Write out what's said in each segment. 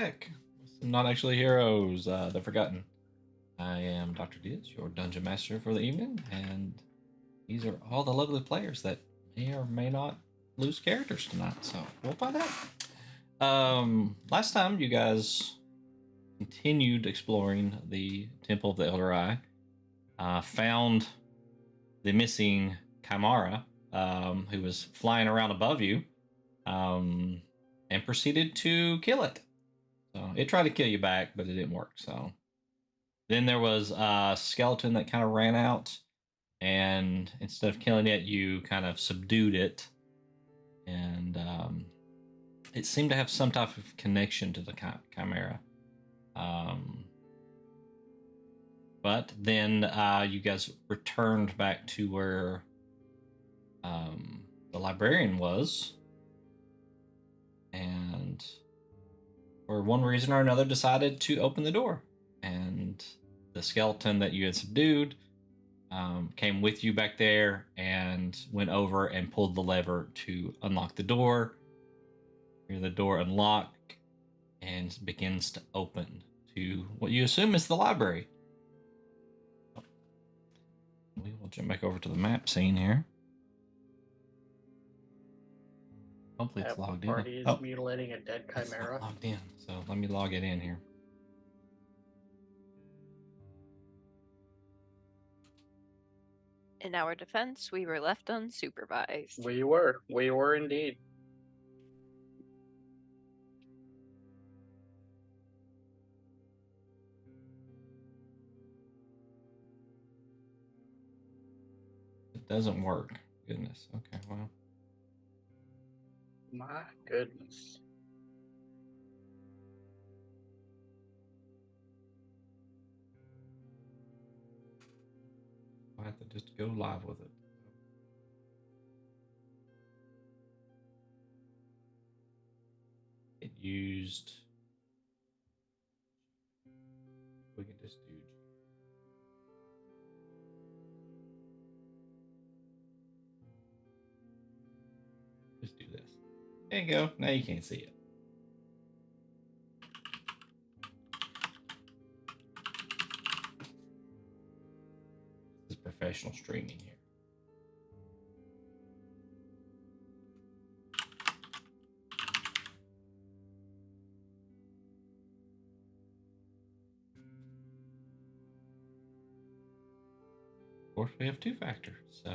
back. Not actually heroes, the Forgotten. I am Dr. Diaz, your dungeon master for the evening, and these are all the lovely players that may or may not lose characters tonight. So we'll find out. Last time you guys continued exploring the Temple of the Elder Eye, found the missing Chimera, who was flying around above you, and proceeded to kill it. So it tried to kill you back, but it didn't work. So then there was a skeleton that kind of ran out, and instead of killing it, you kind of subdued it, and it seemed to have some type of connection to the Chimera. But then you guys returned back to where the librarian was, and for one reason or another decided to open the door. And the skeleton that you had subdued came with you back there and went over and pulled the lever to unlock the door. Hear the door unlock and begins to open to what you assume is the library. We will jump back over to the map scene here. Hopefully it's logged in. Party is mutilating a dead chimera. It's not logged in, so let me log it in here. In our defense, we were left unsupervised. We were indeed. It doesn't work. Goodness. Okay, well. My goodness. I have to just go live with it. It used. We can just do. Just do this. There you go. Now you can't see it. This is professional streaming here. Of course, we have two-factor, so.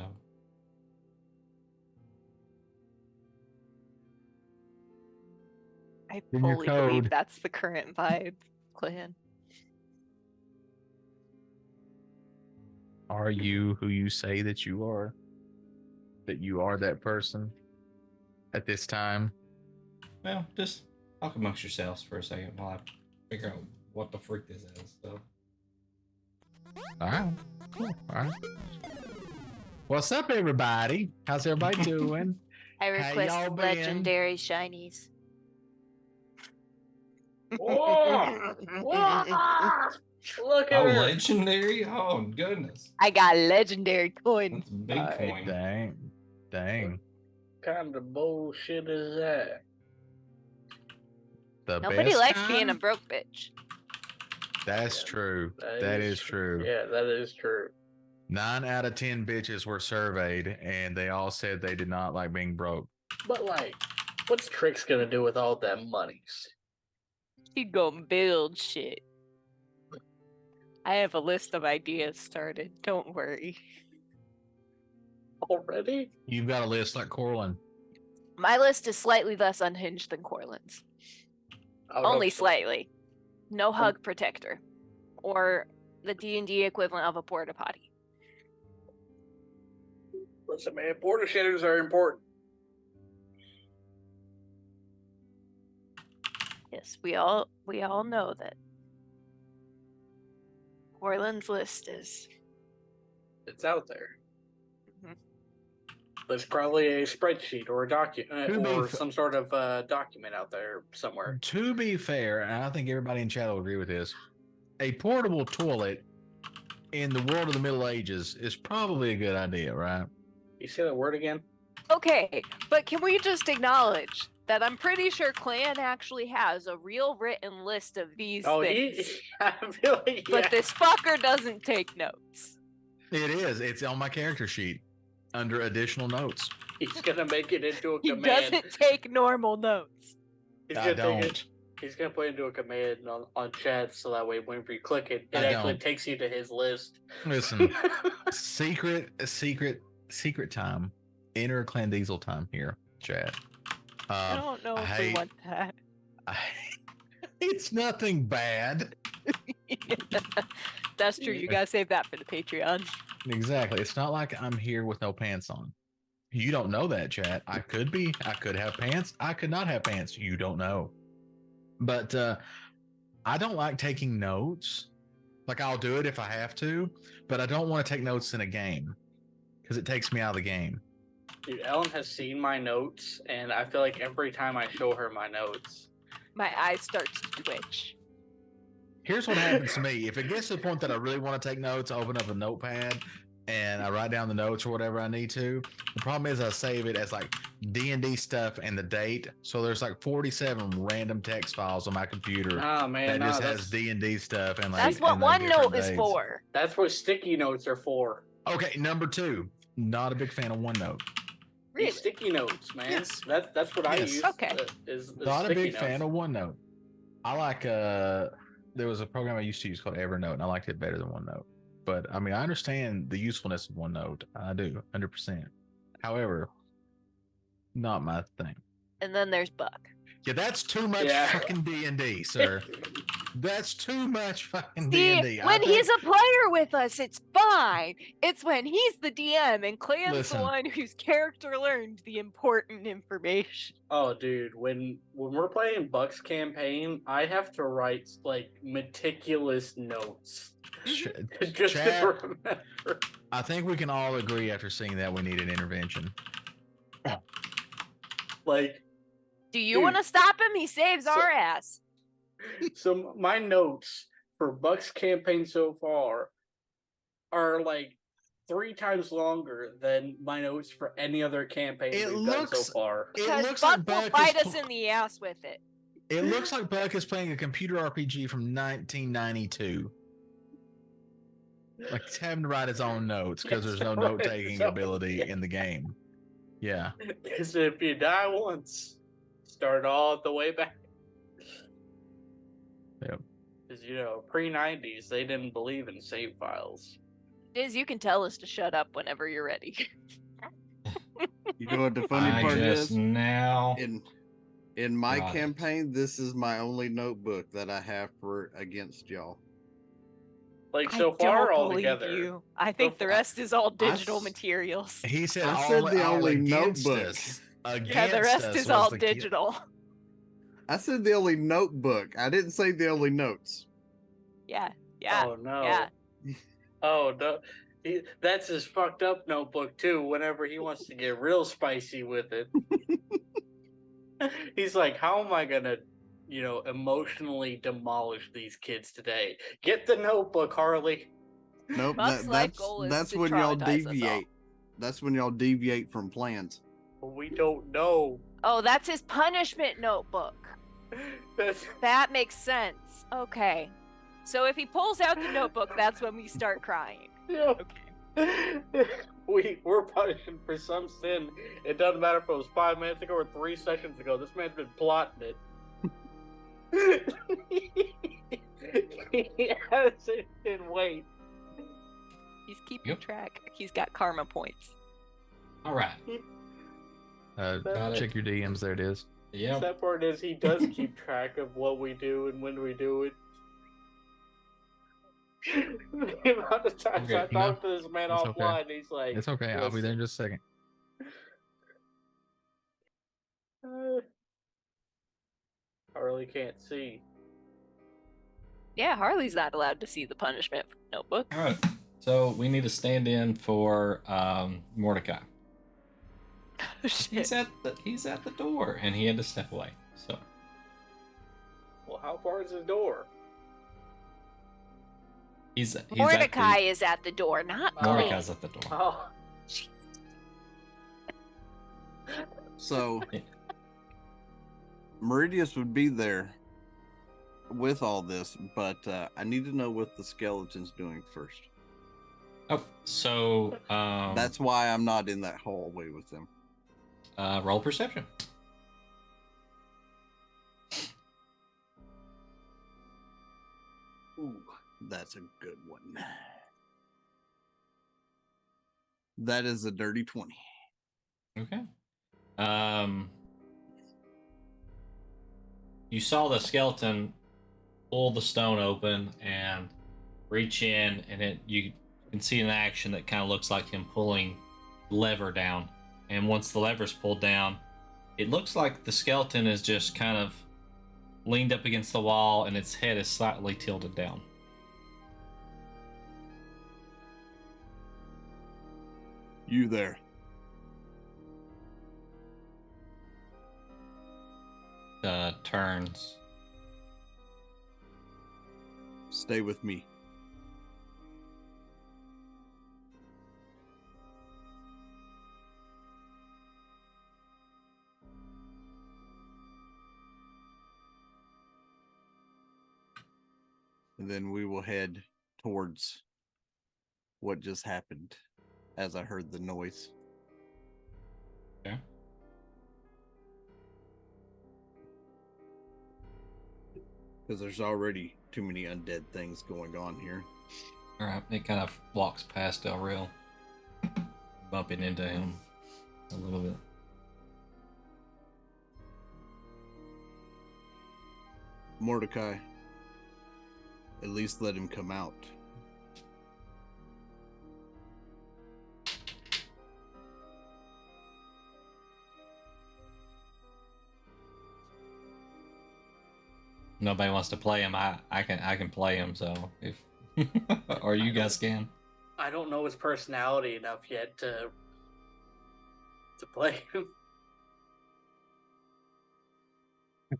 I fully code. believe that's the current vibe, clan. Are you who you say that you are? That you are that person at this time? Well, just talk amongst yourselves for a second while I figure out what the freak this is. So. All right. Cool. All right. What's up, everybody? How's everybody doing? I y'all request been? legendary shinies. Whoa! Whoa! Look at Oh, her. legendary? Oh, goodness. I got legendary coin. That's a big Alright, coin. Dang. What kind of bullshit is that? The Nobody best likes kind? being a broke bitch. That's true. That is true. Yeah, that is true. 9 out of 10 bitches were surveyed, and they all said they did not like being broke. But like, what's Trix gonna do with all them monies? She gonna build shit. I have a list of ideas started. Don't worry. Already? You've got a list like Corlin. My list is slightly less unhinged than Corlin's. I would Only hope so. slightly. No hug protector. Or the D&D equivalent of a porta potty. Listen, man, border shitters are important. Yes, we all know that. Corlin's list is. It's out there. Mhm. There's probably a spreadsheet or a document To be or f- some sort of document out there somewhere. To be fair, and I think everybody in chat will agree with this, a portable toilet in the world of the Middle Ages is probably a good idea, right? You say that word again? Okay, but can we just acknowledge that I'm pretty sure Clan actually has a real written list of these Oh, things. I feel like, yeah. But this fucker doesn't take notes. It is. It's on my character sheet under additional notes. He's gonna make it into a He command. doesn't take normal notes. He's I gonna take don't. it. He's gonna put it into a command on chat, so that way whenever you click it, it I actually don't. takes you to his list. Listen, secret time. Inner Clan Diesel time here, chat. I don't know I if we hate- want that. It's nothing bad. That's true. You gotta save that for the Patreon. Exactly. It's not like I'm here with no pants on. You don't know that, chat. I could be. I could have pants. I could not have pants. You don't know. But I don't like taking notes. Like, I'll do it if I have to, but I don't want to take notes in a game because it takes me out of the game. Dude, Ellen has seen my notes, and I feel like every time I show her my notes, My eyes start to twitch. Here's what happens to me. If it gets to the point that I really want to take notes, I open up a notepad and I write down the notes or whatever I need to. The problem is I save it as like D&D stuff and the date. So there's like 47 random text files on my computer oh man, that no, just that's, has D&D stuff and like. That's what and, like, different OneNote is dates. for. that's what sticky notes are for. Okay, number 2. Not a big fan of OneNote. Really? These sticky notes, man. Yes. That's what I Yes. use. Okay. Is Not a sticky big notes. fan of OneNote. I like there was a program I used to use called Evernote, and I liked it better than OneNote. But I mean, I understand the usefulness of OneNote. I do, 100%. However, not my thing. And then there's Buck. Yeah, that's too much Yeah. fucking D&D, sir. That's too much fucking See, D&D. when he's a player with us, it's fine. It's when he's the DM and Clan's Listen. the one whose character learned the important information. Oh, dude, when we're playing Buck's campaign, I have to write like meticulous notes just Chat. to remember. I think we can all agree after seeing that we need an intervention. Like, Do you Dude. want to stop him? He saves So- our ass. so my notes for Buck's campaign so far are like 3 times longer than my notes for any other campaign It we've done looks- so far. It Because looks Buck like will Buck is bite us pl- in the ass with it. It looks like Buck is playing a computer RPG from 1992. Like he's having to write his own notes because Yes, there's no right, note-taking so, ability yeah. in the game. Yeah. Because if you die once, start all the way back. Yep. Because, you know, pre-90s, they didn't believe in save files. Is you can tell us to shut up whenever you're ready. You know what the funny I part just is? now. In my Got it. campaign, this is my only notebook that I have for against y'all. Like, I so far, don't all believe together. you. I think the far- rest is all digital s- materials. He said, I said the all only against notebook. us. Yeah, the Against rest us is was all the digital. I said the only notebook. I didn't say the only notes. Yeah, yeah, Oh, no. yeah. Oh, no. That's his fucked up notebook, too, whenever he wants to get real spicy with it. He's like, how am I going to, you know, emotionally demolish these kids today? Get the notebook, Harley. Nope. Buck's life goal is that's to when y'all traumatize us all. deviate. That's when y'all deviate from plans. We don't know. Oh, that's his punishment notebook. That's That makes sense. Okay. So if he pulls out the notebook, that's when we start crying. yeah. Okay. We're punishing for some sin. It doesn't matter if it was 5 minutes ago or 3 sessions ago. This man's been plotting it. He hasn't been wait. He's keeping Yep. track. He's got karma points. All right. Got it. check your DMs. There it is. Yep. That part is he does keep track of what we do and when we do it. The amount of times Okay, I talk to this man it's okay. offline, he's like, It's okay. I'll be there in just a second. I really can't see. Yeah, Harley's not allowed to see the punishment notebook. All right. So we need to stand in for Mordecai. Shit. He's at the door, and he had to step away. So Well, how far is the door? he's Mordecai is at the door, not At the, me. Mordecai's at the door. Oh, So Meridius would be there with all this, but I need to know what the skeleton's doing first. Oh, so That's why I'm not in that hallway with them. roll perception. Ooh, that's a good one. That is a dirty 20. Okay. You saw the skeleton pull the stone open and reach in, and you can see an action that kind of looks like him pulling lever down. And once the lever's pulled down, it looks like the skeleton is just kind of leaned up against the wall, and its head is slightly tilted down. You there. Turns. Stay with me. And then we will head towards what just happened as I heard the noise. Okay. Because there's already too many undead things going on here. All right. It kind of walks past Toril, bumping into him a little bit. Mordecai, at least let him come out. Nobody wants to play him. I can play him. So if or you guys can. I don't know his personality enough yet to play him.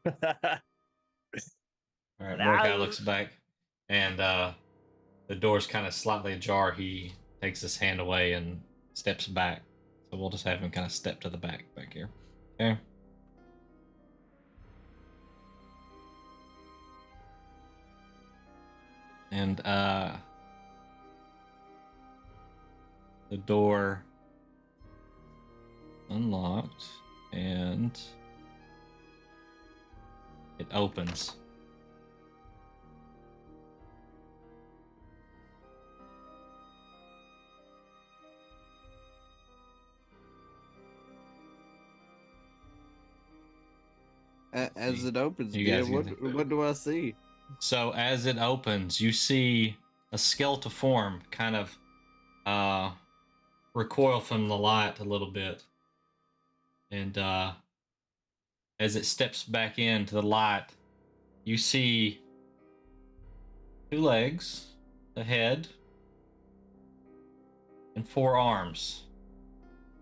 All right. Mordecai looks back, and the door's kind of slightly ajar. He takes his hand away and steps back. So we'll just have him kind of step to the back here. Okay. And the door unlocked, and it opens. As it opens, You Dia, guys what do I see? So as it opens, you see a skeletal form kind of recoil from the light a little bit. And as it steps back into the light, you see 2 legs, a head, and 4 arms.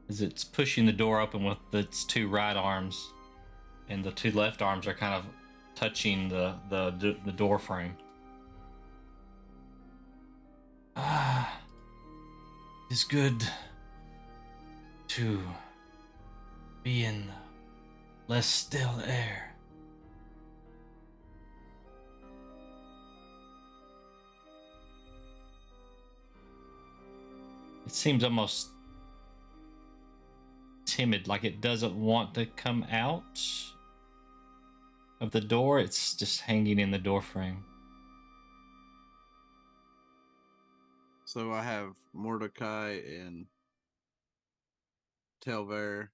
As it's pushing the door open with its 2 right arms, and the 2 left arms are kind of touching the door frame. It's good to be in less still air. It seems almost timid, like it doesn't want to come out of the door. It's just hanging in the door frame. So I have Mordecai and Telver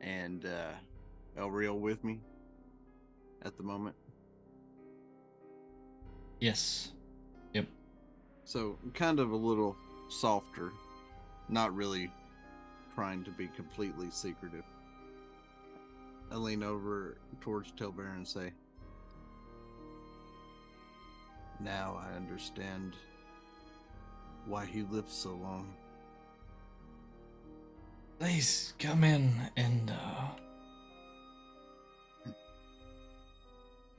and Elreal with me at the moment. Yes. Yep. So kind of a little softer, not really trying to be completely secretive. I lean over towards Telver and say, "Now I understand why he lived so long." Please come in and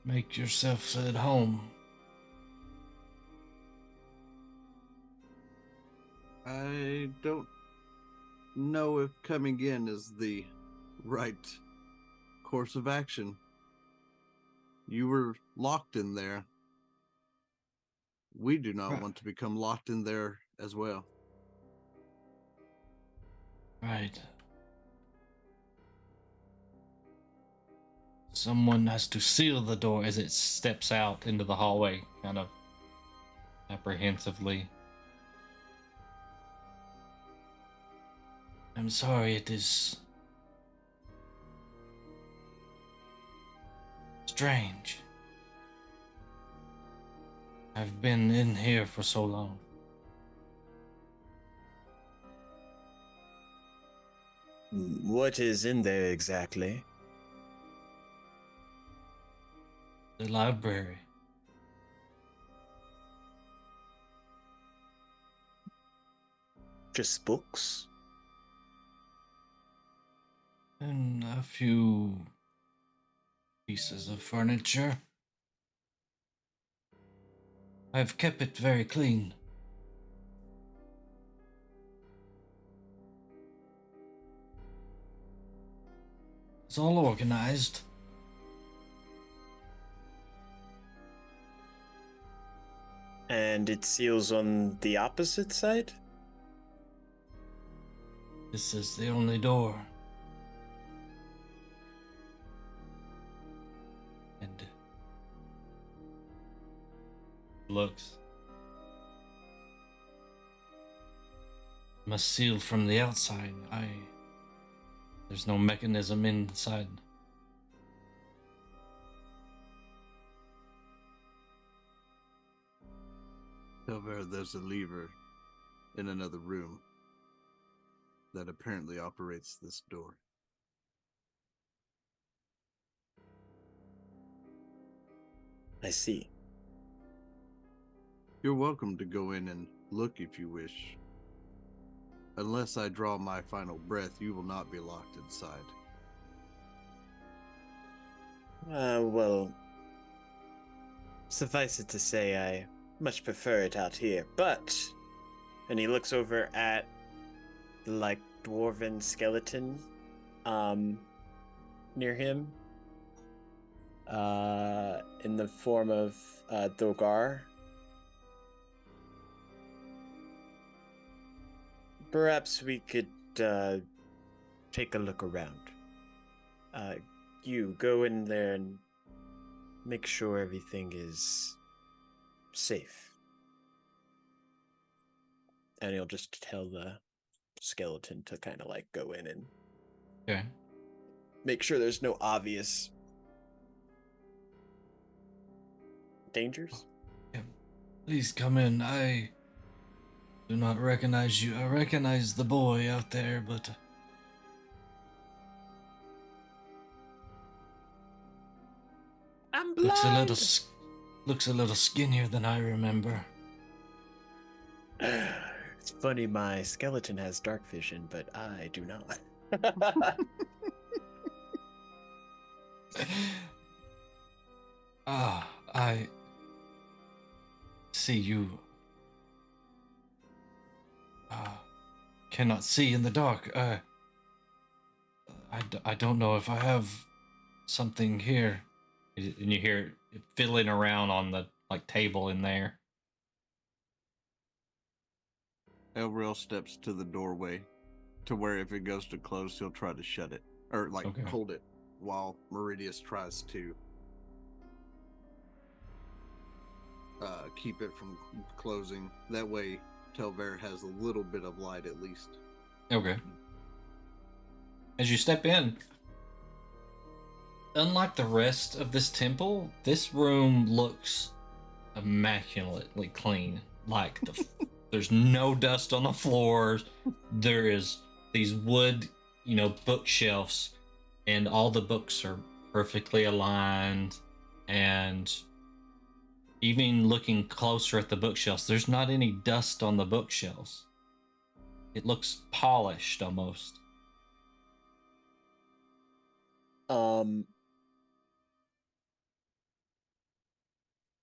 make yourselves at home. I don't know if coming in is the right course of action. You were locked in there. We do not Right. want to become locked in there as well. Right. Someone has to seal the door as it steps out into the hallway, kind of apprehensively. I'm sorry, it is strange. I've been in here for so long. What is in there exactly? The library. Just books? And a few pieces of furniture. I've kept it very clean. It's all organized. And it seals on the opposite side? This is the only door. And looks. Must seal from the outside. There's no mechanism inside. However, there's a lever in another room that apparently operates this door. I see. You're welcome to go in and look if you wish. Unless I draw my final breath, you will not be locked inside. Well, suffice it to say, I much prefer it out here, but... And he looks over at the, like, dwarven skeleton, near him, in the form of, Dogar. Perhaps we could, take a look around. You go in there and make sure everything is safe. And he'll just tell the skeleton to kind of like go in and Okay. make sure there's no obvious dangers. Yeah. Please come in. I do not recognize you. I recognize the boy out there, but I'm looks blind. looks a little skinnier than I remember. It's funny, my skeleton has dark vision, but I do not. I see you. Cannot see in the dark. I don't know if I have something here. And you hear it fiddling around on the like table in there. Elril steps to the doorway to where if it goes to close, he'll try to shut it. Or like Okay. hold it while Meridius tries to keep it from closing. That way Telver has a little bit of light at least. Okay. As you step in, unlike the rest of this temple, this room looks immaculately clean. Like there's no dust on the floors. There is these wood, bookshelves, and all the books are perfectly aligned. And even looking closer at the bookshelves, there's not any dust on the bookshelves. It looks polished almost.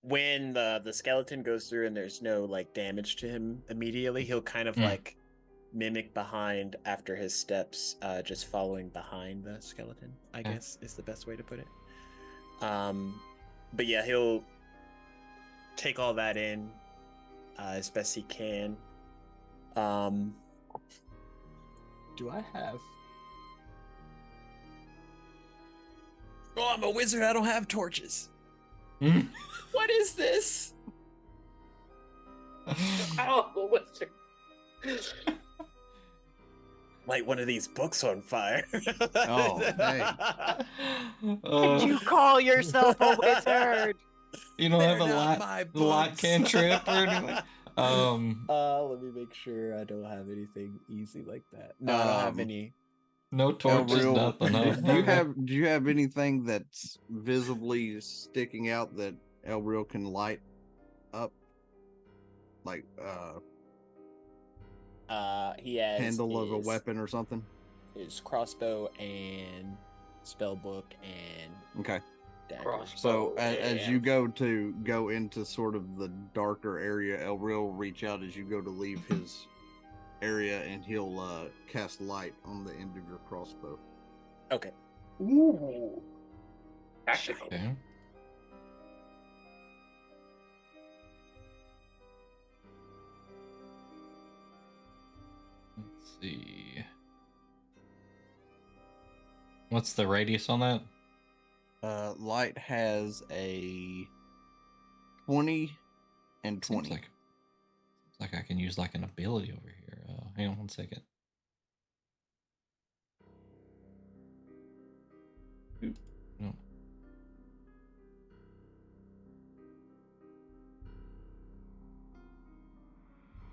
When the skeleton goes through and there's no like damage to him immediately, he'll kind of Mm. like mimic behind after his steps, just following behind the skeleton, I Okay. guess is the best way to put it. But yeah, he'll take all that in as best he can. Do I have... Oh, I'm a wizard. I don't have torches. Mm. What is this? Oh, wizard. Light one of these books on fire. Oh, hey. Did you call yourself a wizard? You don't have They're a not my light books. cantrip or anything? Let me make sure I don't have anything easy like that. No, I don't have any. No torches, Elreal, nothing. Huh? do you have anything that's visibly sticking out that Elreal can light up? Like He has handle of a his- weapon or something? His crossbow and spell book and Okay. dagger. So as you and- go into sort of the darker area, Elreal will reach out as you go to leave his area, and he'll cast light on the end of your crossbow. Okay. Ooh. Tactical. Okay. Let's see. What's the radius on that? Light has a 20 and 20. Seems like I can use like an ability over here. Hang on one second. Oop, no.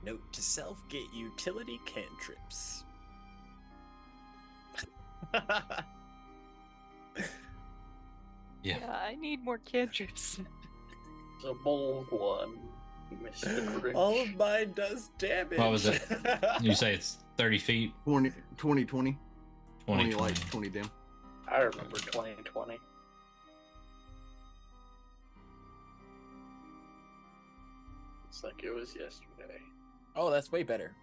Note to self: get utility cantrips. Yeah. Yeah, I need more cantrips. It's a bold one, Mr. Grinch. All of mine does damage. What was it? You say it's 30 feet? 20, 20, 20, 20 light, 20. 20 dim. I remember 2020. It's like it was yesterday. Oh, that's way better.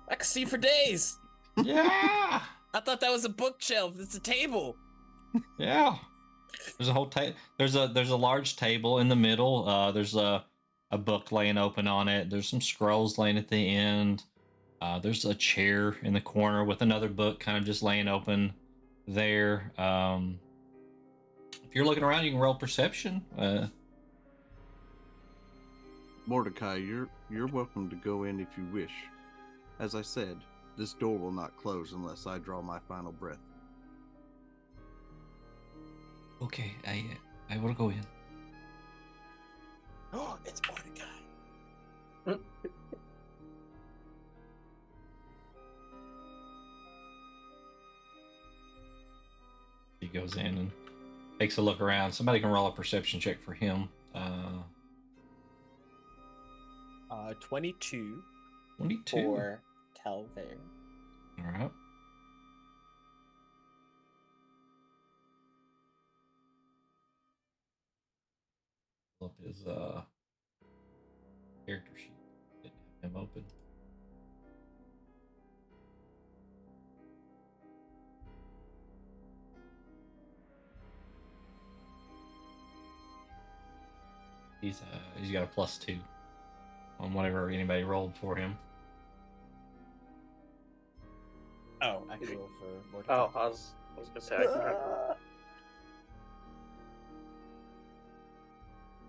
I can see for days. Yeah! I thought that was a bookshelf. It's a table. Yeah. There's a whole there's a large table in the middle. There's a book laying open on it. There's some scrolls laying at the end. There's a chair in the corner with another book kind of just laying open there. If you're looking around, you can roll perception. Mordecai, you're welcome to go in if you wish. As I said, this door will not close unless I draw my final breath. Okay, I will go in. Oh, it's Mordecai. He goes in and takes a look around. Somebody can roll a perception check for him. 22 22. for Calvaire. All right. Pull up his character sheet. Didn't have him open. He's got a +2 on whatever anybody rolled for him. Oh, I can roll for Mordecai. Oh, I was gonna say I can remember.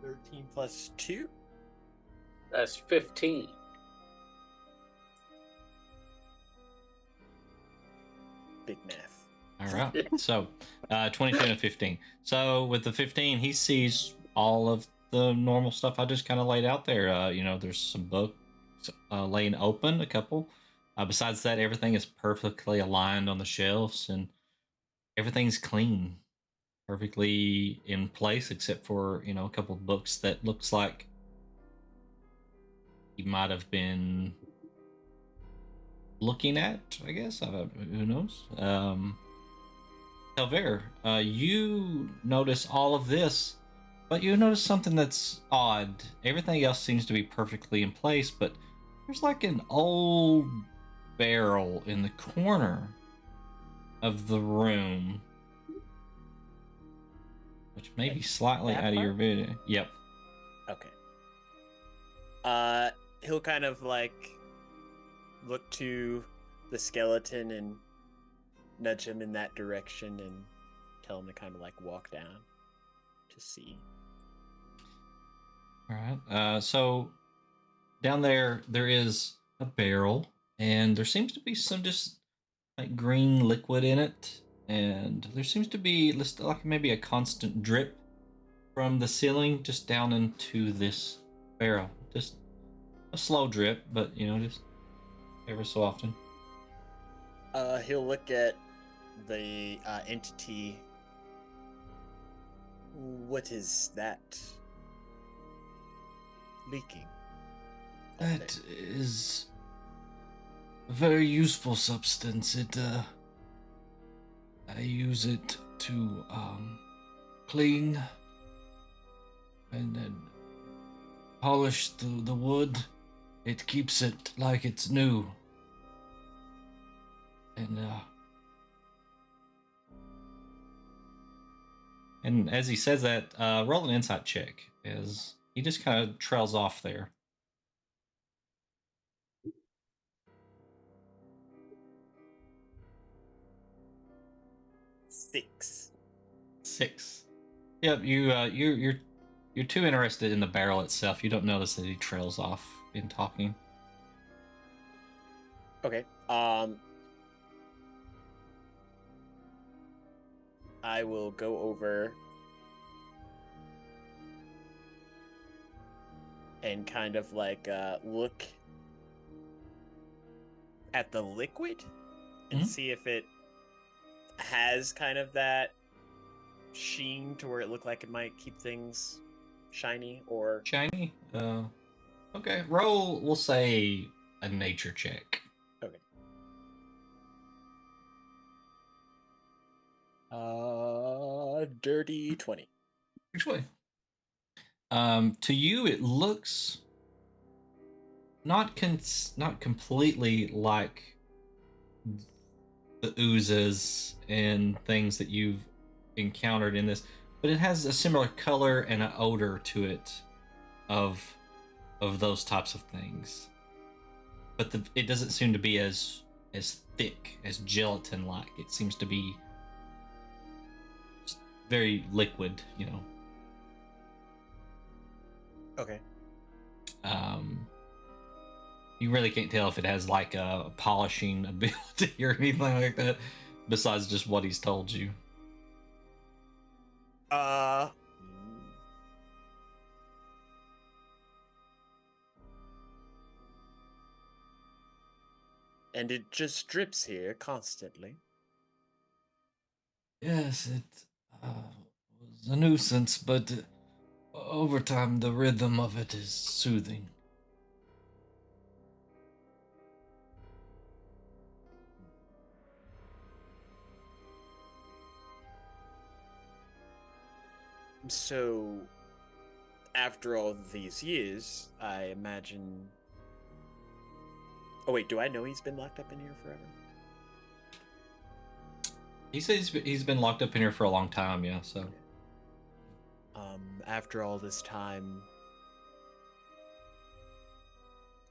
13 plus 2? That's 15. Big math. All right. So, 22 and a 15. So with the 15, he sees all of the normal stuff I just kind of laid out there. There's some books laying open, a couple. Besides that, everything is perfectly aligned on the shelves, and everything's clean, perfectly in place, except for a couple of books that looks like he might have been looking at. I guess who knows. Calvaire, you notice all of this, but you notice something that's odd. Everything else seems to be perfectly in place, but there's like an old barrel in the corner of the room, which may be slightly That out of your part? vision. Yep. Okay. He'll kind of like look to the skeleton and nudge him in that direction and tell him to kind of like walk down to see. All right. So down there is a barrel, and there seems to be some just like green liquid in it, and there seems to be like maybe a constant drip from the ceiling just down into this barrel. Just a slow drip, but just ever so often. He'll look at the entity. What is that leaking? That is a very useful substance. I use it to clean and then polish the wood. It keeps it like it's new. And as he says that, roll an insight check, as he just kind of trails off there. Six. Yep, you're too interested in the barrel itself. You don't notice that he trails off in talking. Okay. I will go over and kind of like look at the liquid and see if it has kind of that sheen to where it looked like it might keep things shiny or shiny. Okay. Roll. We'll say a nature check. Okay. Dirty 20. Which way? To you, it looks not completely like the oozes and things that you've encountered in this, but it has a similar color and an odor to it of those types of things. But it doesn't seem to be as thick, as gelatin-like. It seems to be just very liquid, Okay. You really can't tell if it has like a polishing ability or anything like that, besides just what he's told you. And it just drips here constantly. Yes, it was a nuisance, but over time the rhythm of it is soothing. So, after all these years, I imagine... Oh wait, do I know he's been locked up in here forever? He says he's been locked up in here for a long time, yeah, so... Okay. After all this time,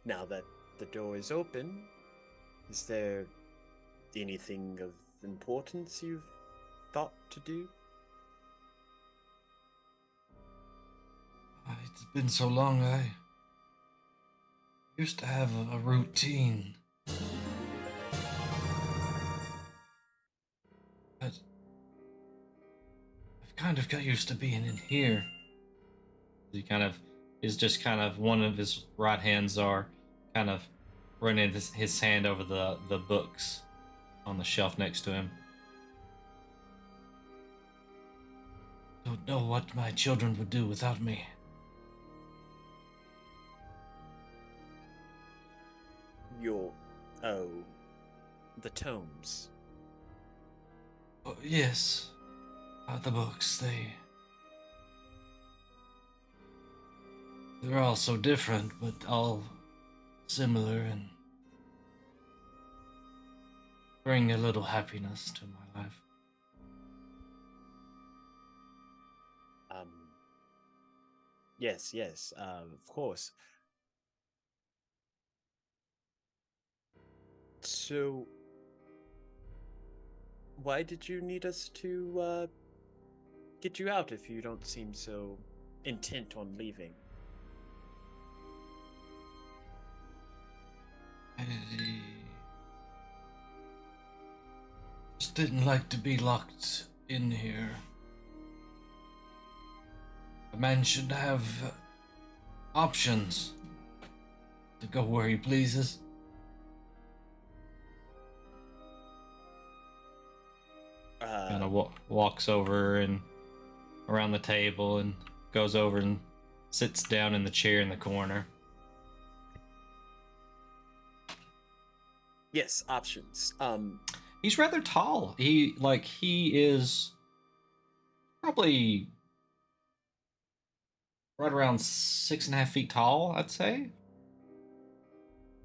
now that the door is open, is there anything of importance you've thought to do? It's been so long, I used to have a routine. But I've kind of got used to being in here. He kind of is just kind of one of his right hands are kind of running his hand over the books on the shelf next to him. Don't know what my children would do without me. The tomes. Oh, yes. The books, they're all so different, but all similar, and bring a little happiness to my life. Um, yes, of course. So, why did you need us to get you out if you don't seem so intent on leaving? I just didn't like to be locked in here. A man should have options to go where he pleases. Kind of walks over and around the table and goes over and sits down in the chair in the corner. Yes, options. He's rather tall. He is probably right around 6.5 feet tall, I'd say.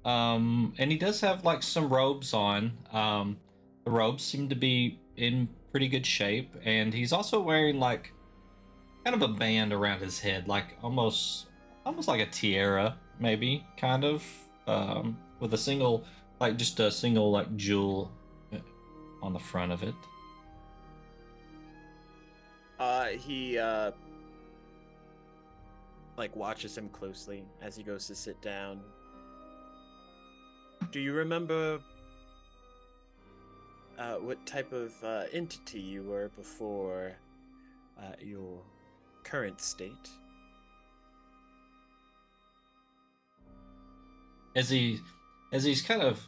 And he does have like some robes on. The robes seem to be in pretty good shape, and he's also wearing like kind of a band around his head, like almost like a tiara, maybe, kind of, with a single, like just a single like jewel on the front of it. He like watches him closely as he goes to sit down. Do you remember what type of entity you were before your current state? As he's kind of,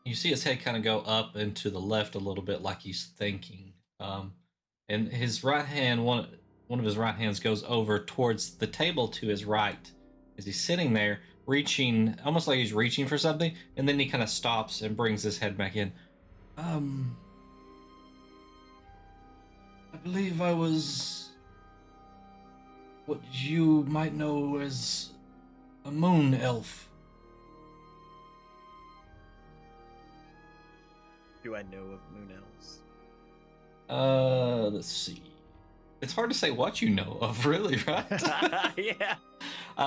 you see his head kind of go up and to the left a little bit, like he's thinking. And his right hand, one of his right hands goes over towards the table to his right, as he's sitting there reaching, almost like he's reaching for something, and then he kind of stops and brings his head back in. I believe I was what you might know as a moon elf. Do I know of moon elves? Let's see. It's hard to say what you know of, really, right? Yeah.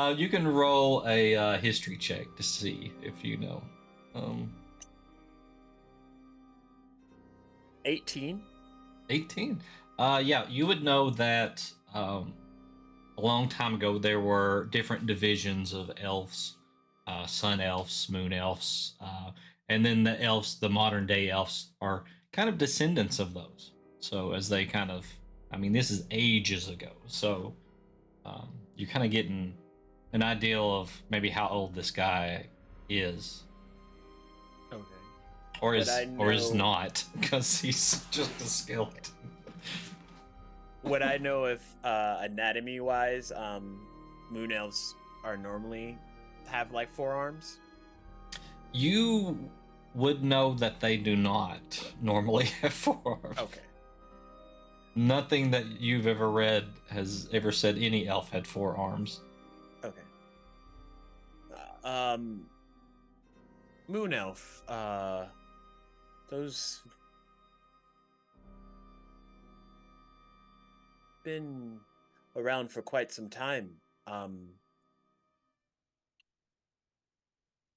You can roll a history check to see if you know. 18. 18. Yeah, you would know that a long time ago there were different divisions of elves, sun elves, moon elves, and then the elves, the modern day elves, are kind of descendants of those. So as they kind of, I mean, this is ages ago. So you're kind of getting an idea of maybe how old this guy is. Okay. Or But or is not, because he's just a skeleton. What I know if anatomy wise, moon elves are normally have like forearms. You would know that they do not normally have forearms. Okay. Nothing that you've ever read has ever said any elf had forearms. Okay. Moon elf. Those been around for quite some time.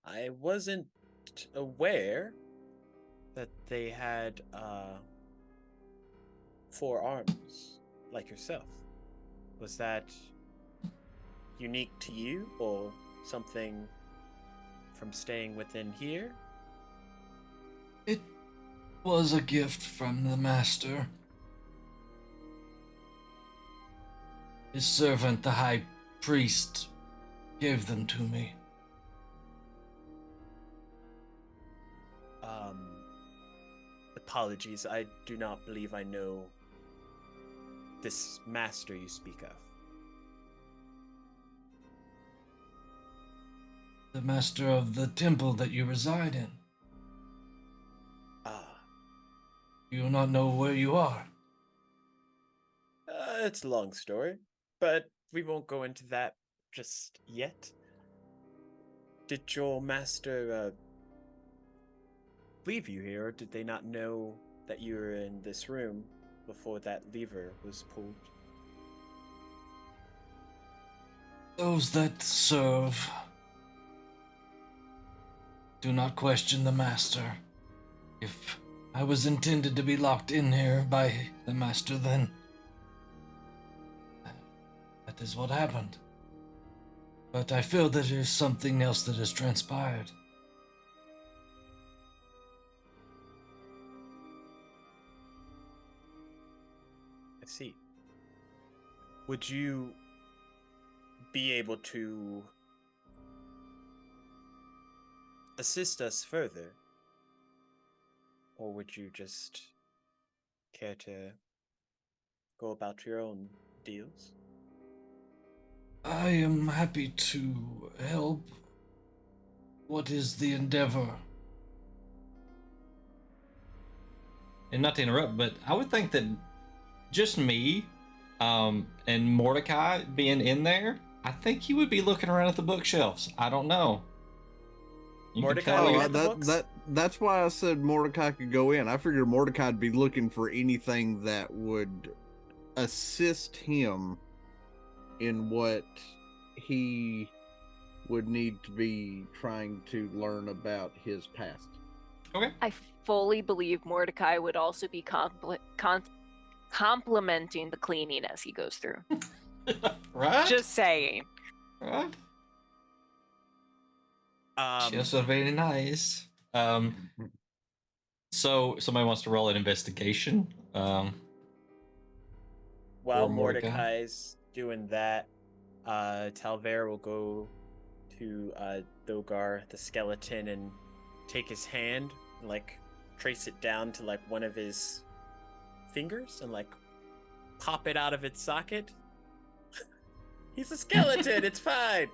I wasn't aware that they had four arms like yourself. Was that unique to you or something from staying within here? It was a gift from the master. His servant, the high priest, gave them to me. Apologies, I do not believe I know this master you speak of. The master of the temple that you reside in. Ah. You do not know where you are. It's a long story, but we won't go into that just yet. Did your master leave you here, or did they not know that you were in this room before that lever was pulled? Those that serve do not question the master. If I was intended to be locked in here by the master, then that is what happened. But I feel that there's something else that has transpired. I see. Would you be able to assist us further? Or would you just care to go about your own deals? I am happy to help. What is the endeavor? And not to interrupt, but I would think that just me and Mordecai being in there, I think he would be looking around at the bookshelves. I don't know. You can Mordecai tell looking me- at the books? That's why I said Mordecai could go in. I figured Mordecai'd be looking for anything that would assist him in what he would need to be trying to learn about his past. Okay. I fully believe Mordecai would also be complimenting the cleaning as he goes through. Right? Just saying. Right? Um, Just so very nice. So somebody wants to roll an investigation. While Or Mordecai. Mordecai's doing that, Talver will go to Dogar, the skeleton, and take his hand and like trace it down to like one of his fingers and like pop it out of its socket. He's a skeleton, it's fine.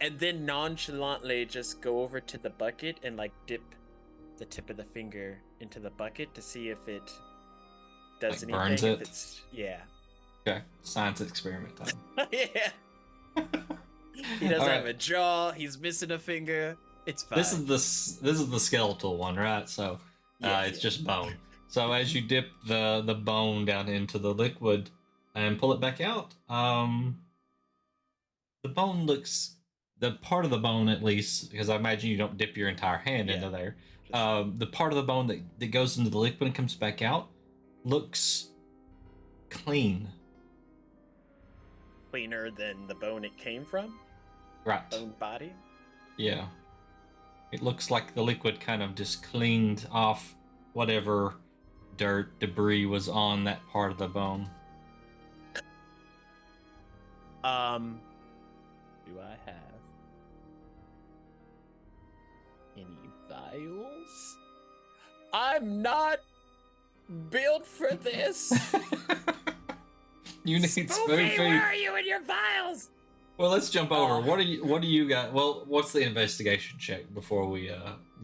And then nonchalantly just go over to the bucket and like dip the tip of the finger into the bucket to see if it does Like anything. burns if it? it's yeah. Okay. Science experiment time. Yeah. He doesn't All have right. a jaw. He's missing a finger. It's fine. This is the skeletal one, right? So Yes, it's yes. just bone. So as you dip the bone down into the liquid and pull it back out, the bone looks, the part of the bone at least, because I imagine you don't dip your entire hand Yeah. into there. Just- The part of the bone that goes into the liquid and comes back out looks clean. cleaner than the bone it came from. Right. Bone body. Yeah. It looks like the liquid kind of just cleaned off whatever dirt, debris was on that part of the bone. Do I have any vials? I'm not built for this. You need Spoopy, spoon feed. where are you in your vials? Well, let's jump over. Oh. What do you got? Well, what's the investigation check before we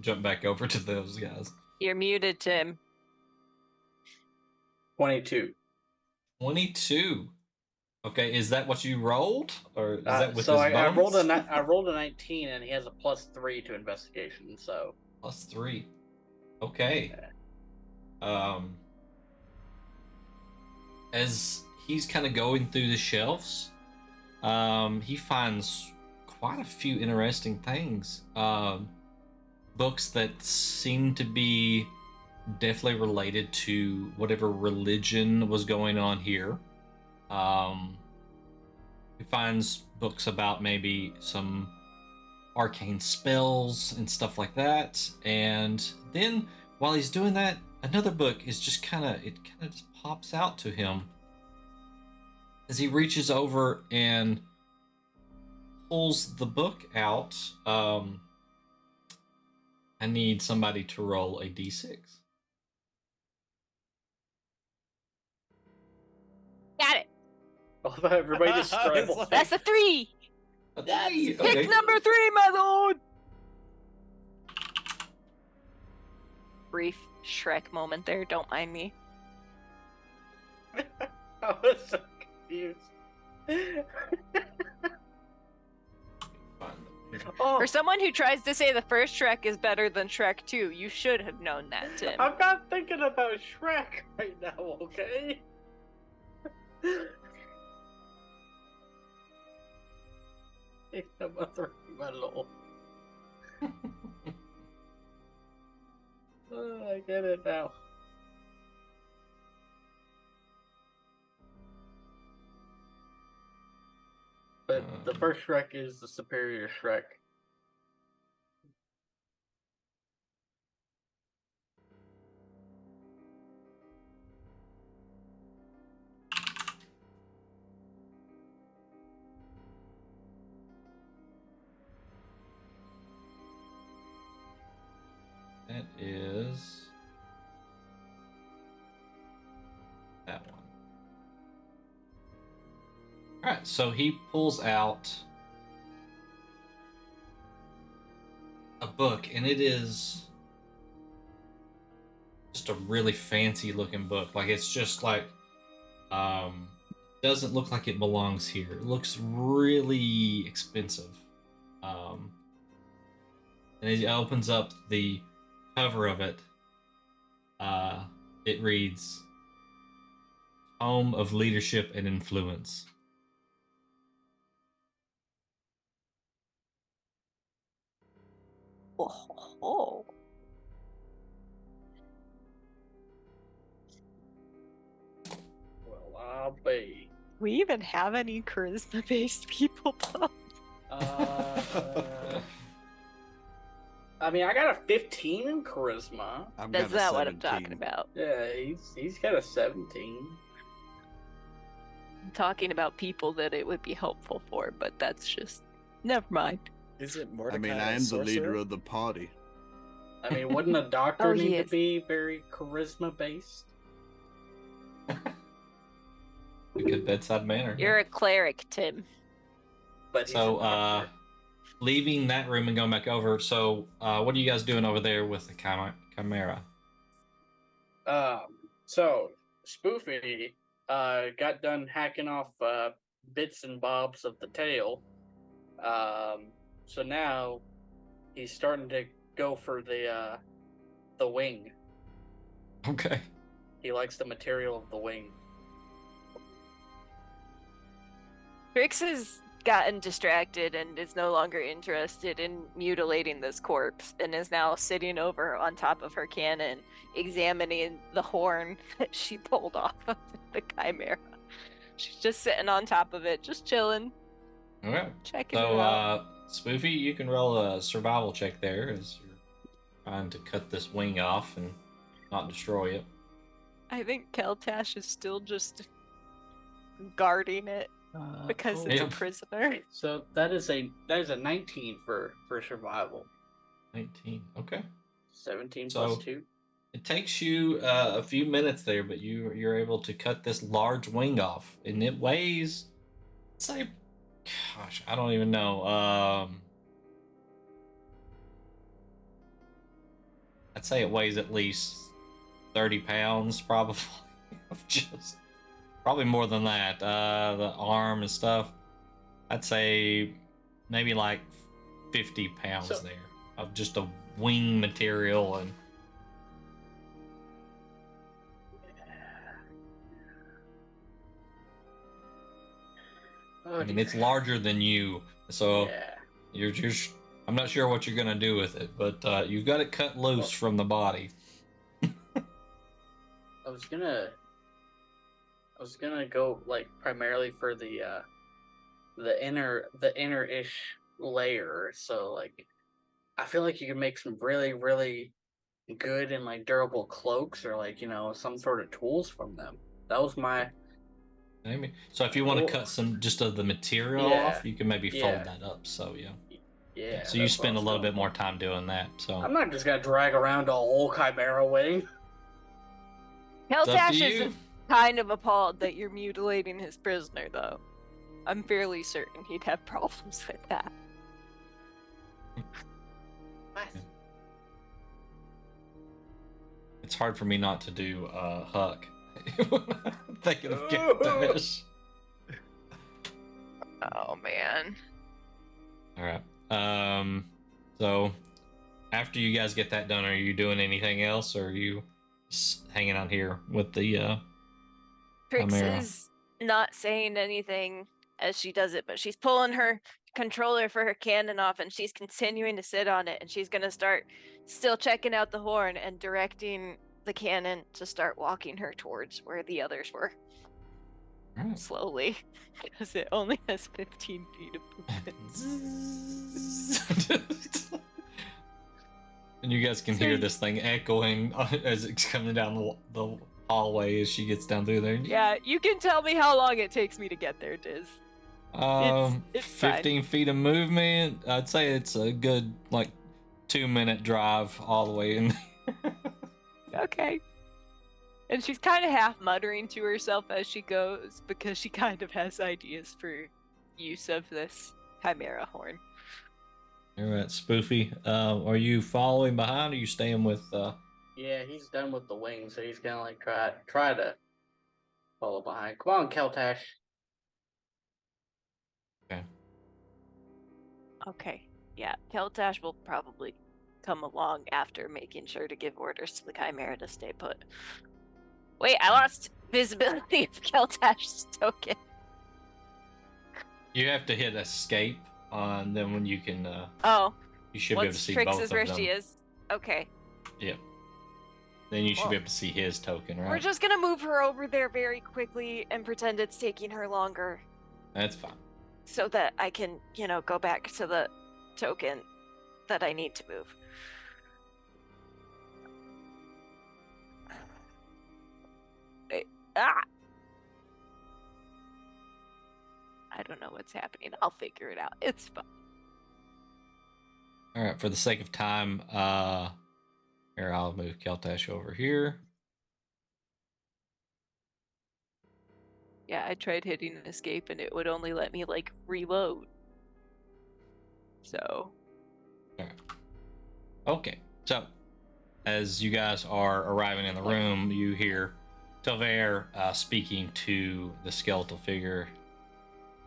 jump back over to those guys? You're muted, Tim. 22. 22. Okay, is that what you rolled, or is that with So his I rolled a bonus? I rolled a 19, and he has a +3 to investigation. So +3. Okay. As he's kind of going through the shelves, he finds quite a few interesting things. Books that seem to be definitely related to whatever religion was going on here. He finds books about maybe some arcane spells and stuff like that. And then while he's doing that, another book is just kind of just pops out to him as he reaches over and pulls the book out. I need somebody to roll a d6. Got it. everybody just I was scrambled. like- That's a 3. A That's- three, Pick okay. number 3, my lord. Brief Shrek moment there. Don't mind me. I was so confused. Find the Oh, For someone who tries to say the first Shrek is better than Shrek 2, you should have known that, Tim. I'm not thinking about Shrek right now, okay? I get it now. But the first Shrek is the superior Shrek. That is that one. All right, so he pulls out a book, and it is just a really fancy looking book. Like it's just like doesn't look like it belongs here. It looks really expensive. And it opens up the cover of it. It reads Home of Leadership and Influence. Oh. Well, I'll be. We even have any charisma-based people, though? I mean, I got a 15 in charisma. I've That's got a not what I'm 17. talking about. Yeah, he's got a 17. I'm talking about people that it would be helpful for, but that's just... Never mind. Is it Mordecai? I mean, a I am the leader sorcerer? of the party. I mean, wouldn't a doctor Oh, he need to is. be very charisma based? A good bedside manner. You're a cleric, Tim. But he's So, a doctor. leaving that room and going back over. So, what are you guys doing over there with the chimera? So Spoofy got done hacking off bits and bobs of the tail. So now he's starting to go for the wing. Okay. He likes the material of the wing. Trix has gotten distracted and is no longer interested in mutilating this corpse and is now sitting over on top of her cannon, examining the horn that she pulled off of the chimera. She's just sitting on top of it, just chilling, Okay. checking So, it out. Spoofy, you can roll a survival check there as you're trying to cut this wing off and not destroy it. I think Keltash is still just guarding it because it's yeah. a prisoner. So that is a 19 for survival. 19. Okay. 17 So- plus 2. It takes you a few minutes there, but you're able to cut this large wing off, and it weighs, say, gosh, I don't even know. I'd say it weighs at least 30 pounds, probably. Of just probably more than that. The arm and stuff. I'd say maybe like 50 pounds So- there of just a wing material and. Oh, I mean, it's larger than you, so yeah. you're just. I'm not sure what you're gonna do with it, but you've got it cut loose from the body. I was gonna go like primarily for the inner-ish layer. So like, I feel like you can make some really, really good and like durable cloaks or like some sort of tools from them. That was my Maybe. So if you want to Cool. cut some just of the material Yeah. off, you can maybe fold Yeah. that up. So yeah. yeah. So you that's what I spend a was little going bit more for. time doing that. So I'm not just gonna drag around a whole chimera wing. it's up to Keltash you. is kind of appalled that you're mutilating his prisoner, though. I'm fairly certain he'd have problems with that. It's hard for me not to do Huck. Thinking of Keltash. Oh man. All right. So after you guys get that done, are you doing anything else, or are you hanging out here with the Trix Chimera? is not saying anything as she does it, but she's pulling her controller for her cannon off and she's continuing to sit on it, and she's going to start still checking out the horn and directing the cannon to start walking her towards where the others were. Right. Slowly, because it only has 15 feet of movement. And you guys can hear this thing echoing as it's coming down the hallway as she gets down through there. Yeah, you can tell me how long it takes me to get there, Diz. It's 15 feet of movement. I'd say it's a good, like, 2-minute drive all the way in. Okay. And she's kind of half muttering to herself as she goes because she kind of has ideas for use of this chimera horn. All right, Spoofy. Are you following behind, or are you staying with? Yeah, he's done with the wing, so he's gonna like try to follow behind. Come on, Keltash. Okay. Okay. Yeah, Keltash will probably come along after making sure to give orders to the chimera to stay put. Wait, I lost visibility of Keltash's token. You have to hit escape, and then when you can, Oh, you should be able to see Trix both is of where them. she is. Okay. Yep. Then you should be able to see his token, right? We're just gonna move her over there very quickly and pretend it's taking her longer That's fine. so that I can, go back to the token that I need to move. Wait, I don't know what's happening. I'll figure it out. It's fine. All right. For the sake of time, here I'll move Keltash over here. Yeah, I tried hitting escape and it would only let me reload. So. Okay. So, as you guys are arriving in the room, you hear Telvair speaking to the skeletal figure.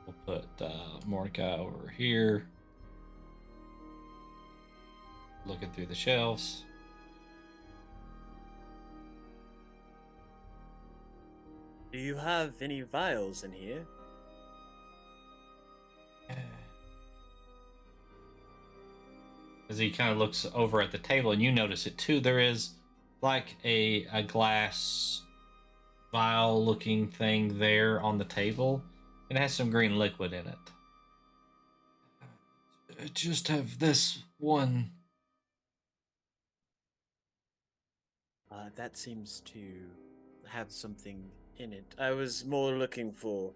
We'll put Mordecai over here, looking through the shelves. Do you have any vials in here? As he kind of looks over at the table, and you notice it too, there is like a glass vial looking thing there on the table. It has some green liquid in it. I just have this one. That seems to have something in it. I was more looking for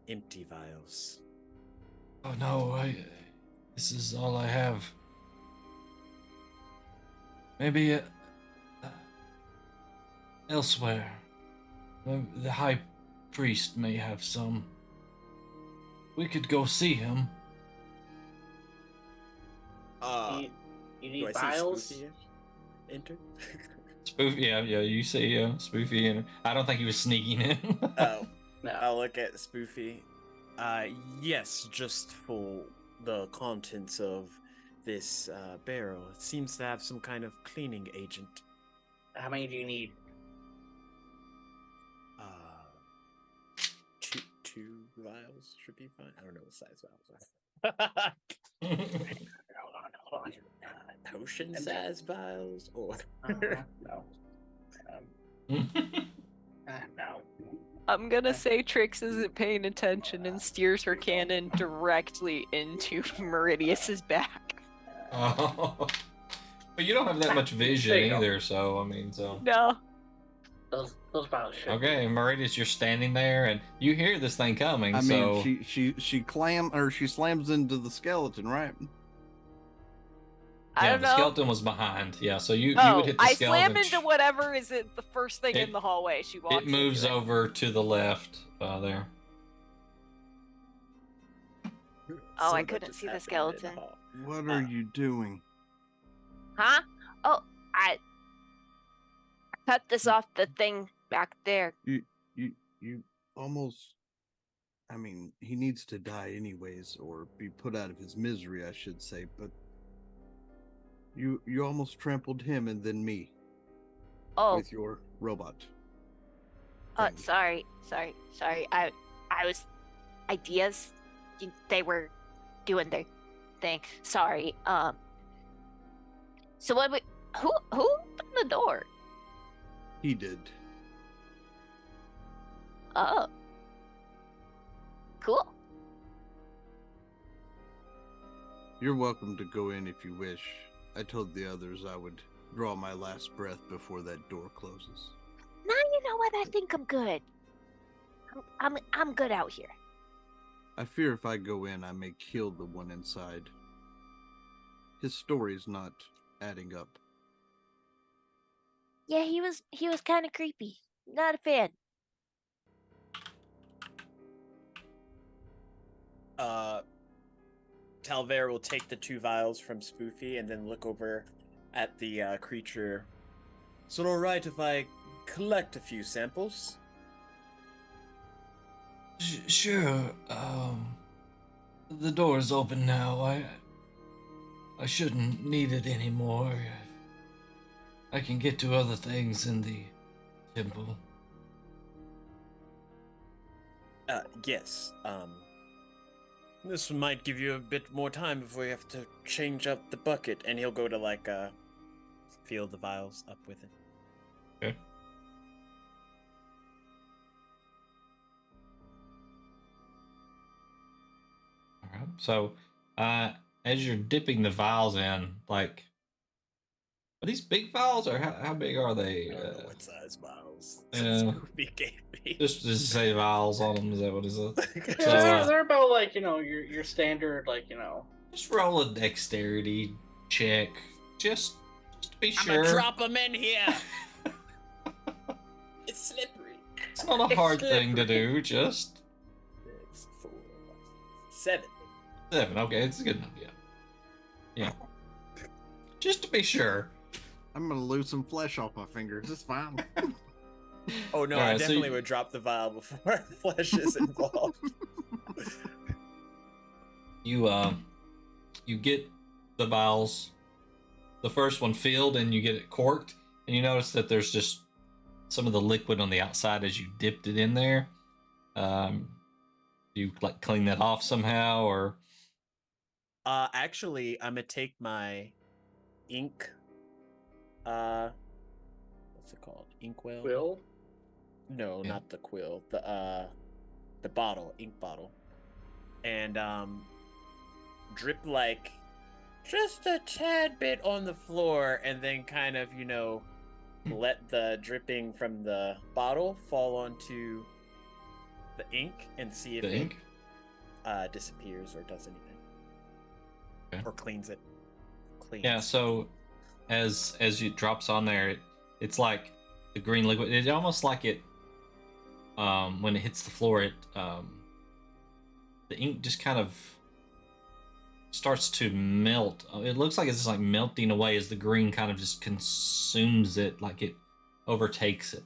empty vials. Oh no, this is all I have. Maybe elsewhere. The high priest may have some. We could go see him. You Do need I see vials? Spoofy enter? Spoofy, yeah, you see Spoofy in. I don't think he was sneaking in. Oh, No. I'll look at Spoofy. Yes, just for the contents of this barrel. It seems to have some kind of cleaning agent. How many do you need? Two vials should be fine. I don't know what size vials are. Hold on. Potion size vials or No. No. I'm gonna say Trix isn't paying attention and steers her cannon directly into Meridius's back. Oh. But you don't have that much vision There you go. either, so I mean, so. No. Those vials should. Okay, Meridius, you're standing there, and you hear this thing coming. I so mean, she slams into the skeleton, right? I yeah, don't the know. skeleton was behind. Yeah, so you Oh, would hit the I skeleton. slam into whatever is it the first thing It- in the hallway. She walks. It moves into over to the left there. Oh, I Some of that couldn't just see the happened in skeleton. hall. What are you doing? Huh? Oh, I cut this off the thing back there. You almost I mean, he needs to die anyways, or be put out of his misery, I should say, but you almost trampled him and then me Oh, with your robot thing. sorry. I was ideas. They were doing their thing. Sorry. So who opened the door? He did. Oh. Cool. You're welcome to go in if you wish. I told the others I would draw my last breath before that door closes. Now you know what, I think I'm good. I'm good out here. I fear if I go in, I may kill the one inside. His story's not adding up. Yeah, he was kind of creepy. Not a fan. Talver will take the 2 vials from Spoofy and then look over at the creature. Is it alright if I collect a few samples? Sure. The door's open now. I shouldn't need it anymore. I can get to other things in the temple. Yes. This might give you a bit more time before you have to change up the bucket, and he'll go to fill the vials up with it. Okay. All right. So, as you're dipping the vials in, like, are these big vials or how big are they? I don't know what size vials. yeah. Spoofy gave me. Just say vials on them. Is that what it says? Yeah, they're about like, your standard, Just roll a dexterity check, just to be I'm sure. gonna drop them in here. It's slippery. It's not a hard thing to do. Just 6, 4, 7. 7. Okay, it's good enough. Yeah. Just to be sure. I'm gonna lose some flesh off my fingers. It's fine. Oh no, Alright, I so definitely you- would drop the vial before flesh is involved. You get the vials, the first one filled, and you get it corked, and you notice that there's just some of the liquid on the outside as you dipped it in there. You like clean that off somehow, or Actually, I'm gonna take my ink. What's it called? Inkwell? Will. No, Yeah. not the quill. The bottle, ink bottle, and drip like just a tad bit on the floor, and then kind of let the dripping from the bottle fall onto the ink and see if the ink. it disappears or does anything. Okay. Or cleans it. Yeah. So as it drops on there, it's like the green liquid. It's almost like it. When it hits the floor, the ink just kind of starts to melt. It looks like it's just like melting away as the green kind of just consumes it, like it overtakes it.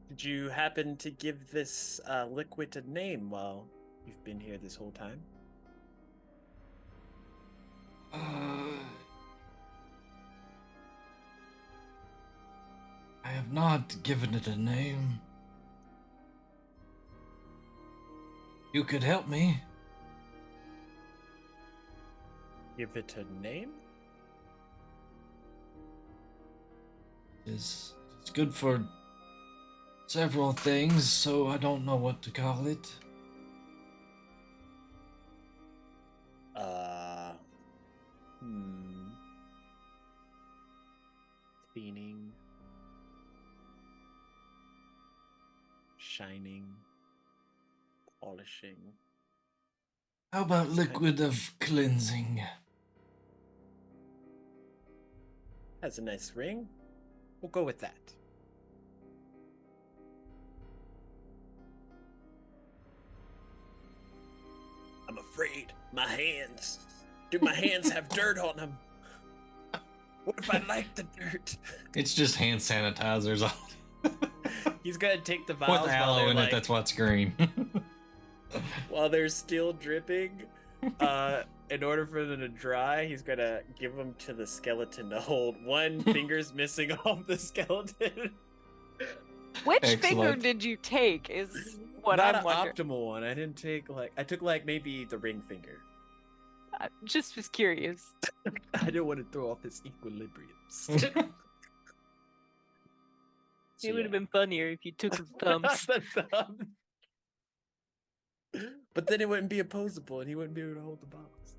Did you happen to give this liquid a name while you've been here this whole time? I have not given it a name. You could help me. Give it a name? It's good for several things, so I don't know what to call it. Cleaning. Shining. Polishing. How about liquid of cleansing? Has a nice ring. We'll go with that. I'm afraid my hands. Do my hands have dirt on them? What if I like the dirt? It's just hand sanitizers He's gonna take the with vials while aloe they're in like, it. That's what's green. while they're still dripping. In order for them to dry, he's gonna give them to the skeleton to hold. One finger's missing off the skeleton. Which finger Excellent. did you take? Is what Not I'm an wondering. optimal one. I didn't take I took maybe the ring finger. I just was curious. I didn't want to throw off his equilibrium. It would have been funnier if you took his thumbs. The thumb. But then it wouldn't be opposable, and he wouldn't be able to hold the box.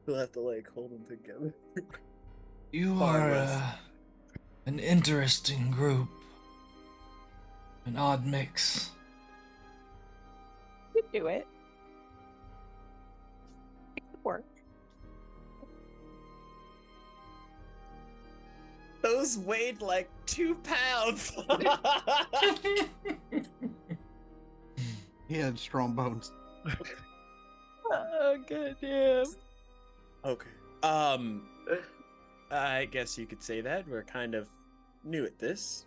He'll have to like hold them together. You Harmless. are an interesting group. An odd mix. You do it. It could work. Those weighed like 2 pounds. He had strong bones. Oh goddamn. Okay. I guess you could say that we're kind of new at this.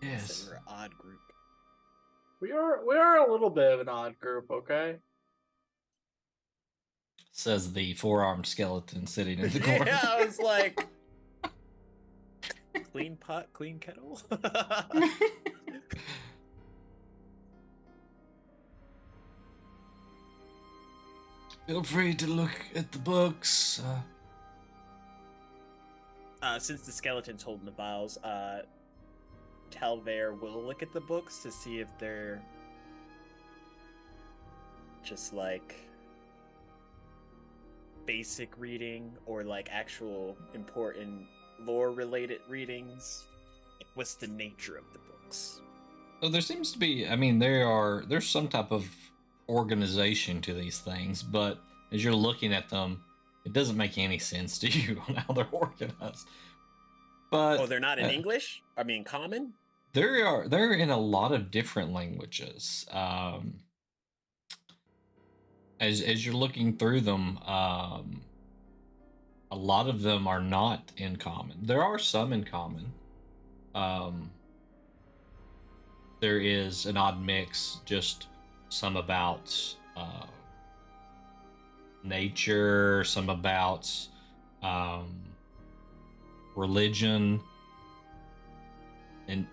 Yes. So we're an odd group. We are a little bit of an odd group, okay? Says the four-armed skeleton sitting in the corner. Yeah, I was like, clean pot, clean kettle. Feel free to look at the books. Since the skeleton's holding the vials, Talvair will look at the books to see if they're just like basic reading or like actual important lore related readings. What's the nature of the books? So there seems to be, I mean, there's some type of organization to these things, but as you're looking at them, it doesn't make any sense to you on how they're organized. But Oh, they're not in English? I mean, common? they're in a lot of different languages. As you're looking through them, a lot of them are not in common. There are some in common. There is an odd mix, just some about nature, some about religion, and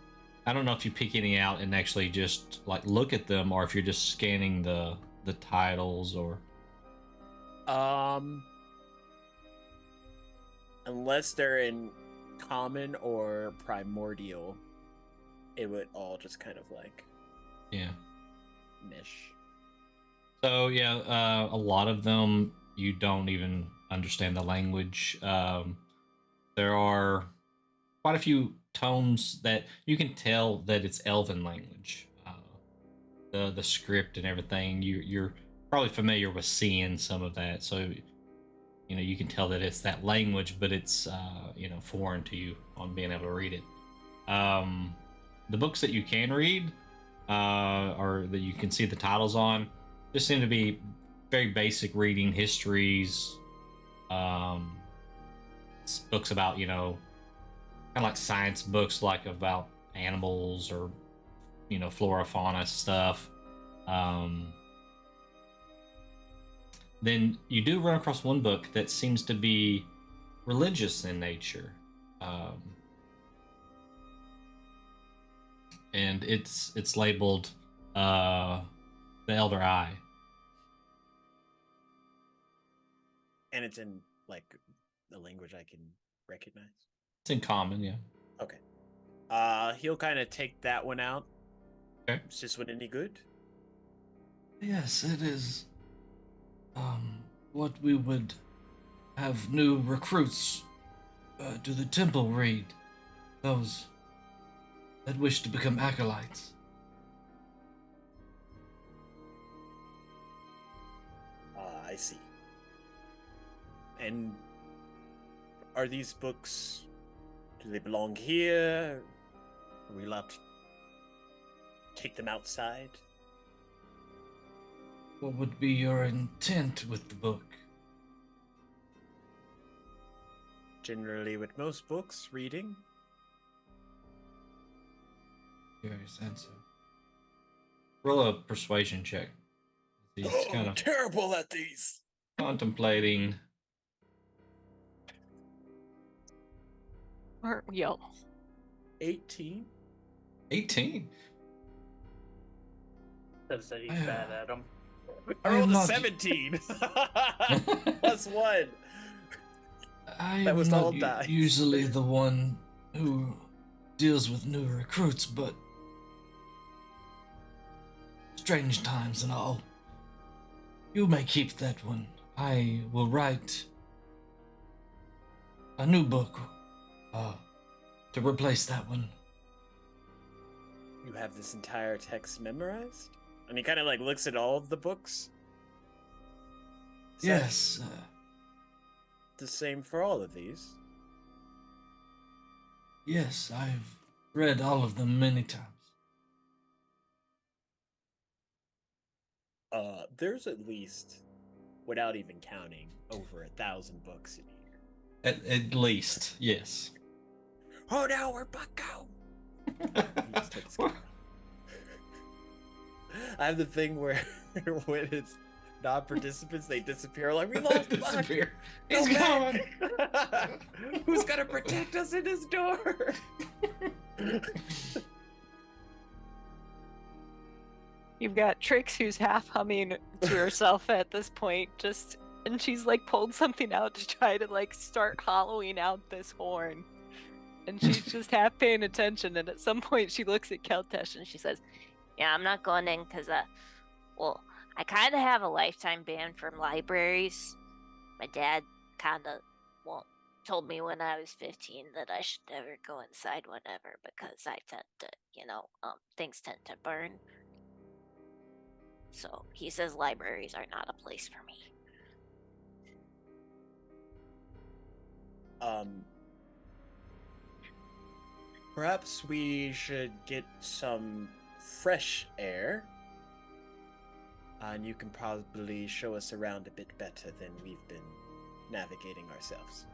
I don't know if you pick any out and actually just like look at them, or if you're just scanning the titles, or Unless they're in common or primordial, it would all just kind of like yeah. mesh. So yeah, a lot of them you don't even understand the language. There are quite a few tomes that you can tell that it's Elven language. The script and everything, you're probably familiar with seeing some of that, so you can tell that it's that language, but it's foreign to you on being able to read it. The books that you can read, or that you can see the titles on, just seem to be very basic reading, histories, books about kind of like science books, like about animals or flora, fauna stuff. Then you do run across one book that seems to be religious in nature, and it's labeled the Elder Eye. And it's in like a language I can recognize. It's in common, yeah. Okay. He'll kind of take that one out. Okay. Is this one any good? Yes, it is. What we would have new recruits to the temple read. Those that wish to become acolytes. I see. And are these books, do they belong here? Are we allowed to take them outside? What would be your intent with the book? Generally, with most books, reading. Curious answer. Roll a persuasion check. He's kind of terrible at these. contemplating. Aren't we all? 18. 18. Says that he's bad at them. I I rolled am a not- 17. Plus 1. I That am was not all dice. usually the one who deals with new recruits, but strange times and all. You may keep that one. I will write a new book to replace that one. You have this entire text memorized? And he kind of like looks at all of the books. Is that Yes, the same for all of these? yes, I've read all of them many times. There's at least, without even counting, over 1,000 books in here. At least, yes. Oh no, we're bucko! He just took his gun. I have the thing where when it's non-participants, they disappear. Like we lost Buck. Disappear. Go He's back. gone. Who's gonna protect us in his door? You've got Trix who's half humming to herself at this point, and she's like pulled something out to try to like start hollowing out this horn. And she's just half paying attention, and at some point she looks at Keltesh and she says, Yeah, I'm not going in because, well, I kind of have a lifetime ban from libraries. My dad kind of, well, told me when I was 15 that I should never go inside whenever because I tend to, things tend to burn. So he says libraries are not a place for me. Perhaps we should get some fresh air. And you can probably show us around a bit better than we've been navigating ourselves.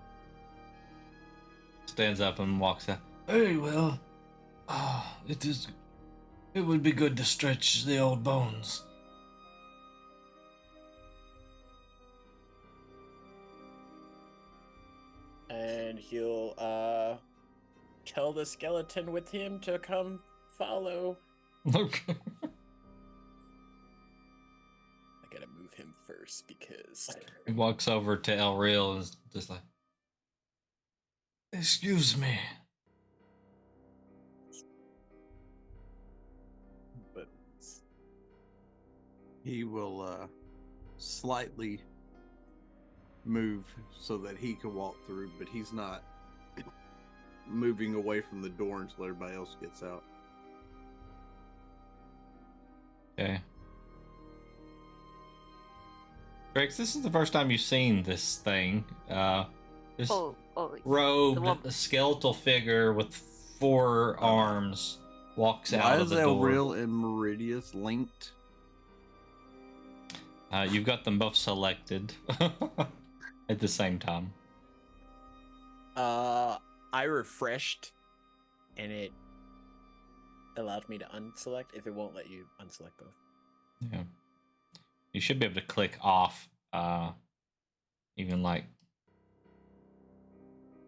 Stands up and walks out. Very well. It would be good to stretch the old bones. And he'll tell the skeleton with him to come follow. Okay. I gotta move him first because He walks over to El Real and is just like, excuse me. but He will slightly move so that he can walk through, but he's not moving away from the door until everybody else gets out. Okay. Trix, this is the first time you've seen this thing. This robed, one- a skeletal figure with 4 arms walks Why out of is the door. Elreal and Meridius linked? You've got them both selected at the same time. I refreshed and it allowed me to unselect if it won't let you unselect both. Yeah. You should be able to click off, even like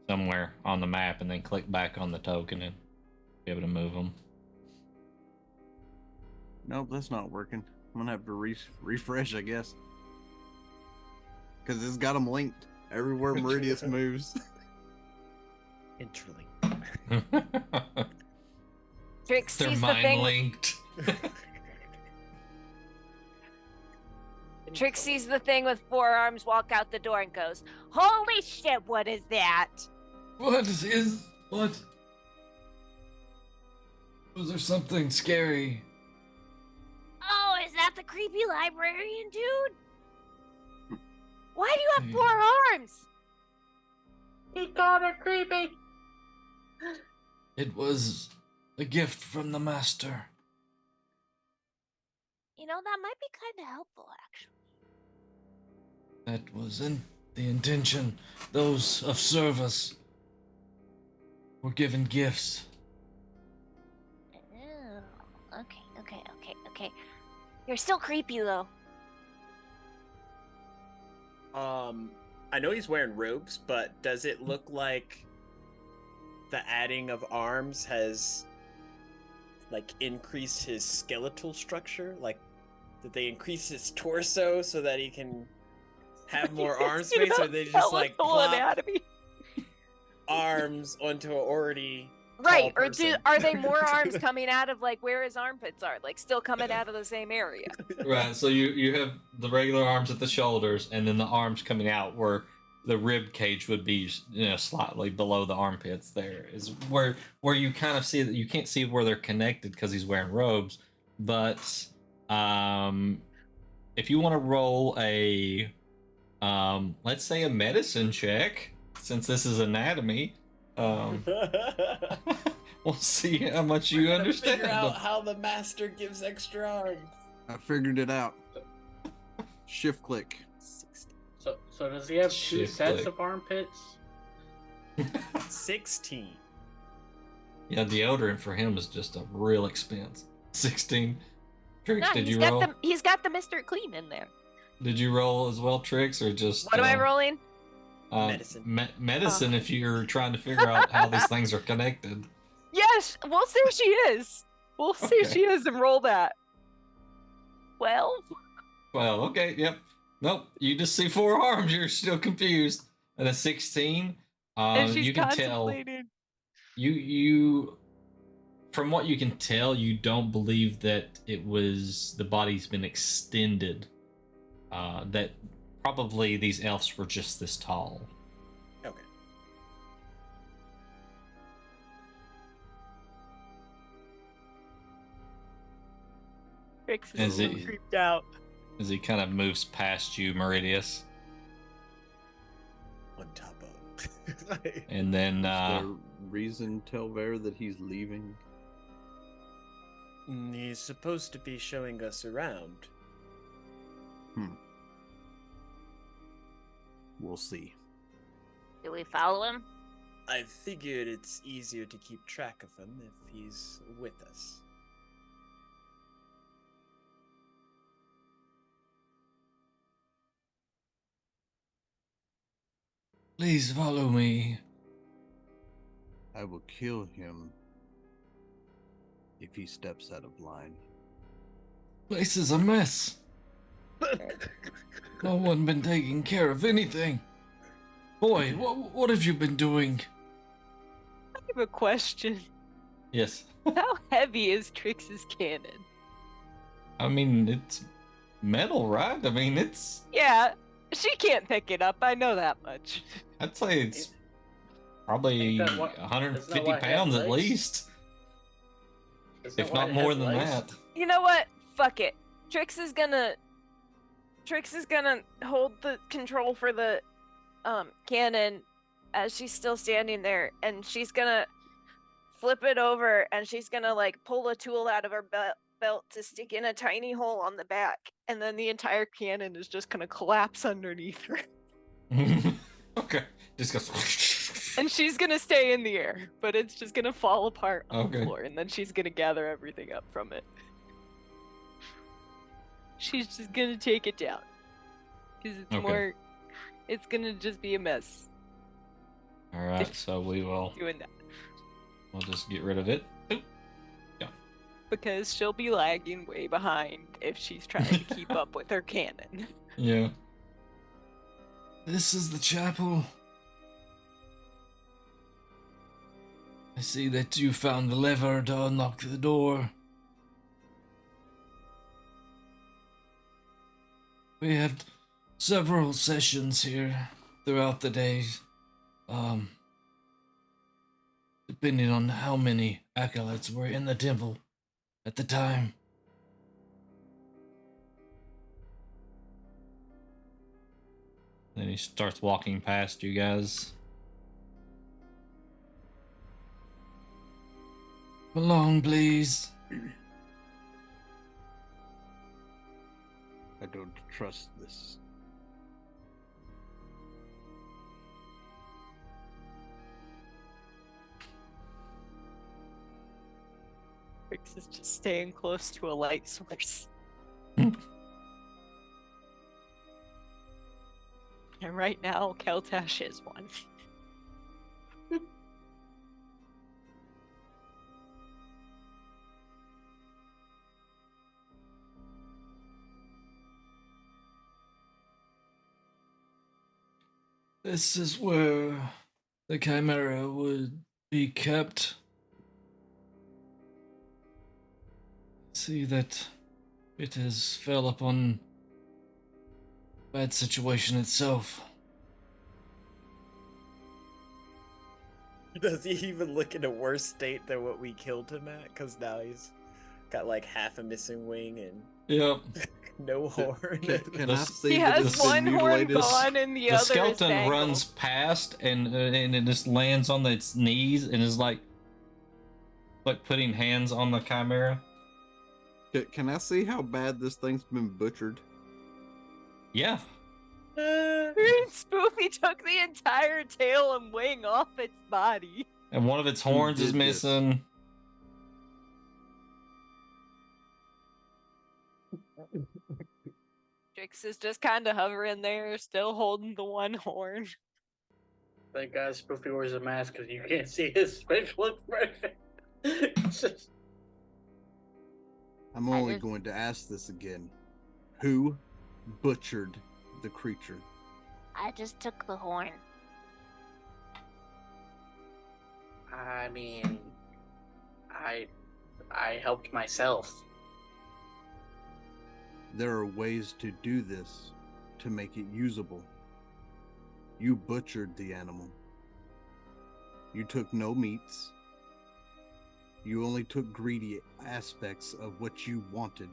somewhere on the map, and then click back on the token and be able to move them. Nope, that's not working. I'm gonna have to refresh, I guess, because it's got them linked everywhere Meridius moves. Interlink. Trix They're sees the mind thing. linked. Trix sees the thing with 4 arms walk out the door and goes, Holy shit, what is that? What? Was there something scary? Oh, is that the creepy librarian dude? Why do you have Hmm. 4 arms? He called her creepy. It was a gift from the master. That might be kind of helpful, actually. That wasn't the intention. Those of service were given gifts. Oh, okay. You're still creepy, though. I know he's wearing robes, but does it look like the adding of arms has like increased his skeletal structure? Like, did they increase his torso so that he can have more arm space, or they just like skeletal plop anatomy. arms onto an already Right, tall or person? are they more arms coming out of like where his armpits are, like still coming out of the same area? Right, so you have the regular arms at the shoulders, and then the arms coming out where the rib cage would be, slightly below the armpits. There is where you kind of see that you can't see where they're connected because he's wearing robes. But if you want to roll a let's say a medicine check, since this is anatomy, we'll see how much you understand. Figure out how the master gives extra arms. I figured it out. Shift click. So does he have two Shift sets click. of armpits? 16. Yeah, deodorant for him is just a real expense. 16. Trix, No, did you roll? he's got the Mr. Clean in there. Did you roll as well, Trix, or just What am I rolling? Medicine. Medicine, if you're trying to figure out how these things are connected. Yes, we'll see if she is. We'll see if Okay. she is and roll that. 12? Well, okay, yep. Nope, you just see 4 arms. You're still confused. And a 16, And she's you can tell. contemplating. You from what you can tell, you don't believe that it was the body's been extended. That probably these elves were just this tall. Okay. Trix Is is so it- creeped out. As he kind of moves past you, Meridius. On top of. And then Is there reason tell Ver that he's leaving? He's supposed to be showing us around. We'll see. Do we follow him? I figured it's easier to keep track of him if he's with us. please follow me. I will kill him if he steps out of line. Place is a mess. No one been taking care of anything. Boy, what have you been doing? I have a question. Yes. How heavy is Trix's cannon? I mean, it's metal, right? I mean, it's... Yeah, she can't pick it up. I know that much. I'd say it's probably Ain't that what- isn't that 150 why it has pounds at legs? least. Isn't that If why not it more has than legs? that. You know what? Fuck it. Trix is gonna hold the control for the cannon as she's still standing there, and she's gonna flip it over, and she's gonna like pull a tool out of her belt to stick in a tiny hole on the back, and then the entire cannon is just gonna collapse underneath her. Okay. Just goes... And she's gonna stay in the air, but it's just gonna fall apart on the Okay. floor, and then she's gonna gather everything up from it. She's just gonna take it down. Because it's Okay. it's gonna just be a mess Alright, so we will... doing that. We'll just get rid of it. Oop. Because she'll be lagging way behind if she's trying to keep up with her cannon. Yeah. This is the chapel. I see that you found the lever to unlock the door. We had several sessions here throughout the days. Depending on how many acolytes were in the temple at the time. Then he starts walking past you guys. Along, please. don't trust this. Trix is just staying close to a light source. And right now, Keltash is one. This is where the chimera would be kept. See that it has fell upon bad situation itself. Does he even look in a worse state than what we killed him at? Because now he's got like half a missing wing and Yep. no horn. Can I This- see He that has it's been one horn mutilated? gone and the The other is skeleton mangled. runs past and it just lands on its knees and is like putting hands on the chimera. Can I see how bad this thing's been butchered? Yeah. Spoofy took the entire tail and wing off its body. And one of its horns is did this? missing. Trix is just kind of hovering there, still holding the one horn. Thank God Spoofy wears a mask because you can't see his facial expression. It's just- I'm I only just- going to ask this again. Who butchered the creature? I just took the horn. I mean, I helped myself. There are ways to do this to make it usable. You butchered the animal. You took no meats. You only took greedy aspects of what you wanted,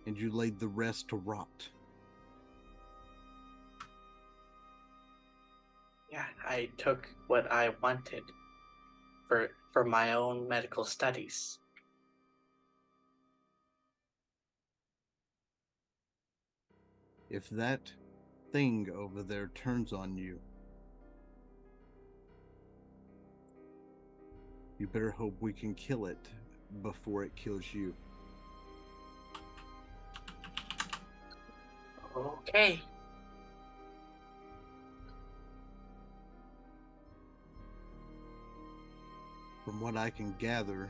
and you laid the rest to rot. Yeah, I took what I wanted for my own medical studies. If that thing over there turns on you, you better hope we can kill it before it kills you. Okay. From what I can gather,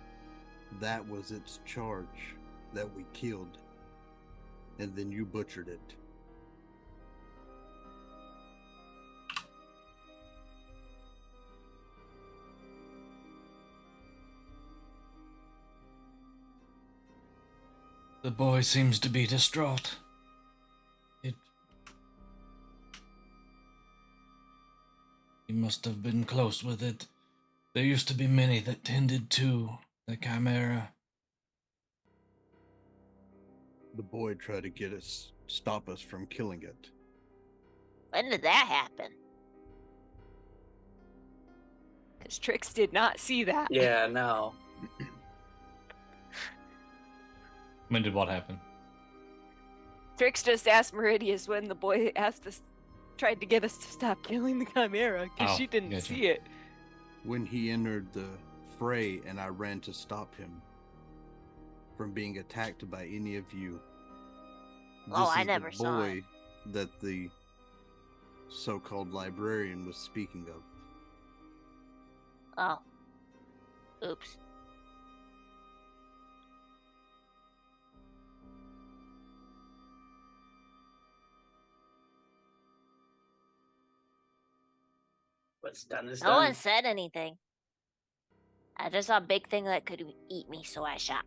that was its charge that we killed. And then you butchered it. The boy seems to be distraught. He must have been close with it. There used to be many that tended to the chimera. The boy tried to stop us from killing it. When did that happen? Because Trix did not see that. Yeah, no. When did what happen? Trix just asked Meridius when the boy tried to get us to stop killing the chimera because Oh, she didn't gotcha. see it. When he entered the fray and I ran to stop him from being attacked by any of you. Oh, This I is never the saw boy it. that the so-called librarian was speaking of. Oh. Oops. What's done is No done. one said anything. I just saw a big thing that could eat me, so I shot.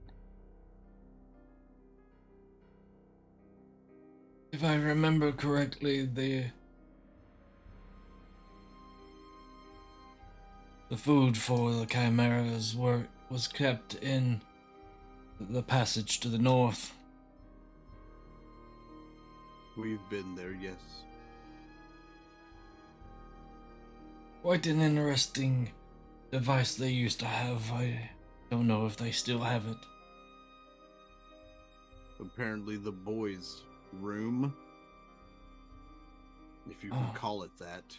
If I remember correctly, the food for the chimeras was kept in the passage to the north. We've been there, yes. Quite an interesting device they used to have. I don't know if they still have it. Apparently the boys room, if you can Oh. call it that,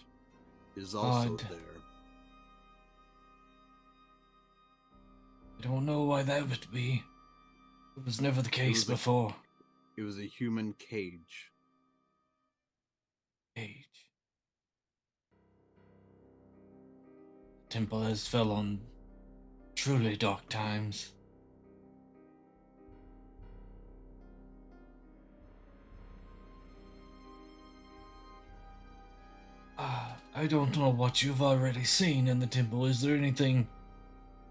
is also Odd. there. I don't know why that would be. It was never the case was a- before. It was a human cage. Age. Temple has fell on truly dark times. I don't know what you've already seen in the temple. Is there anything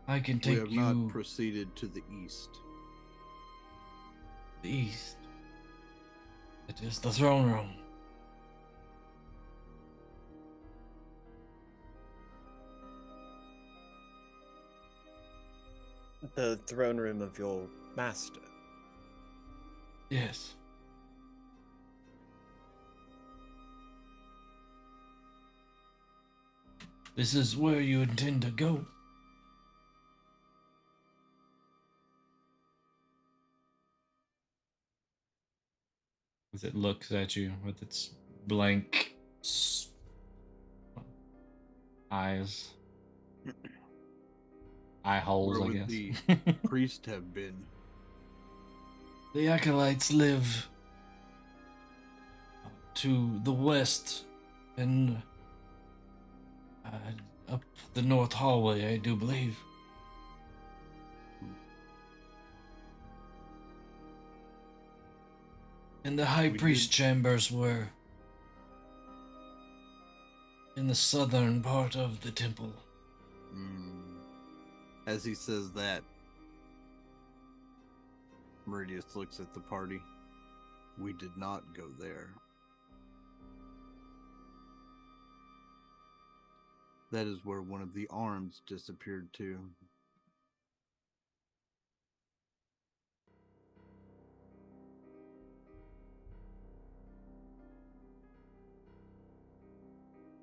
I can We take have you not proceeded to the east. to the east? It is the throne room. The throne room of your master. Yes. This is where you intend to go. As it looks at you with its blank eyes. Eye holes, Where I would guess. the priest have been? The acolytes live to the west and up the north hallway, I do believe. And the high We priest did- chambers were in the southern part of the temple. As he says that, Meridius looks at the party. We did not go there. That is where one of the arms disappeared to.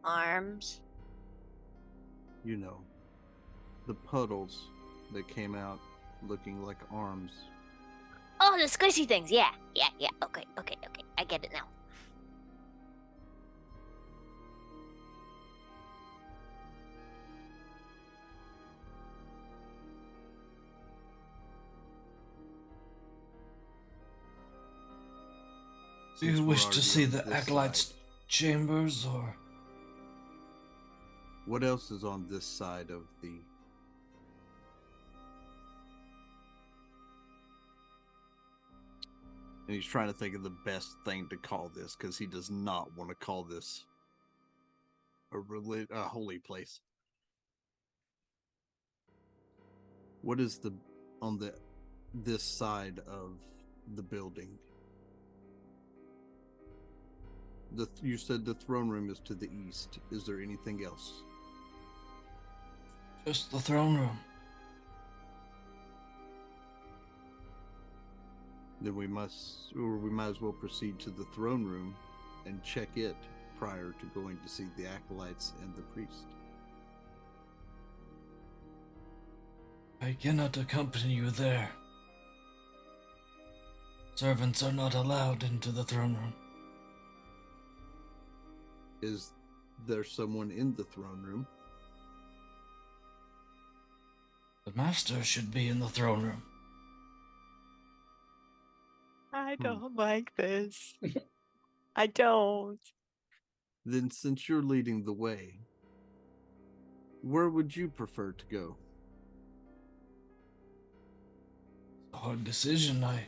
Arms. You know, the puddles that came out looking like arms. Oh, the squishy things. Yeah. Okay. I get it now. Do you Since we're wish to already see on the this acolytes' side, chambers, or what else is on this side of the... And he's trying to think of the best thing to call this, because he does not want to call this a holy place. What is on this side of the building? You said the throne room is to the east. Is there anything else? just the throne room? Then we might as well proceed to the throne room and check it prior to going to see the acolytes and the priest. I cannot accompany you there. Servants are not allowed into the throne room. Is there someone in the throne room? The master should be in the throne room. I don't like this. I don't. Then since you're leading the way, where would you prefer to go? It's a hard decision. I've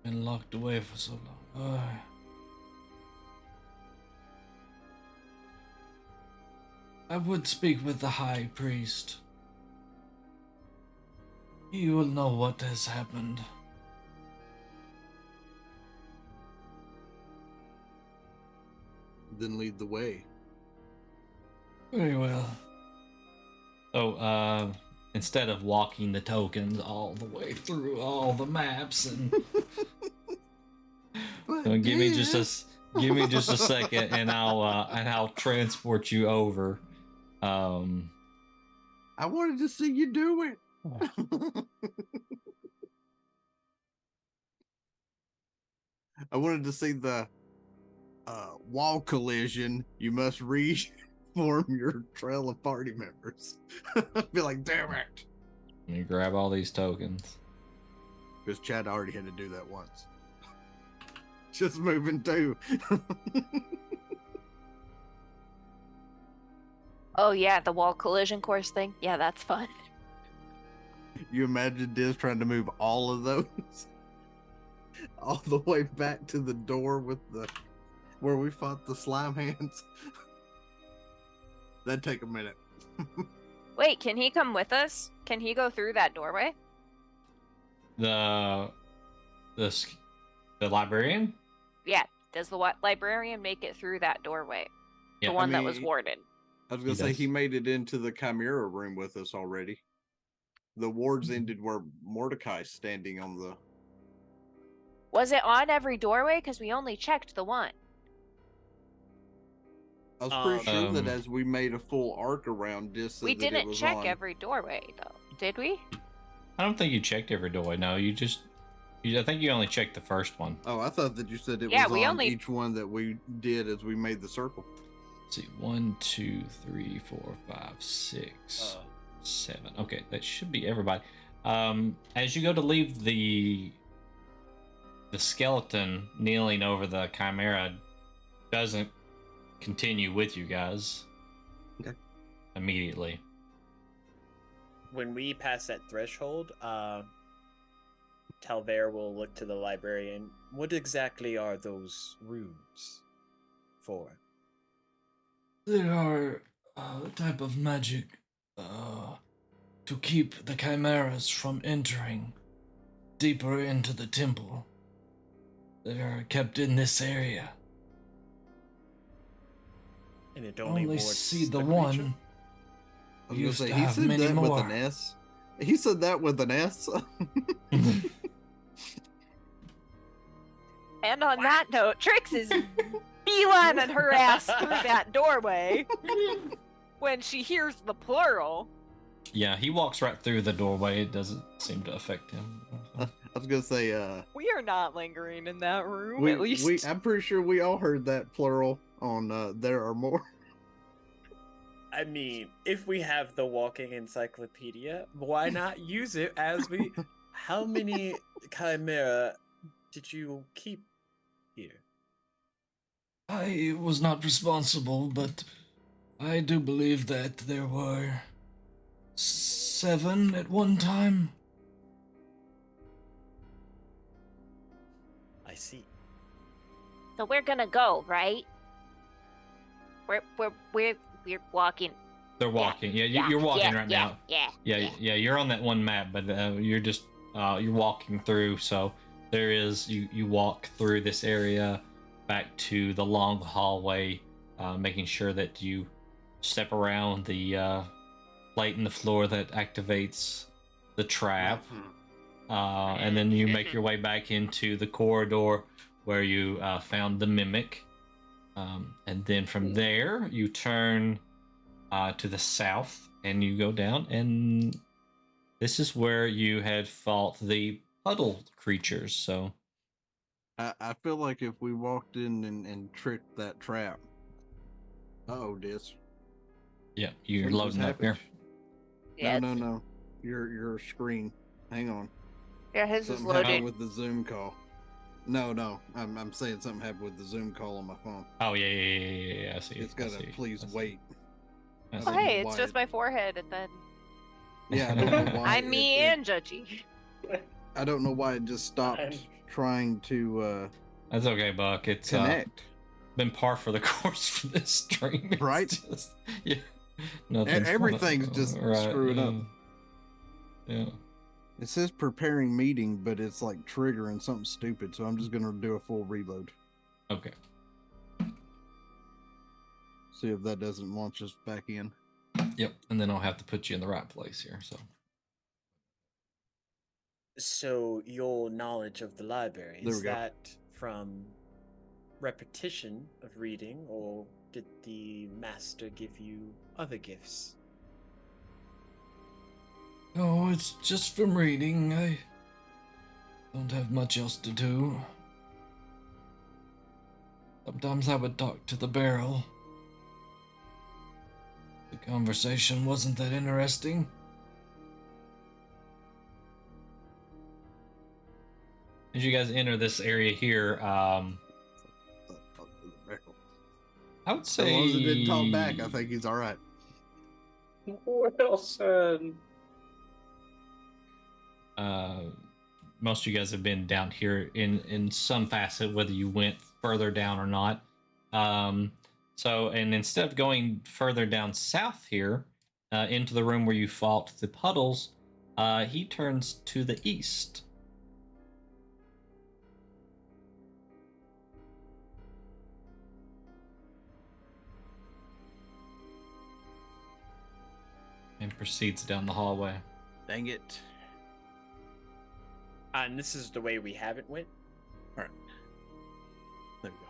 been locked away for so long. I would speak with the high priest. He will know what has happened. Then lead the way. Very well. So, instead of walking the tokens all the way through all the maps and give me just a second, and I'll transport you over. I wanted to see you do it. I wanted to see the wall collision. You must reform your trail of party members. Be like, damn it. You grab all these tokens. Because Chad already had to do that once. Just moving too. Oh yeah, the wall collision course thing. Yeah, that's fun. You imagine Diz trying to move all of those all the way back to the door with the where we fought the slime hands. That'd take a minute. Wait, can he come with us? Can he go through that doorway? The librarian? Yeah. Does the librarian make it through that doorway? Yeah. The one that mean, was warded. I was gonna He say does. he made it into the Chimera room with us already. The wards ended where Mordecai's standing on the. Was it on every doorway? Because we only checked the one. I was pretty sure that Um, as we made a full arc around this, We that it didn't was check on. every doorway, though. Did we? I don't think you checked every doorway. No, I think you only checked the first one. Oh, I thought that you said it Yeah, was we on only- each one that we did as we made the circle. Let's see, 1, 2, 3, 4, 5, 6, 7. Okay, that should be everybody. As you go to leave the skeleton kneeling over the chimera doesn't continue with you guys. Okay. Immediately. When we pass that threshold, Talver will look to the librarian. What exactly are those runes for? They are a type of magic to keep the chimeras from entering deeper into the temple. They are kept in this area. And it only Only wards see the creature? one. I was Used gonna to say he have said many that with more. an S. He said that with an S. And on that note, Trix is beelining her ass through that doorway when she hears the plural. Yeah, he walks right through the doorway. It doesn't seem to affect him. I was gonna say, We are not lingering in that room, at least. I'm pretty sure we all heard that plural on there are more. I mean, if we have the walking encyclopedia, why not use it as we... How many chimera did you keep here? I was not responsible, but I do believe that there were 7 at one time. I see. So we're gonna go, right? We're walking. They're walking. Yeah, you're walking right yeah, now. Yeah. Yeah, you're on that one map, but you're just you're walking through. So there is you walk through this area back to the long hallway, making sure that you step around the plate in the floor that activates the trap, and then you make your way back into the corridor where you found the mimic, and then from there you turn to the south and you go down, and this is where you had fought the puddle creatures. So I feel like if we walked in and tricked that trap. Oh, Dis. yeah, you're Something loading just up here. happened. Yeah, No. Your screen. Hang on. Yeah, his is Something happened loaded. with the Zoom call. No. I'm saying something happened with the Zoom call on my phone. Oh yeah. I see it. It's gotta please wait. I Oh, see. hey, why it's just it- my forehead, and then Yeah, I don't know why. I'm me and Judgy. I don't know why it just stopped I'm- trying to That's okay, Buck. It's connect. been par for the course for this stream. It's Right? just- yeah. Nothing's Everything's just screwing up. Yeah. It says preparing meeting, but it's like triggering something stupid. So I'm just gonna do a full reload. Okay. See if that doesn't launch us back in. Yep. And then I'll have to put you in the right place here. So your knowledge of the library, There is we go. that from repetition of reading, or did the master give you other gifts? Oh, it's just from reading. I don't have much else to do. Sometimes I would talk to the barrel. The conversation wasn't that interesting. As you guys enter this area here, I would As say. long as it didn't talk back, I think he's all right. Well said. Most of you guys have been down here in some facet, whether you went further down or not. And instead of going further down south here, into the room where you fought the puddles, he turns to the east. And proceeds down the hallway. Dang it. And this is the way we haven't went. All right. There we go.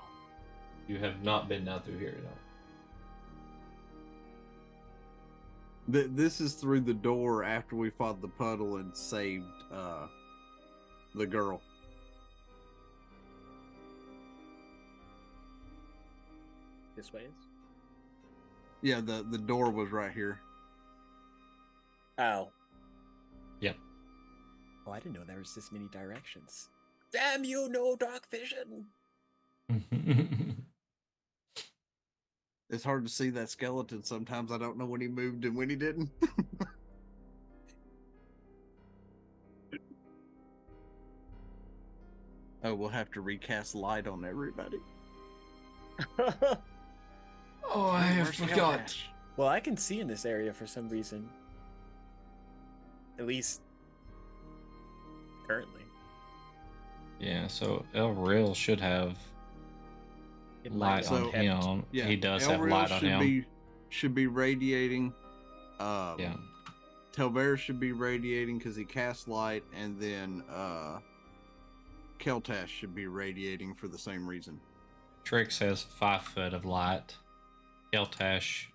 You have not been down through here at all. This is through the door after we fought the puddle and saved the girl. This way is. Yeah, the door was right here. Oh. Yep. Oh, I didn't know there was this many directions. Damn you, no dark vision. It's hard to see that skeleton sometimes. I don't know when he moved and when he didn't. Oh, we'll have to recast light on everybody. Oh, I have Where's forgot. Keldash? Well, I can see in this area for some reason. At least currently. Yeah, so El Real should have It might light be on kept. him. Yeah, He does El have Real light on him. should be radiating. Yeah. Telvair should be radiating because he casts light, and then Keltash should be radiating for the same reason. Trix has 5 foot of light. Keltash,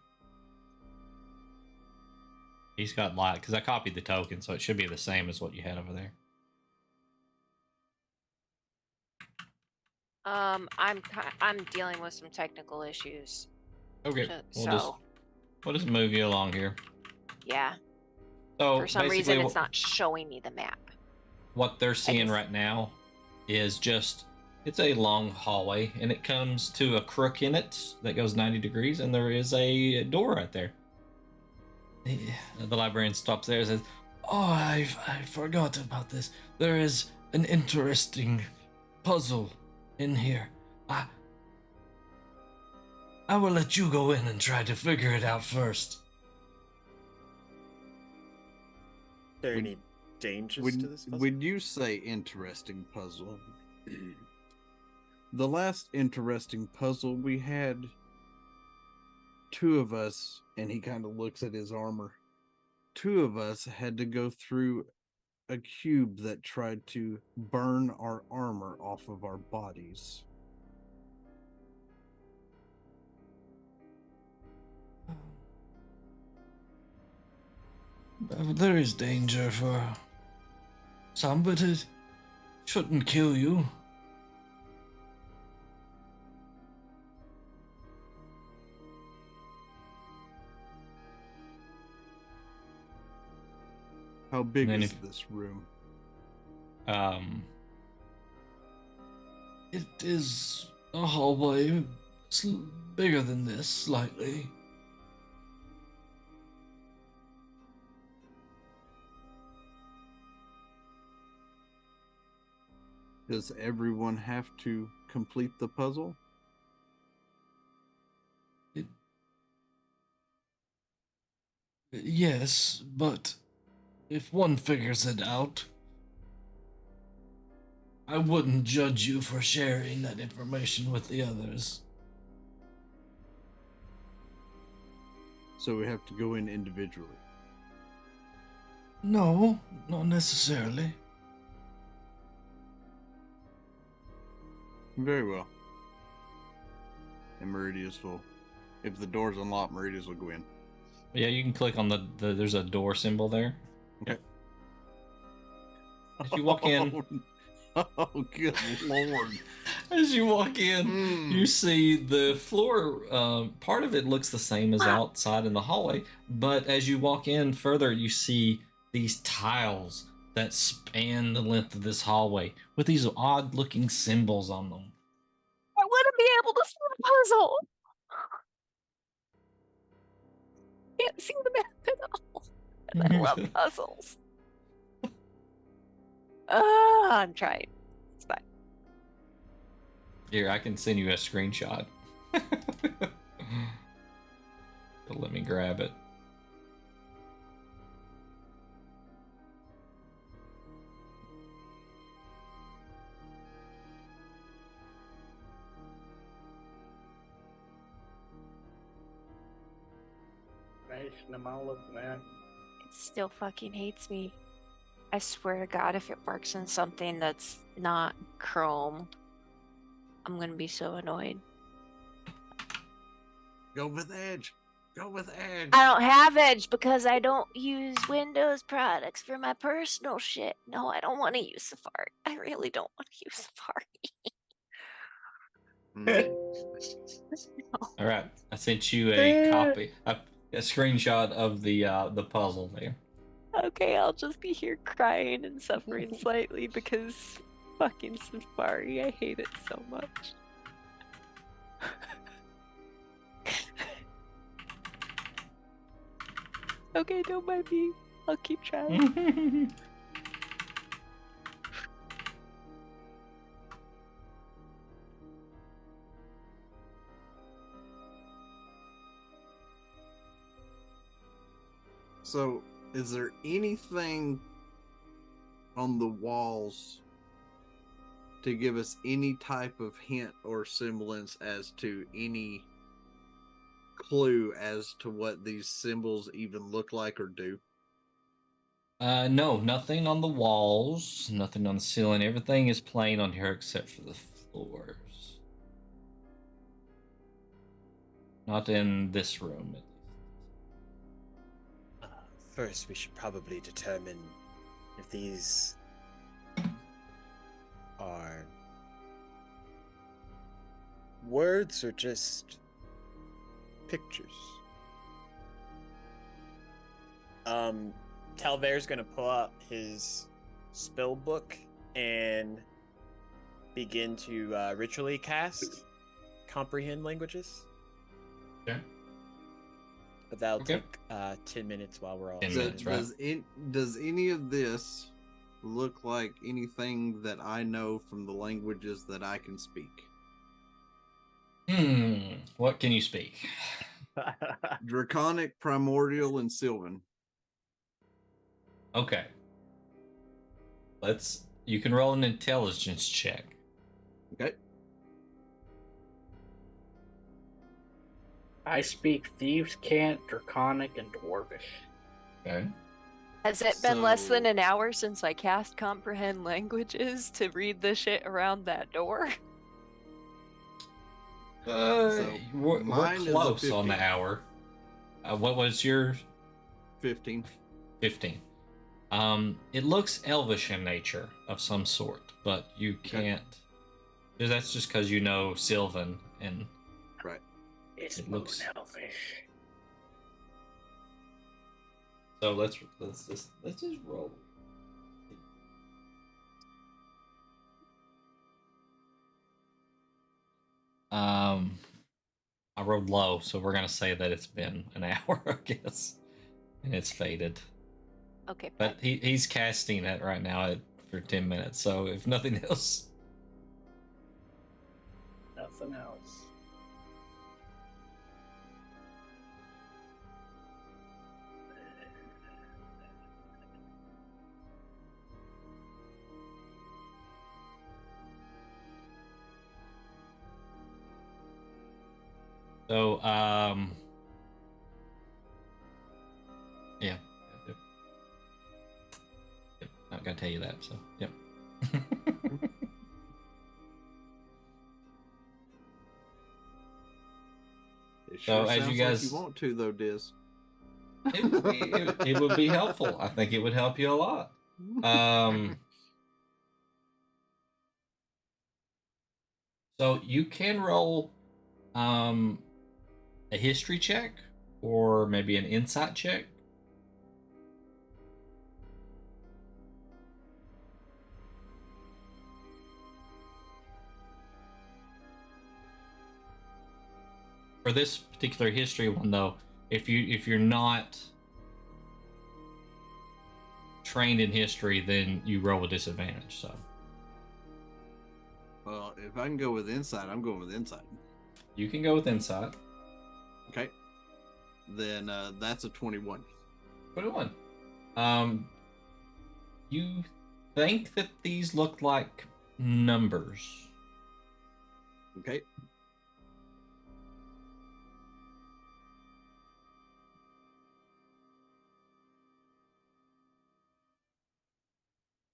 he's got light because I copied the token, so it should be the same as what you had over there. I'm dealing with some technical issues. Okay, So we'll just move you along here. yeah, So for some basically reason it's not showing me the map. what they're seeing guess- right now is just it's a long hallway and it comes to a crook in it that goes 90 degrees and there is a door right there. The librarian stops there and says, "Oh, I forgot about this. There is an interesting puzzle in here. I will let you go in and try to figure it out first." Are there any dangers to this puzzle? When you say interesting puzzle, the last interesting puzzle we had, 2 of us, and he kind of looks at his armor. 2 of us had to go through a cube that tried to burn our armor off of our bodies. There is danger for some, but it shouldn't kill you. How big And then is if- this room? It is a hallway. It's bigger than this, slightly. Does everyone have to complete the puzzle? Yes, but if one figures it out, I wouldn't judge you for sharing that information with the others. So we have to go in individually. No, not necessarily. Very well. And Meridius will, if the door's unlocked, Meridius will go in. Yeah, you can click on the there's a door symbol there. Okay. As you walk in, Oh, good lord. As you walk in, you Hmm. see the floor. Part of it looks the same as outside in the hallway, but as you walk in further, you see these tiles that span the length of this hallway with these odd-looking symbols on them. I want to be able to see the puzzle. Can't see the map at all. And I love puzzles. I'm trying. It's fine. Here, I can send you a screenshot. Let me grab it. I'm all over that. It still fucking hates me. I swear to God, if it works in something that's not Chrome, I'm gonna be so annoyed. Go with Edge. Go with Edge. I don't have Edge because I don't use Windows products for my personal shit. No, I don't want to use Safari. I really don't want to use Safari. All right, I sent you a copy, a screenshot of the puzzle there. Okay, I'll just be here crying and suffering slightly because fucking Safari. I hate it so much. Okay, don't mind me. I'll keep trying. So, is there anything on the walls to give us any type of hint or semblance as to any clue as to what these symbols even look like or do? No, nothing on the walls, nothing on the ceiling. Everything is plain on here except for the floors. Not in this room, at least. First, we should probably determine if these are words or just pictures. Talver's gonna pull out his spell book and begin to ritually cast comprehend languages. Okay. But that'll Okay. take 10 minutes while we're all 10 sitting. minutes, right? Does any of this look like anything that I know from the languages that I can speak? What can you speak? Draconic, Primordial, and Sylvan. Okay. You can roll an intelligence check. Okay. I speak Thieves' Cant, Draconic, and Dwarvish. Okay. Has it been less than So- an hour since I cast Comprehend Languages to read the shit around that door? So, We're mine is a close on the 15. hour. What was your 15. 15? It looks elvish in nature of some sort, but you can't. That's just because you know Sylvan, and Right. It's It Moon looks- Elvish. so let's just roll. I rolled low, so we're gonna say that it's been an hour, I guess, and it's faded. Okay, fine. But he's casting it right now for 10 minutes, so if nothing else. Nothing else. So, yeah. Yep. Not gonna tell you that, so, yep. It So, sure as sounds you guys- like you want to, though, Diz. it would be helpful. I think it would help you a lot. So you can roll a history check or maybe an insight check. For this particular history one, though, if you're not trained in history, then you roll a disadvantage. So Well, if I can go with insight, I'm going with insight. you can go with insight. Okay. Then that's a 21. 21. You think that these look like numbers. Okay.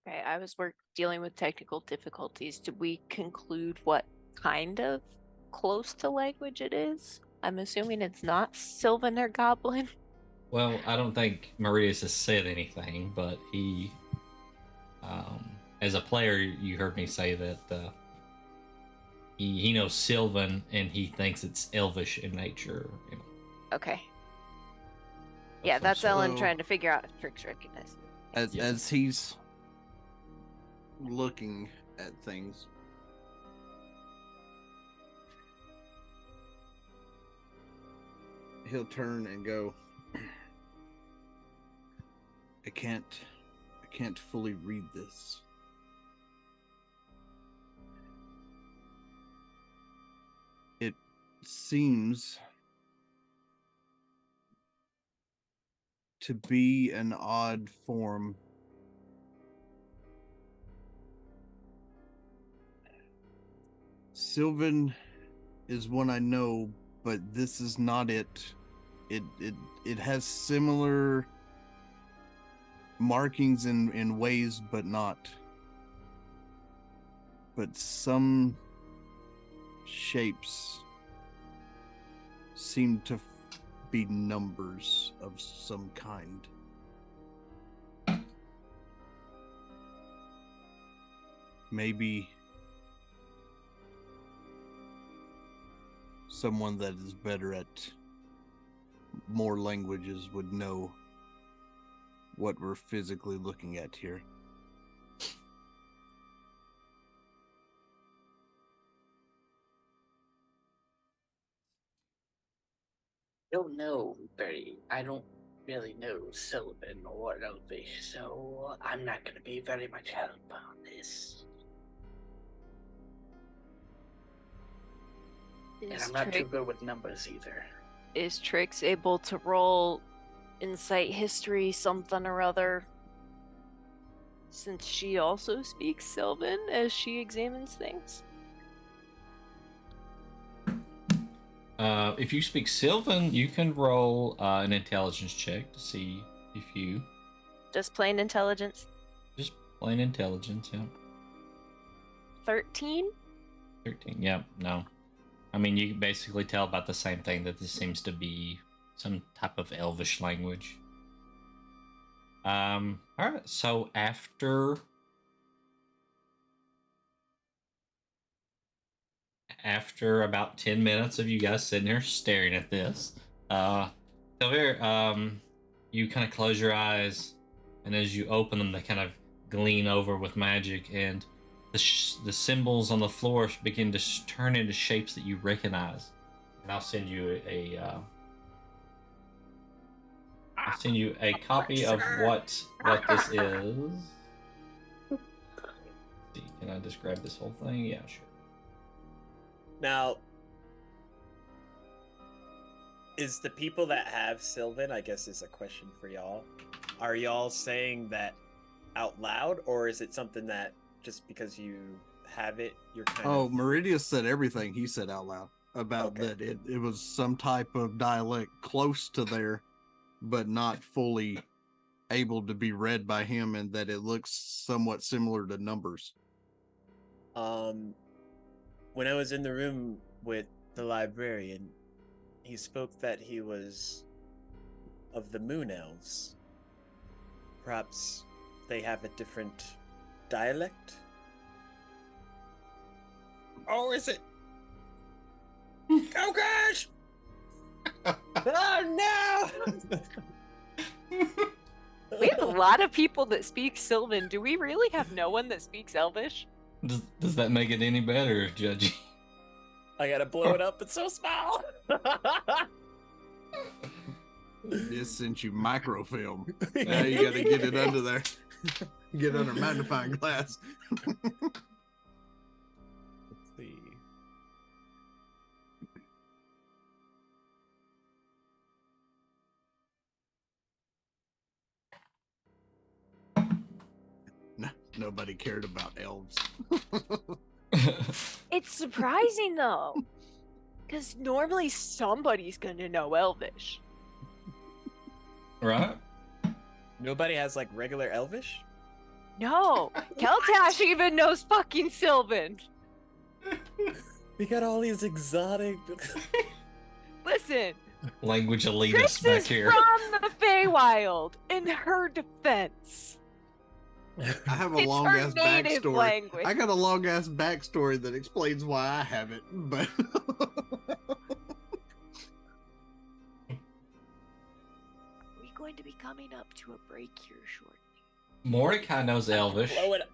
Okay, I was dealing with technical difficulties. Did we conclude what kind of close to language it is? I'm assuming it's not Sylvan or Goblin. Well, I don't think Marius has said anything, but he, as a player, you heard me say that he knows Sylvan and he thinks it's elvish in nature. You know. Okay. Yeah, some that's sort. Ellen So- trying to figure out if Tricks recognize it. Yeah. As he's looking at things, he'll turn and go, I can't fully read this. It seems to be an odd form. Sylvan is one I know, but this is not it. It has similar markings in ways, but not. But some shapes seem to be numbers of some kind. Maybe someone that is better at more languages would know what we're physically looking at here. I don't really know Sylvan or Elvish, so I'm not going to be very much help on this. And Is I'm not too Trick- good with numbers either. Is Trix able to roll insight history something or other? Since she also speaks Sylvan as she examines things? If you speak Sylvan, you can roll an intelligence check to see if you Just plain intelligence? just plain intelligence. Yeah, 13? 13. Yeah, no. I mean, you can basically tell about the same thing, that this seems to be some type of elvish language. All right. So after about 10 minutes of you guys sitting there staring at this, Delvere, you kind of close your eyes, and as you open them, they kind of gleam over with magic, and the symbols on the floor begin to turn into shapes that you recognize. And I'll send you a copy of what this is. Let's see, can I describe this whole thing? Yeah, sure. Now, is the people that have Sylvan, I guess is a question for y'all. Are y'all saying that out loud, or is it something that just because you have it, you're kind of... Meridius said everything he said out loud about that it was some type of dialect close to there, but not fully able to be read by him, and that it looks somewhat similar to numbers. When I was in the room with the librarian, he spoke that he was of the Moon Elves. Perhaps they have a different dialect? Or is it Oh gosh! Oh no! We have a lot of people that speak Sylvan. Do we really have no one that speaks Elvish? Does that make it any better, Judgy? I gotta blow it up. It's so small. Just sent you microfilm. Now you got to get it under there. Get under magnifying glass. Let's see. No, nobody cared about elves. It's surprising though, because normally somebody's gonna know Elvish. Right? Nobody has like regular Elvish. No, Keltash even knows fucking Sylvan. We got all these exotic. Listen, Language elitists Chris back is here. from the Feywild. In her defense, I have a it's long her ass native backstory. language. I got a long ass backstory that explains why I have it, but We're going to be coming up to a break here shortly. Mordecai knows Elvish, Blow it up.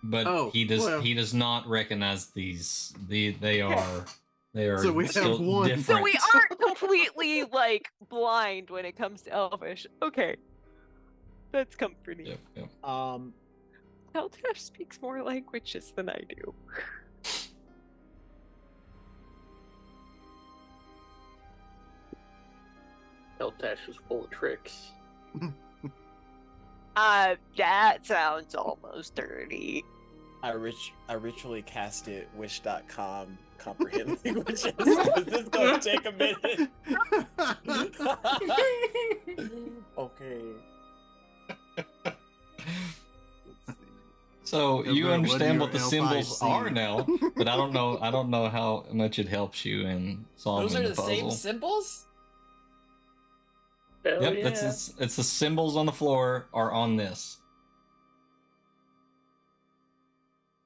but Oh, he well. does not recognize these. They are So we have still one. different. So we aren't completely like blind when it comes to Elvish. Okay, that's comforting. Yep, yep. Keltash speaks more languages than I do. Eltash was full of tricks. That sounds almost dirty. I ritually casted wish.com comprehend languages. This is gonna take a minute. Okay. So you What understand do what the your symbols elf eyes are see? now, but I don't know how much it helps you in solving Those are the the puzzle. same symbols? Hell Yep, yeah. it's the symbols on the floor are on this.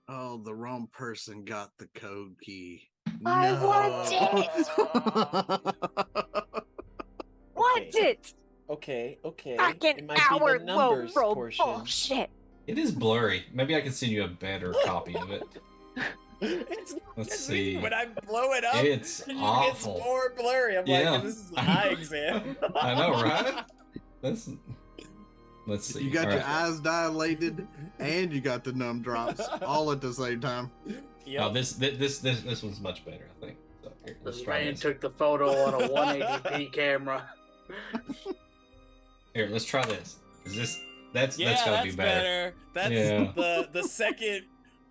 oh, the wrong person got the code key. I No. Want it? Okay. Fucking It might be hour the numbers roll portion. bullshit. It is blurry. Maybe I can send you a better copy of it. It's not Let's just see. me. When I blow it up, It's it just awful. gets more blurry. I'm Yeah. like, this is an eye exam. I know, right? Let's see. You got All your right. eyes dilated and you got the numb drops all at the same time. Yep. Oh, this one's much better, I think. So here, let's This try man this. took the photo on a 180p camera. Here, let's try this. Is this that's Yeah, gotta that's be better. That's Yeah. the second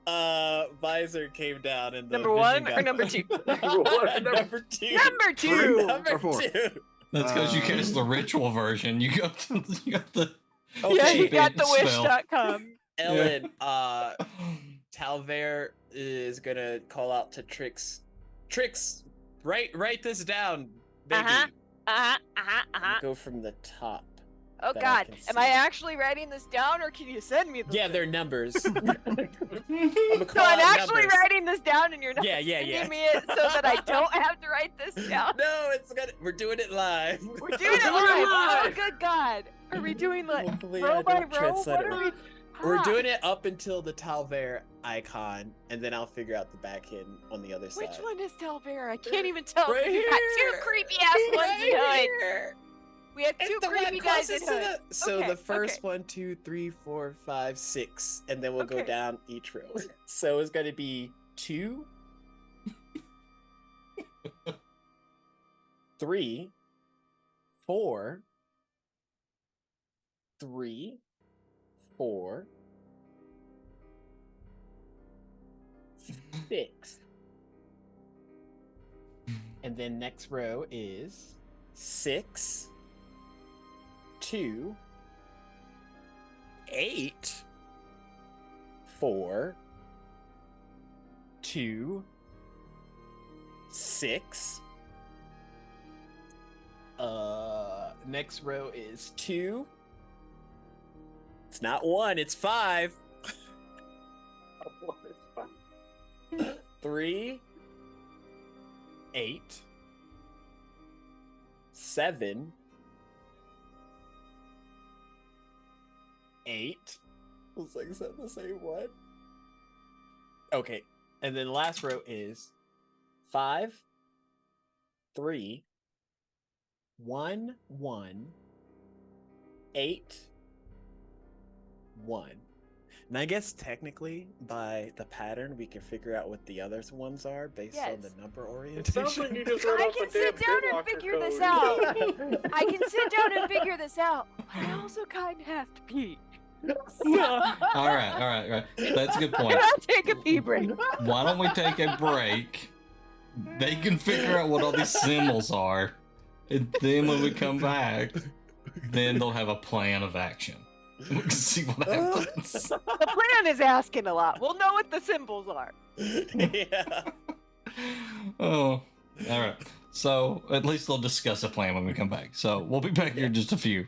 visor came down and the Number vision one got- or number two? Number two. Number two. Number Or four. two. That's because you catch the ritual version. You got the Yeah, he cheap got the spell. wish.com. Ellen, Talver is gonna call out to Trix. Trix, write this down, baby. Go from the top. Oh that I God, can am I see. actually writing this down, or can you send me? Yeah, they're numbers. So I'm actually writing this down, and you're not Yeah, sending me it so that I don't have to write this down. No, we're doing it live. We're doing it live. Oh, good God. Are we doing like Hopefully row I by don't row? translate What it are wrong. we? We're doing it up until the Talver icon, and then I'll figure out the back end on the other side. Which one is Talver? I can't even tell. Right 'cause we got two here. creepy ass ones in hoods. here. We had two It's the creepy one guys in closest to hoods. the. So Okay, the first okay. 1, 2, 3, 4, 5, 6, and then we'll go Okay. down each row. So it's going to be 2, 3, 4, 3, 4, 6. And then next row is 6, 2, 8, 4, 2, 6. Next row is 2. It's not 1, it's 5. 3, 8, 7, 8. Looks like is that the same one? Okay, and then the last row is 5, 3, 1, 1, 8, 1. And I guess technically, by the pattern, we can figure out what the other ones are based on the Yes. number It orientation. sounds like you just wrote I off can a sit damn down and BitLocker figure code. this out. I can sit down and figure this out. But I also kind of have to pee. All right. That's a good point. Can I take a pee break? Why don't we take a break? They can figure out what all these symbols are, and then when we come back, then they'll have a plan of action. We can see what happens. The plan is asking a lot. We'll know what the symbols are. Yeah. Oh, all right. So at least they'll discuss a plan when we come back. So we'll be back here in just a few.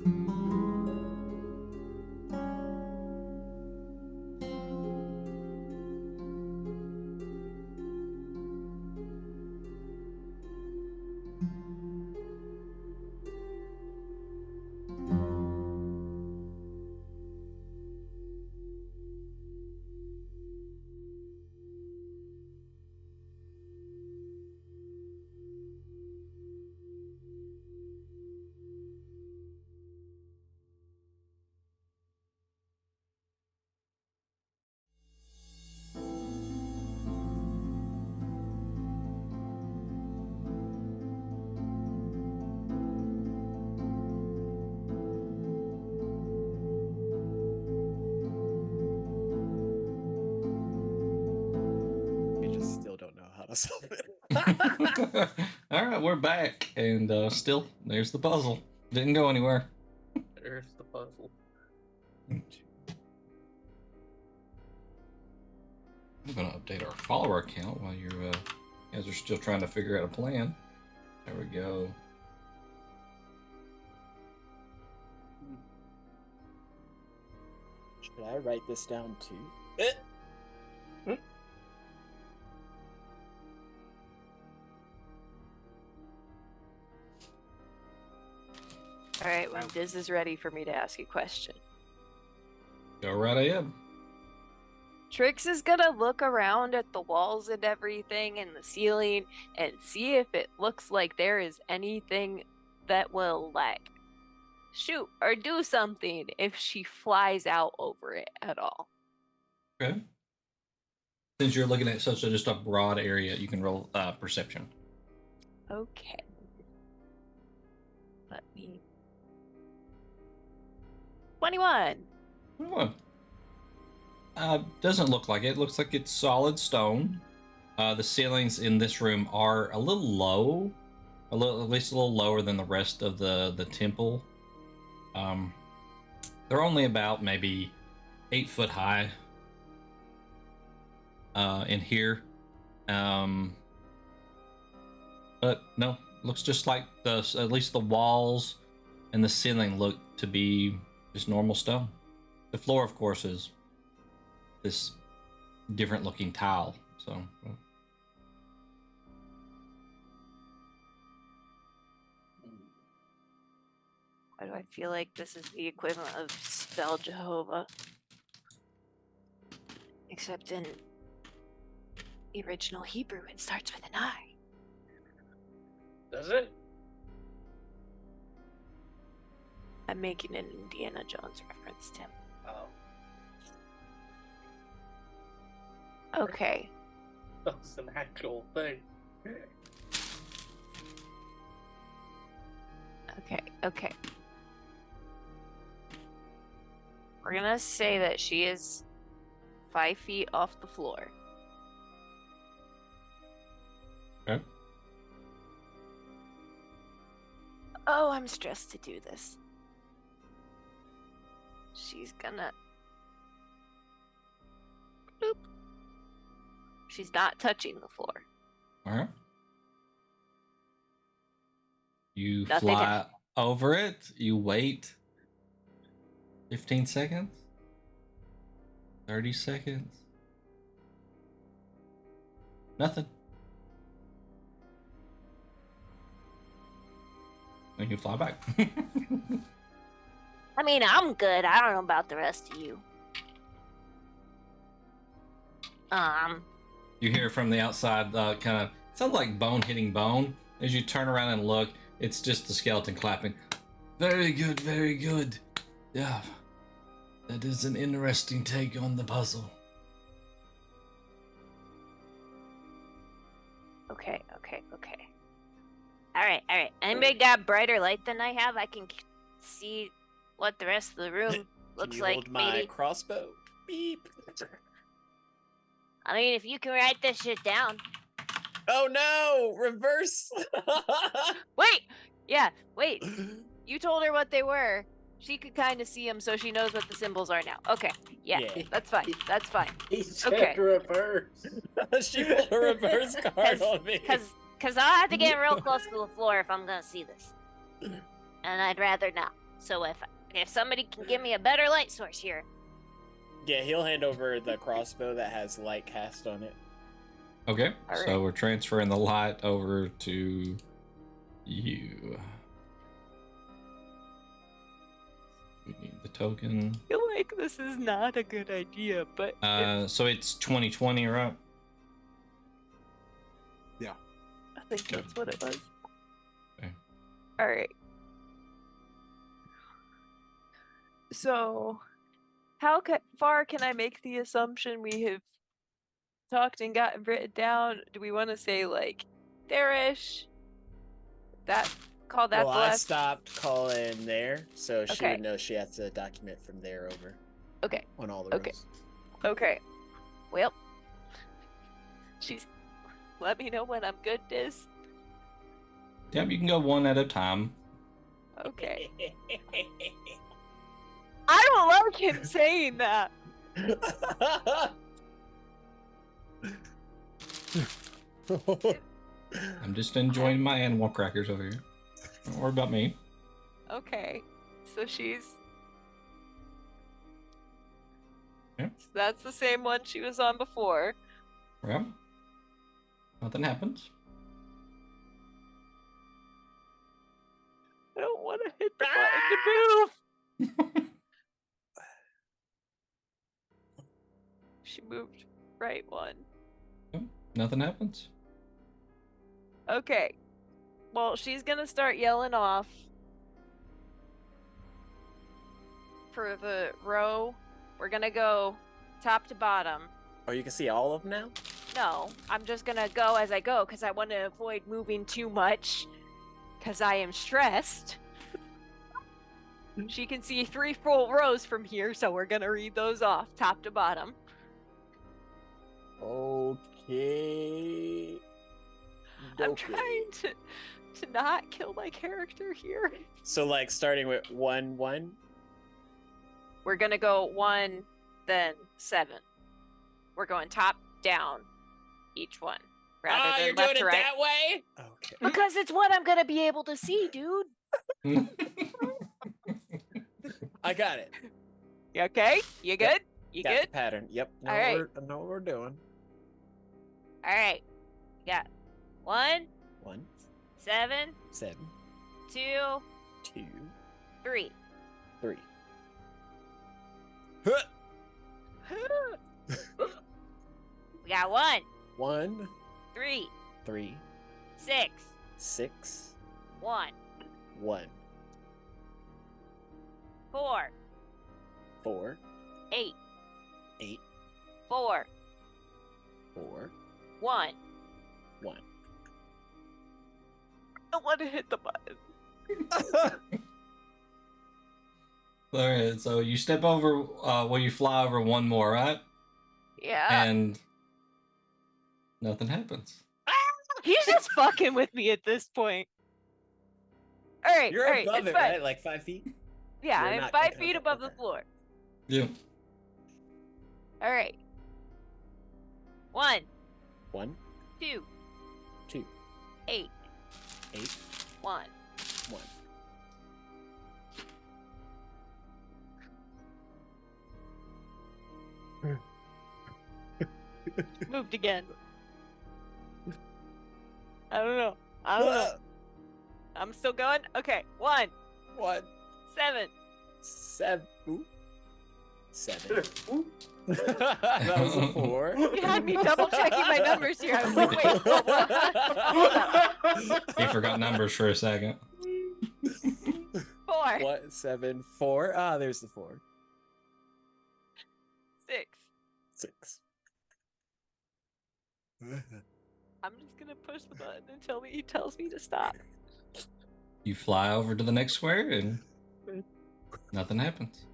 We just still don't know how to solve it. All right, we're back, and still there's the puzzle. Didn't go anywhere. There's the puzzle. I'm gonna update our follower count while you guys are still trying to figure out a plan. There we go. Should I write this down too? All right, when Diz is ready for me to ask you a question. Go right ahead. Trix is gonna look around at the walls and everything and the ceiling and see if it looks like there is anything that will, like, shoot or do something if she flies out over it at all. Okay. Since you're looking at such just a broad area, you can roll perception. Okay. Let me. 21. Come on. Doesn't look like it. Looks like it's solid stone. The ceilings in this room are a little low, at least a little lower than the rest of the temple. They're only about maybe 8 foot high in here. But no, looks just like at least the walls and the ceiling look to be just normal stone. The floor, of course, is this different looking tile. So Why do I feel like this is the equivalent of Spell Jehovah? Except in the original Hebrew, it starts with an I. Does it? I'm making an Indiana Jones reference, Tim. Oh, Okay. that's an actual thing. Okay. We're gonna say that she is 5 feet off the floor. okay. Oh, I'm stressed to do this. She's gonna. Bloop. She's not touching the floor. All right. You Nothing fly over it. You wait 15 seconds, 30 seconds. Nothing. And you fly back. I mean, I'm good. I don't know about the rest of you. You hear from the outside, kind of sounds like bone hitting bone. As you turn around and look, it's just the skeleton clapping. Very good, very good. Yeah, that is an interesting take on the puzzle. Okay. all right. Anybody got a brighter light than I have? I can see what the rest of the room Can looks you like. hold my Maybe. crossbow? Beep. I mean, if you can write this shit down. Oh no! Reverse. Wait. You told her what they were. She could kind of see them, so she knows what the symbols are now. Okay. Yeah. That's fine. He said Okay. reverse. She pulled a reverse card on me. Cause I'll have to get real close to the floor if I'm gonna see this. And I'd rather not. So if somebody can give me a better light source here. Yeah, he'll hand over the crossbow that has light cast on it. Okay, All so right. we're transferring the light over to you. We need the token. I feel like this is not a good idea, but So it's 2020, right? I think that's what it was. Okay. All right. So, how far can I make the assumption we have talked and gotten written down? Do we want to say like there-ish? Call that Well, the I last. stopped calling there, so she Okay. would know she has to document from there over Okay. on all the Okay. rows. Okay. Well, she's. Let me know when I'm good, Diz. Yep, you can go one at a time. Okay. I don't like him saying that. I'm just enjoying my animal crackers over here. Don't worry about me. Okay. So she's. Yeah. So that's the same one she was on before. Well, nothing happens. I don't want to hit the button to move. She moved right one. Nothing happens. Okay. Well, she's gonna start yelling off for the row. We're gonna go top to bottom. Oh, you can see all of them now? No, I'm just gonna go as I go because I want to avoid moving too much because I am stressed. She can see 3 full rows from here, so we're gonna read those off top to bottom. Okay. I'm trying to not kill my character here. So, like, starting with 1, 1? We're gonna go 1, then 7. We're going top down, each one, rather than You're left doing to it right. that way? Okay. Because it's what I'm gonna be able to see, dude. I got it. You okay? You good? You Got good? the pattern. Yep. All right. I know what we're doing. All right. Got 1, 1, 7, 7, 2, 2, 3. 3. We got 1, 1, 3, 3, 6, 6, 1, 1, 4, 4, 8, 8, 4, 4, 1. 1. I want to hit the button. All right, so you step over, you fly over one more, right? Yeah. And nothing happens. He's just fucking with me at this point. All right, You're all right, above it's it, fine. right? Like 5 feet? Yeah, You're I'm not 5 clicking feet up, above the okay. floor. Yeah. All right. 1, 1, 2, 2, 8, 8, 1. 1. Moved again. I don't know. I don't know. I'm still going? Okay. 1, 1, 7. 7. Ooh. 7. That was a 4. You had me double checking my numbers here. I was like, wait, hold up. He forgot numbers for a second. 4, What? 7, 4. Ah, there's the 4. 6. 6. I'm just gonna push the button until he tells me to stop. You fly over to the next square and nothing happens.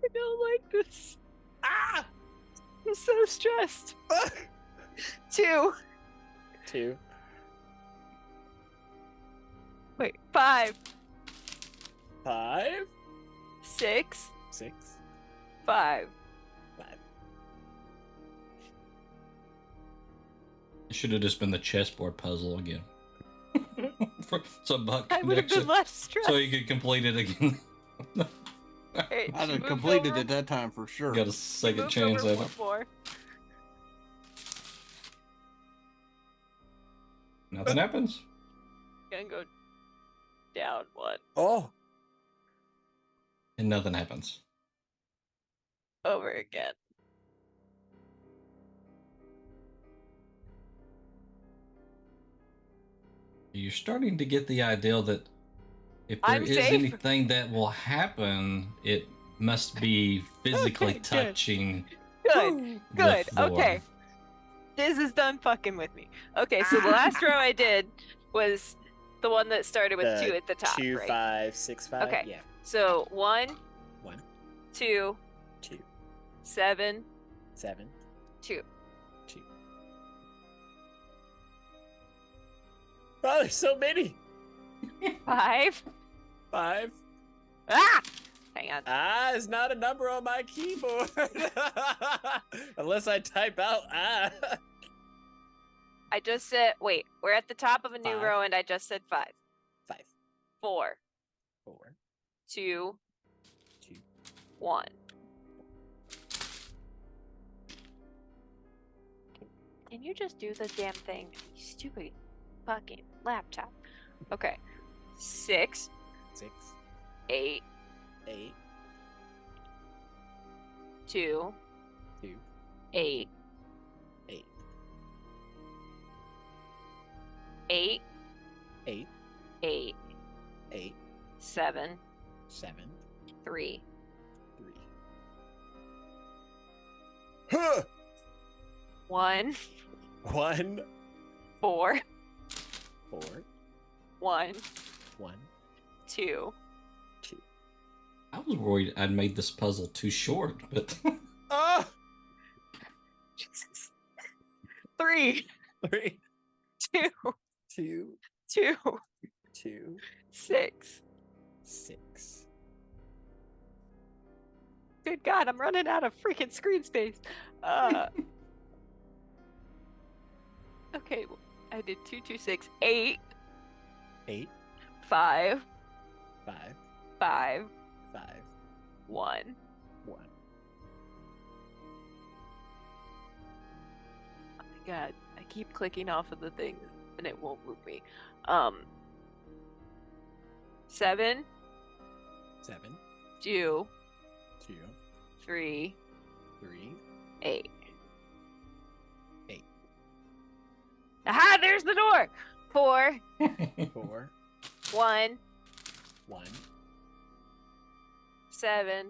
I don't like this. Ah! I'm so stressed. 2. 2. Wait, 5, 5. 6, 6. 5. 5. It should have just been the chessboard puzzle again. For some butt I would have been connection, less stressed. so you could complete it again. Hey, I'd she have moved completed over- it that time for sure. Got a she second moved chance over at one it. more. Nothing happens. Gonna go down one. Oh, And nothing happens. Over again. You're starting to get the idea that if there I'm is safe. anything that will happen, it must be physically Okay, good. touching Good. the Good. floor. Okay. Diz is done fucking with me. Okay, so the last row I did was the one that started with the 2 at the top, 2, right? 5, 6, 5. Okay. Yeah. So 1, 1, 2, 2, 7, 7, 2. 2. Oh, there's so many. 5. 5. Ah! Hang on. Ah is not a number on my keyboard. Unless I type out ah. I just said, wait, we're at the top of a new 5. row and I just said 5. 5, 4, 4, 2, 2. 1. Can you just do the damn thing? You stupid fucking laptop. Okay. 6, 6, 8, 8, 2, 2, 8, 8, 8, 8, 8, 8, 7, 7, 3. 3. Huh! 1, 1, 4, 4, 1, 1, 2. 2. I was worried I'd made this puzzle too short, but Oh! Jesus. 3, 3, 2, 2, 2, 2, 6. 6. Good God, I'm running out of freaking screen space. Okay, I did 2, 2, 6, 8, 8, 5, 5, 5, 5, 1. 1. Oh my God, I keep clicking off of the thing and it won't move me. 7, 7, 2, 2, 3, 3, 8. 8. Aha, there's the door! 4, 4, 1, 1, 7,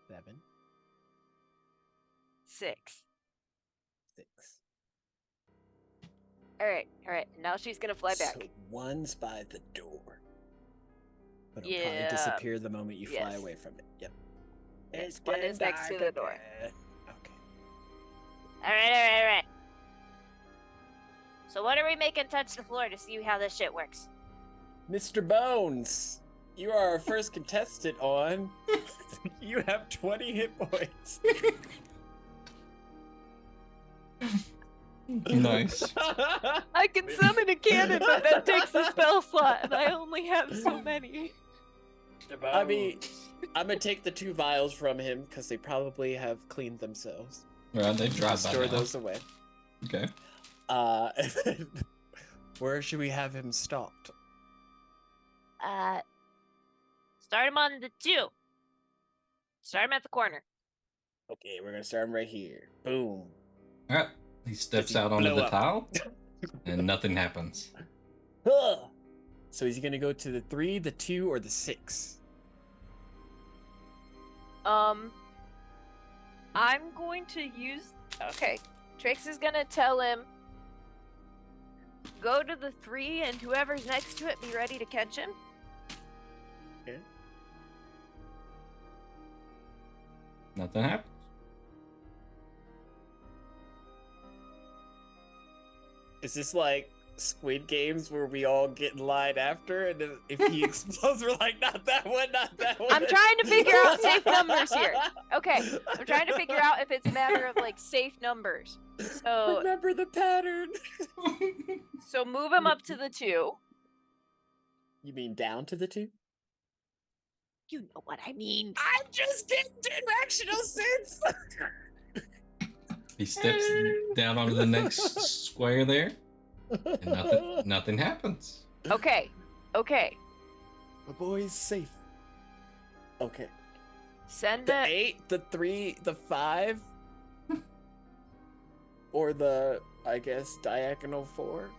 7, 6. 6. Alright, now she's gonna fly back. So one's by the door. But it'll Yeah. probably disappear the moment you fly Yes. away from it. Yep. Yes, It's one getting is next to dark the door. again. Okay. Alright. So what are we making touch the floor to see how this shit works? Mr. Bones, you are our first contestant on. You have 20 hit points. nice. I can summon a cannon, but that takes a spell slot, and I only have so many. I mean, I'm gonna take the 2 vials from him because they probably have cleaned themselves. Right, they I'll drive by store now. those away. Okay. And then, where should we have him stopped? Start him on the 2. Start him at the corner. Okay, we're gonna start him right here. Boom. All right. He steps he out onto blow the up? tile, and nothing happens. Huh. So is he gonna go to the 3, the 2, or the 6? I'm going to use. Okay, Trix is gonna tell him. Go to the 3, and whoever's next to it, be ready to catch him. Okay. Nothing happens. Is this like Squid Games where we all get in line after, and then if he explodes, we're like, not that one, not that one. I'm trying to figure out safe numbers here. Okay, I'm trying to figure out if it's a matter of like safe numbers. So Remember the pattern. move him up to the 2. You mean down to the 2? You know what I mean. I'm just getting directional sense. He steps down onto the next square there, and nothing happens. Okay. My boy's safe. Okay. Send The it. 8, the 3, the 5, or the, I guess, diagonal 4.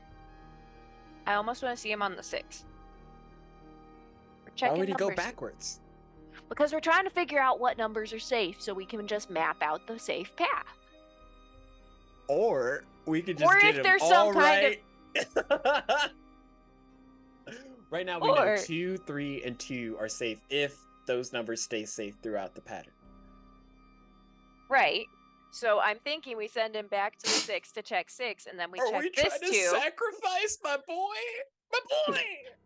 I almost want to see him on the 6. We're Why checking would he go numbers. backwards? Because we're trying to figure out what numbers are safe so we can just map out the safe path. Or we could just Or get if him there's all some kind right. Right now we know Or- 2, 3, and 2 are safe if those numbers stay safe throughout the pattern. Right. So I'm thinking we send him back to the 6 to check 6, and then we Are check we this trying to 2. sacrifice my boy? My boy!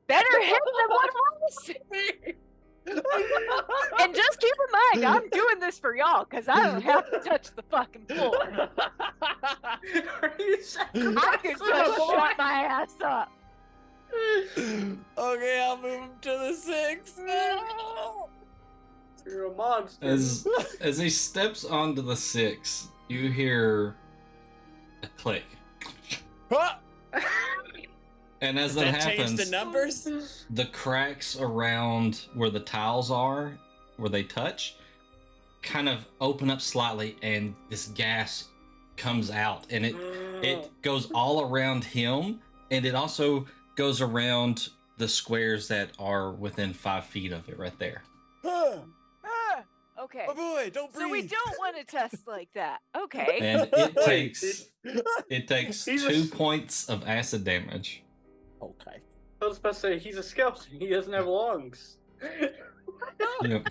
Better him than one of us. And just keep in mind, I'm doing this for y'all, because I don't have to touch the fucking floor. Are you I can just shut my ass up. Okay, I'll move him to the 6. No! You're a monster. As he steps onto the 6, you hear a click. Huh? And as Does that that change happens, the numbers? the cracks around where the tiles are, where they touch, kind of open up slightly, and this gas comes out, and it goes all around him, and it also goes around the squares that are within 5 feet of it right there. Huh? Okay. My boy, don't breathe. So we don't want to test like that. Okay. And it takes He's a- 2 points of acid damage. Okay. I was about to say, he's a skeleton. He doesn't have lungs. Yep.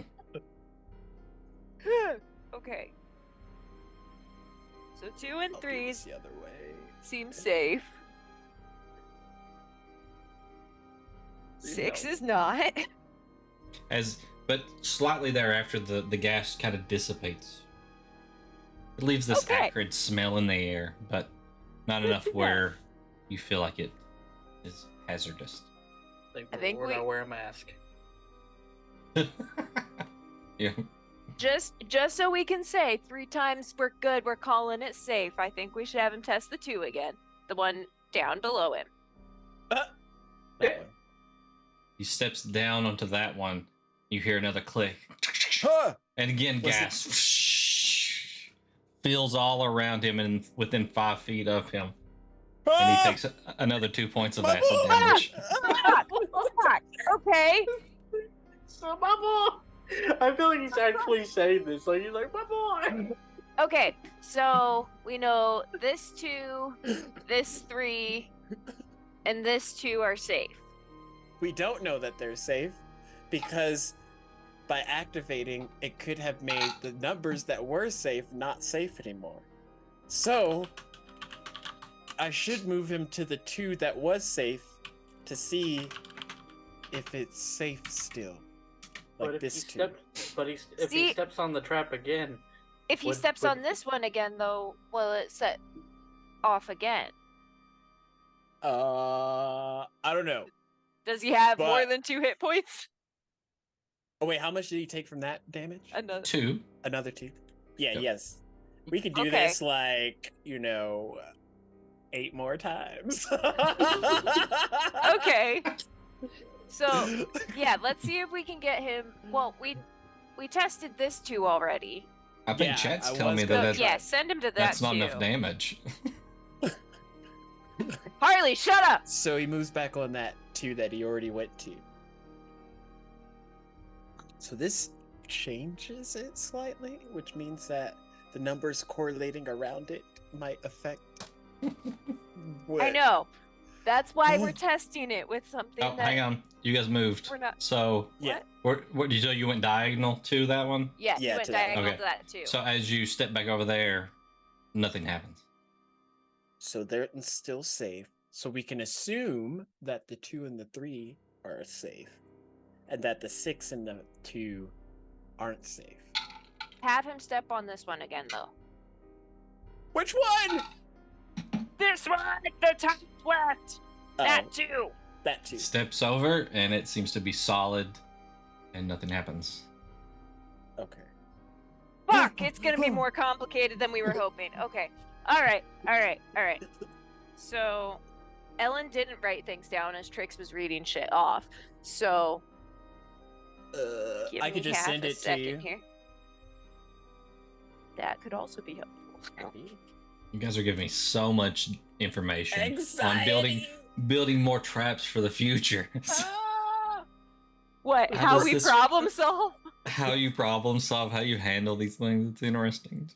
Okay. So 2 and I'll do 3 this the other way. seem safe. 6 is not. But slightly thereafter, the gas kind of dissipates. It leaves this Okay. acrid smell in the air, but not enough where you feel like it is hazardous. I think we're we- not wear a mask. Yeah. Just so we can say 3 times we're good, we're calling it safe. I think we should have him test the 2 again. The one down below him. That one. He steps down onto that one. You hear another click. Huh? And again, Was it- gas fills all around him and within 5 feet of him. And Ah! he takes another 2 points of My acid boy! damage. Okay. So my boy! I feel like he's actually saying this. Like he's like, my boy! Okay. So we know this 2, this 3, and this 2 are safe. We don't know that they're safe because by activating, it could have made the numbers that were safe not safe anymore. So I should move him to the 2 that was safe to see if it's safe still. Like this 2. If See- he steps on the trap again, If he Would- steps would- on this one again, though, will it set off again? I don't know. Does he have more But- than 2 hit points? Oh wait, how much did he take from that damage? Another. 2. Another 2. Yeah, Yep. yes. We could do Okay. this like, 8 more times. Okay. So yeah, let's see if we can get him. Well, we tested this 2 already. I think Yeah, Chat's I telling me was that gonna that's, try. Yeah, send him to that that's not 2. enough damage. Harley, shut up. So he moves back on that 2 that he already went to. So this changes it slightly, which means that the numbers correlating around it might affect. I know. That's why we're testing it with something Oh, that hang on. You guys moved. we're not. So, Yeah. what did you say? You went diagonal to that one? Yeah, Yeah, you went to that one. diagonal Okay. to that too. So as you step back over there, nothing happens. So they're still safe. So we can assume that the 2 and the 3 are safe, and that the 6 and the 2 aren't safe. Have him step on this one again, though. Which one? This one, the top left. Oh, That 2. that 2. Steps over, and it seems to be solid. and nothing happens. Okay. Fuck! It's gonna be more complicated than we were hoping. Okay. All right. So, Ellen didn't write things down as Trix was reading shit off. So, give I me could just half send a it to second you. here. That could also be helpful. Maybe. You guys are giving me so much information on Anxiety. building more traps for the future. What? How How does we this- problem solve? How you problem solve, how you handle these things. It's interesting.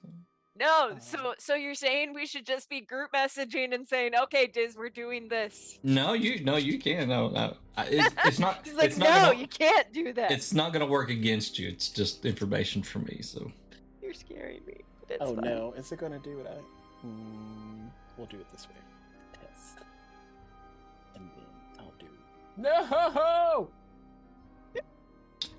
No. So you're saying we should just be group messaging and saying, "Okay, Diz, we're doing this." No, you can't. No. It's not. He's like, it's not "No, gonna, you can't do that." It's not gonna work against you. It's just information for me. So. You're scaring me. But it's Oh fine. no, is it gonna do what I? We'll do it this way. Test. And then I'll do. No!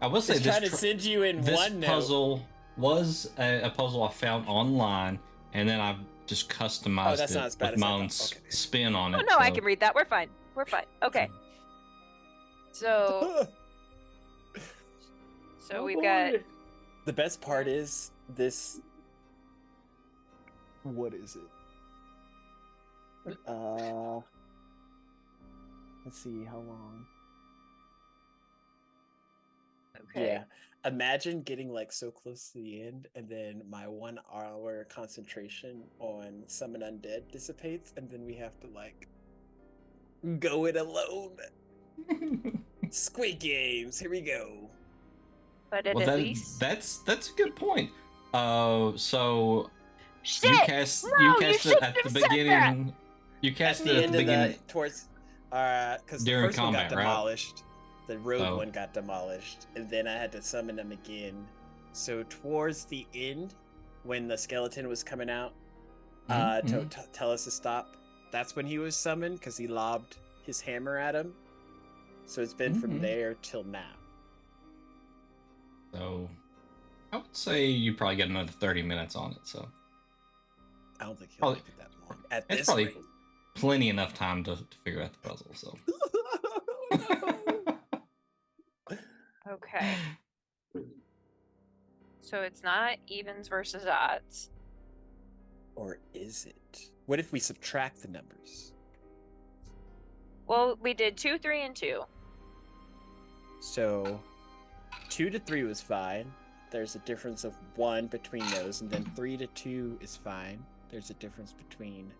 I will say Just this. trying to send you in This one note. puzzle was a puzzle I found online, and then I just customized that's it not as bad with as I my own thought. Okay. spin on it. Oh no, I so- can read that. We're fine. Okay. So Oh, we've got. The best part is this. What is it? Let's see how long. Okay. Yeah. Imagine getting like so close to the end, and then my 1 hour concentration on summon undead dissipates, and then we have to like go it alone. Squid Games, here we go. But at least. that's a good point. So Shit! you cast No, you you cast it shouldn't at the have said that! beginning. You At cast the it at end the of beginning. the towards, because the During first one got combat, right? demolished. The rogue Oh. one got demolished, and then I had to summon them again. So towards the end, when the skeleton was coming out, Mhm, to tell us to stop, that's when he was summoned because he lobbed his hammer at him. So it's been from Mhm. there till now. So I would say you probably get another 30 minutes on it. So I don't think he'll Probably- make it that long. At it's this probably rate. plenty enough time to figure out the puzzle. So. Okay. So it's not evens versus odds. Or is it? What if we subtract the numbers? Well, we did 2, 3, and 2. So 2 to 3 was fine. There's a difference of 1 between those, and then 3 to 2 is fine. There's a difference between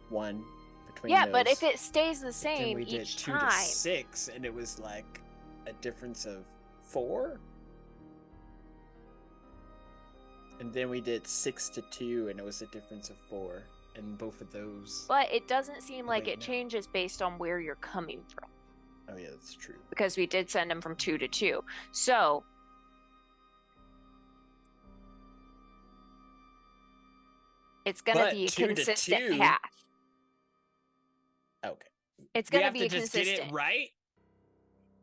1 between Yeah, those. but if it stays the Then same we did each 2 time. to 6, and it was like a difference of 4. And then we did 6 to 2, and it was a difference of 4. And both of those. But it doesn't seem like Wait, it no. changes based on where you're coming from. Oh yeah, that's true. Because we did send him from 2 to 2. So it's gonna But be a 2 to consistent 2 path. Okay. It's We gonna have be to a just consistent. get it right.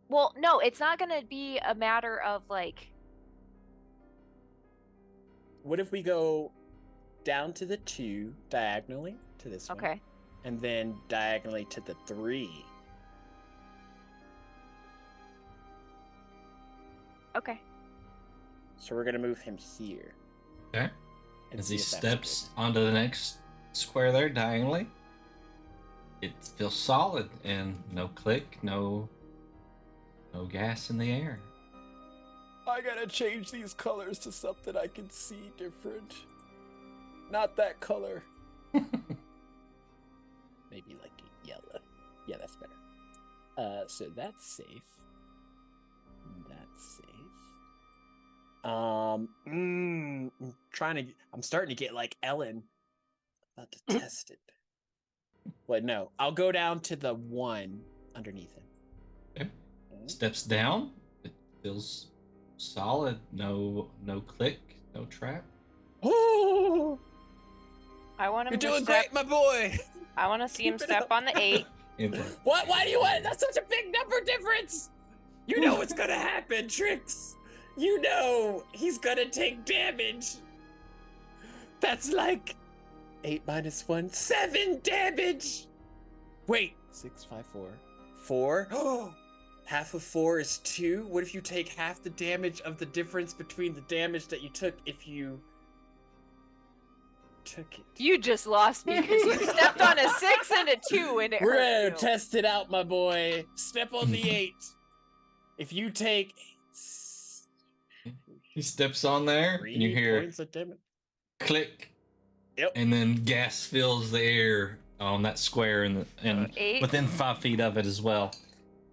Well, no, it's not gonna be a matter of like. What if we go down to the 2 diagonally to this one? Okay. And then diagonally to the 3. Okay. So we're gonna move him here. Okay. and As see he if that's steps good. onto the next square there diagonally, it feels solid and no click, no gas in the air. I gotta change these colors to something I can see different. Not that color. Maybe like a yellow. Yeah, that's better. So that's safe. That's safe. I'm starting to get like Ellen. About to test it. Wait, no. I'll go down to the 1 underneath him. Okay. Okay. Steps down, it feels solid, no click, no trap. Oh, I want him you're to doing step. great, my boy. I want to see him Keep it step up. on the 8. What? Why do you want? That's such a big number difference. You know what's gonna happen, Trix. You know he's gonna take damage. That's like 8 minus 1, 7 damage. Wait, 6, 5, 4, 4. Oh, Half of 4 is 2. What if you take half the damage of the difference between the damage that you took if you took it? You just lost me because you stepped on a 6 and a 2 and it We're hurt gonna you. test it out, my boy. Step on the 8. If you take He steps on there, 3 and you hear points of damage. click, Yep. and then gas fills the air on that square and 8. within 5 feet of it as well.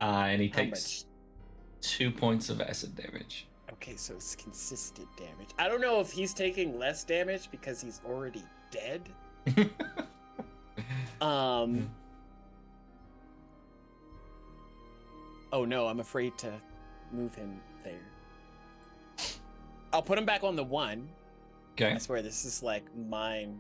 And he How takes 2 points of acid damage. Okay, so it's consistent damage. I don't know if he's taking less damage because he's already dead. Oh no, I'm afraid to move him there. I'll put him back on the 1. Okay. I swear this is like Minesweeper.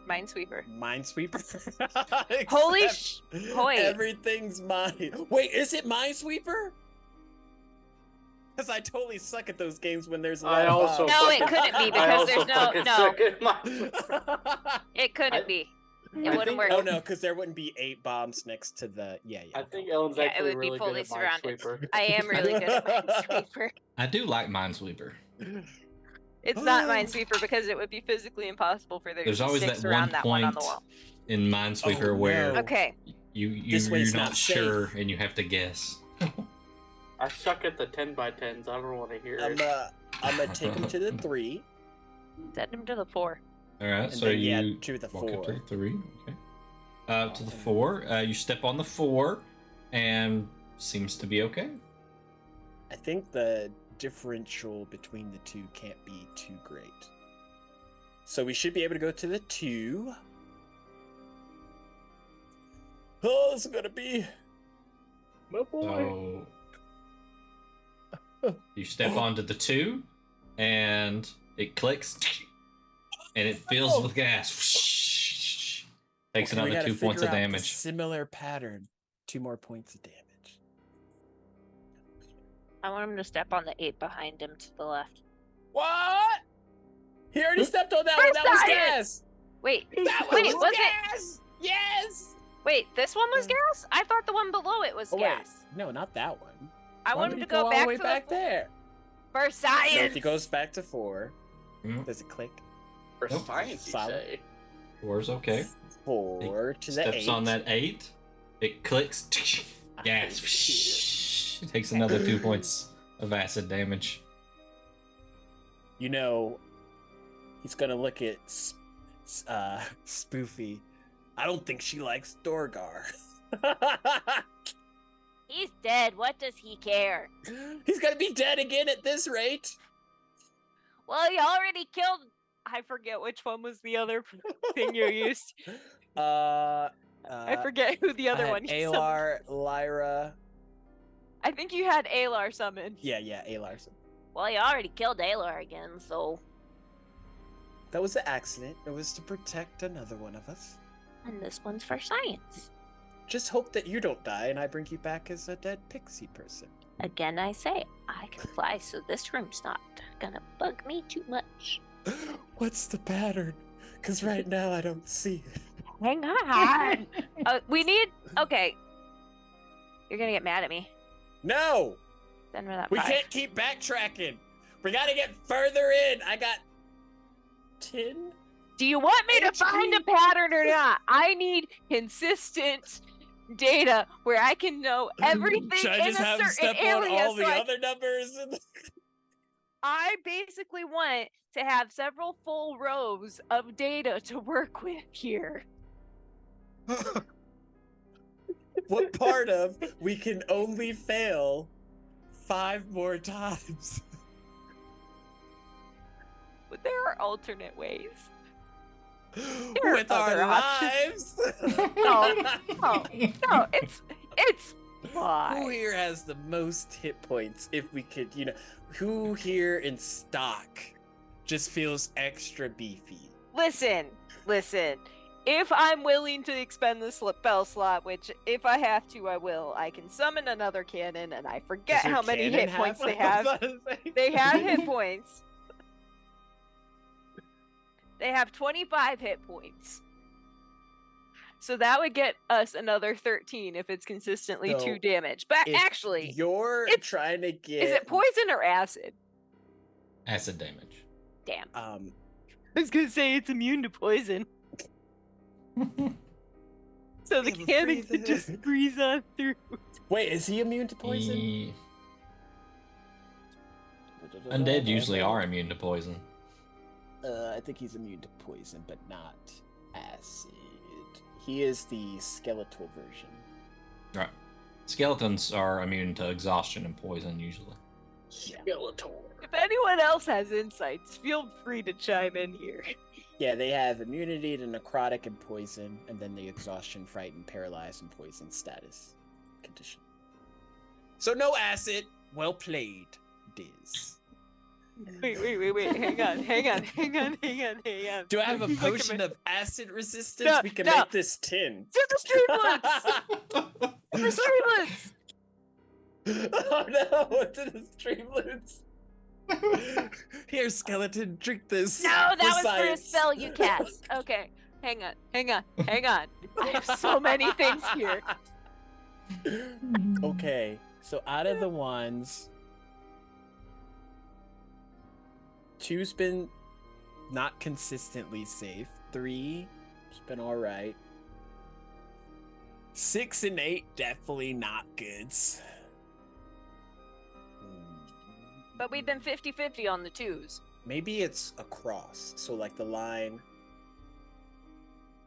Minesweeper. Holy Except wait. Everything's mine. Wait, is it Minesweeper? Because I totally suck at those games when there's a lot I of also No, it fucking- couldn't be I because also there's no. fucking No, suck at Minesweeper. it couldn't I- be. I It wouldn't think- work. Oh no, because there wouldn't be 8 bombs next to the. Yeah. I think Ellen's Yeah, it actually would be really fully good at surrounded. Minesweeper. I am really good at Minesweeper. I do like Minesweeper. It's not Minesweeper because it would be physically impossible for there There's to be always 6 that around one that one on point the wall. in Minesweeper Oh, where no. Okay. This you're way's not not safe. sure and you have to guess. I suck at the 10x10s. I don't want to hear I'm it. gonna take him to the 3. Send him to the 4. All right, And so then, you yeah, to the walk up to 4. the 3. Okay. To the 4. You step on the 4, and seems to be okay. I think the differential between the 2 can't be too great. So we should be able to go to the 2. Oh, this is gonna be. My boy. So you step onto the 2, and it clicks, and it fills with gas. Takes Okay, we another gotta 2 points figure of out the damage. similar pattern. 2 more points of damage. I want him to step on the 8 behind him to the left. What? He already stepped on that For one. That was science! gas. Wait, That wait, one was it? gas. Yes. Wait, this one was gas? I thought the one below it was Oh wait, gas. no, not that one. I Why want would him he to go all back the way to back the there. for No, science. if he goes back to 4, Mhm. does it click? For Nope. science, you Solid. say. 4's okay. 4 to the 8. Steps on that 8. It clicks. Gas. Takes another 2 points of acid damage. You know, he's gonna look at Spoofy. I don't think she likes Dorgar. He's dead. What does he care? He's gonna be dead again at this rate. Well, you already killed. I forget which one was the other thing you used. I forget who the other one. you summoned. Alar, Lyra. I think you had Alar summoned. Yeah, Alar. Well, you already killed Alar again, so. That was an accident. It was to protect another one of us. And this one's for science. Just hope that you don't die and I bring you back as a dead pixie person. Again, I say, I can fly, so this room's not gonna bug me too much. What's the pattern? Because right now I don't see it. Hang on. We need. Okay. You're gonna get mad at me. No! Send her that. We 5. can't keep backtracking. We gotta get further in. I got 10. Do you want me to HP. find a pattern or not? I need consistent data where I can know everything Should I in just a have him certain step on area. all the so other numbers? I basically want to have several full rows of data to work with here. What part of we can only fail 5 more times? But there are alternate ways. There are With our other options. lives? No, no, it's Who fine. here has the most hit points? If we could, who here in stock just feels extra beefy? Listen. If I'm willing to expend the spell slot, which if I have to, I will, I can summon another cannon, and I forget Does your how many cannon hit points they I was have. about to say. They have hit points. They have 25 hit points. So that would get us another 13 if it's consistently So, 2 damage. But If actually, you're it's- trying to get. is it poison or acid? Acid damage. Damn. Um, I was gonna say it's immune to poison. So the Yeah, but cannon breathe could it just in. breeze on through. wait, is he immune to poison? Undead usually are immune to poison. I think he's immune to poison, but not acid. He is the skeletal version. Right. Skeletons are immune to exhaustion and poison usually. Skeletor. If anyone else has insights, feel free to chime in here. Yeah, they have immunity to necrotic and poison, and then the exhaustion, fright, and paralyzed and poison status condition. So no acid. Well played, Diz. Wait. Hang on. Do I have a Look at potion me. of acid resistance? No, We can no. make this 10. To the streamlets! To the streamlets! Oh no, to the streamlets. Here, skeleton, drink this. No, that was for a science. spell you cast. Okay, hang on. I have so many things here. Okay, so out of the ones, 2's been not consistently safe. 3's been alright. 6 and 8 definitely not goods. But we've been 50-50 on the 2s. Maybe it's across, so like the line,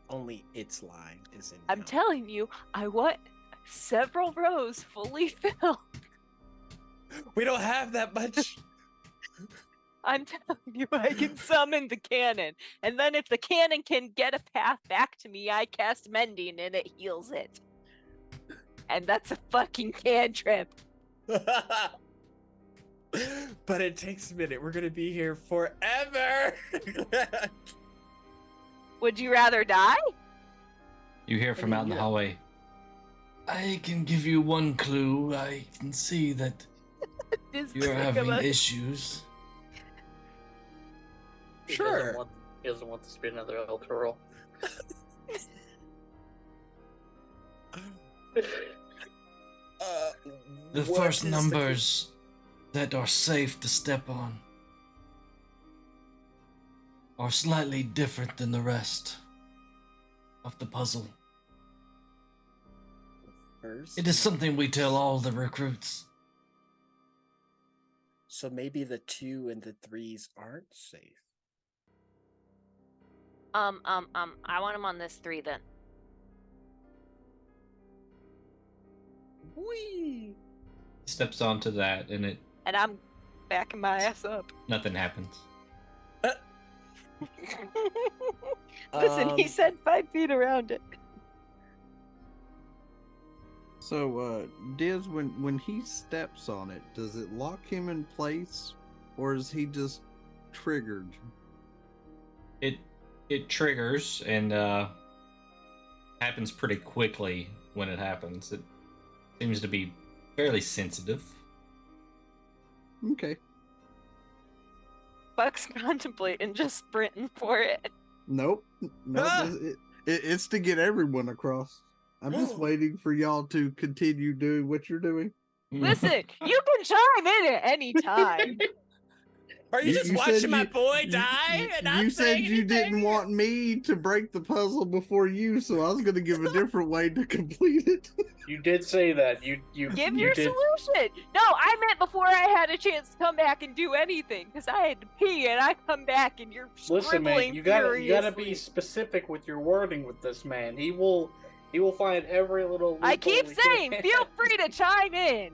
only its line is in. I'm count. telling you, I want several rows fully filled. We don't have that much. I'm telling you, I can summon the cannon. And then if the cannon can get a path back to me, I cast Mending and it heals it. And that's a fucking cantrip. But it takes a minute. We're gonna be here forever. Would you rather die? You hear from out in the hallway. I can give you one clue. I can see that This you're sick of having us. issues. He Sure. doesn't want this to be another El Toril. The what first is numbers that are safe to step on are slightly different than the rest of the puzzle. First? It is something we tell all the recruits. So maybe the 2 and the 3's aren't safe. I want him on this 3 then. Whee! He steps onto that and And I'm backing my ass up. nothing happens. Listen, he said 5 feet around it. So, Diz, when he steps on it, does it lock him in place, or is he just triggered? It triggers and happens pretty quickly when it happens. It seems to be fairly sensitive. Okay. Buck's contemplating just sprinting for it. Nope. Ah! It's to get everyone across. I'm just waiting for y'all to continue doing what you're doing. Listen, you can chime in at any time. Are you just said watching my boy die and not you said saying you didn't anything? want me to break the puzzle before you, so I was going to give a different way to complete it. You did say that. You Give you your did. solution. No, I meant before I had a chance to come back and do anything, because I had to pee and I come back and you're Listen, man. scribbling You gotta be furiously. specific with your wording with this man. He will find every little. I keep loophole he saying, can. feel free to chime in.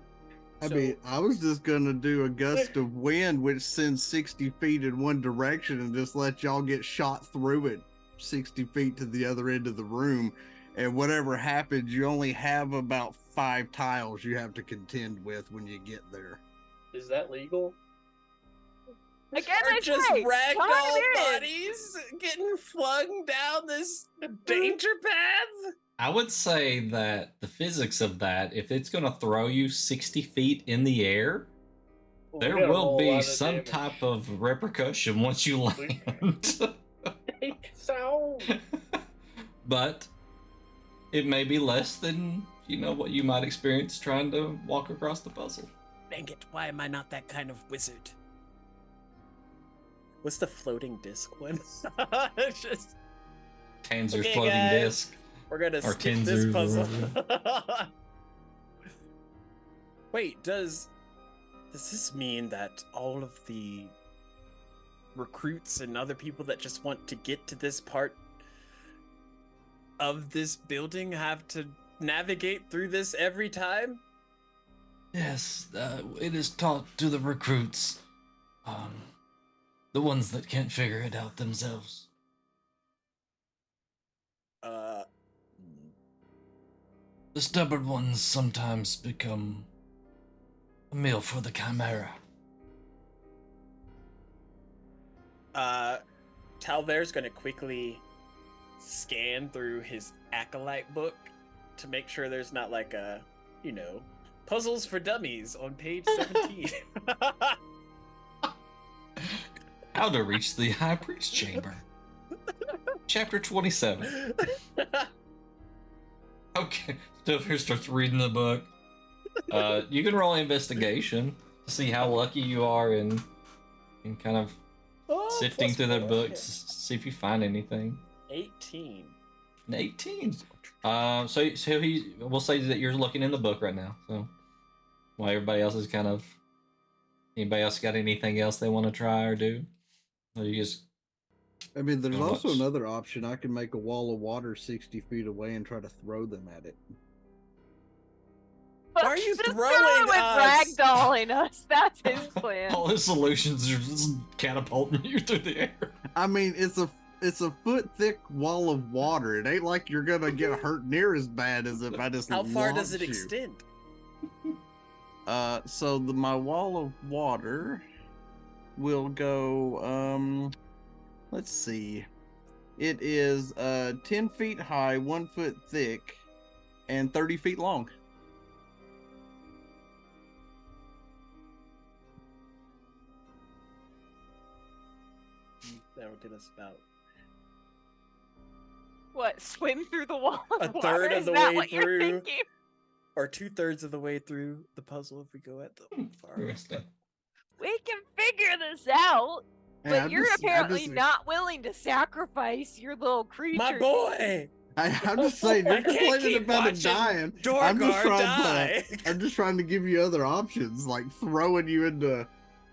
I So- mean, I was just going to do a gust of wind, which sends 60 feet in one direction and just let y'all get shot through it 60 feet to the other end of the room. And whatever happens, you only have about 5 tiles you have to contend with when you get there. Is that legal? Again, Are I just say, ragdoll chime in. bodies getting flung down this danger path? I would say that the physics of that, if it's going to throw you 60 feet in the air, Well, we there got a will whole lot be of some damage. type of repercussion once you land. So But it may be less than what you might experience trying to walk across the puzzle. Dang it, why am I not that kind of wizard? What's the floating disc one? It's just Tanzer's Okay, floating guys. disc. we're gonna Or skip this Tenzers or puzzle. whatever. Wait, does this mean that all of the recruits and other people that just want to get to this part of this building have to navigate through this every time? Yes, it is taught to the recruits. The ones that can't figure it out themselves. The stubborn ones sometimes become a meal for the chimera. Talver's gonna quickly scan through his acolyte book to make sure there's not like a, puzzles for dummies on page 17. How to reach the high priest chamber. Chapter 27. Okay, Stuffer starts reading the book. You can roll investigation to see how lucky you are in kind of sifting through the books, see if you find anything. 18. An 18. So we'll say that you're looking in the book right now. So while everybody else is anybody else got anything else they want to try or do? Or you just. I mean, there's How also much? another option. I can make a wall of water 60 feet away and try to throw them at it. Why are you Just throwing throw him us? and ragdolling us. That's his plan. All his solutions are just catapulting you through the air. I mean, it's a foot thick wall of water. It ain't like you're gonna get hurt near as bad as if I just. How far does launch it you. extend? So my wall of water will go. Let's see. It is 10 feet high, 1 foot thick, and 30 feet long. That'll get us about What? Swim through the wall of A water? third of Is the that way what you're through. thinking? or 2/3 of the way through the puzzle if we go at the far. We can figure this out. Hey, But I'm you're just- I'm apparently just- not willing to sacrifice your little creature. My boy! I'm just saying, I you're can't complaining keep about it watching dying. Dorgar die. I'm just trying to give you other options, like throwing you into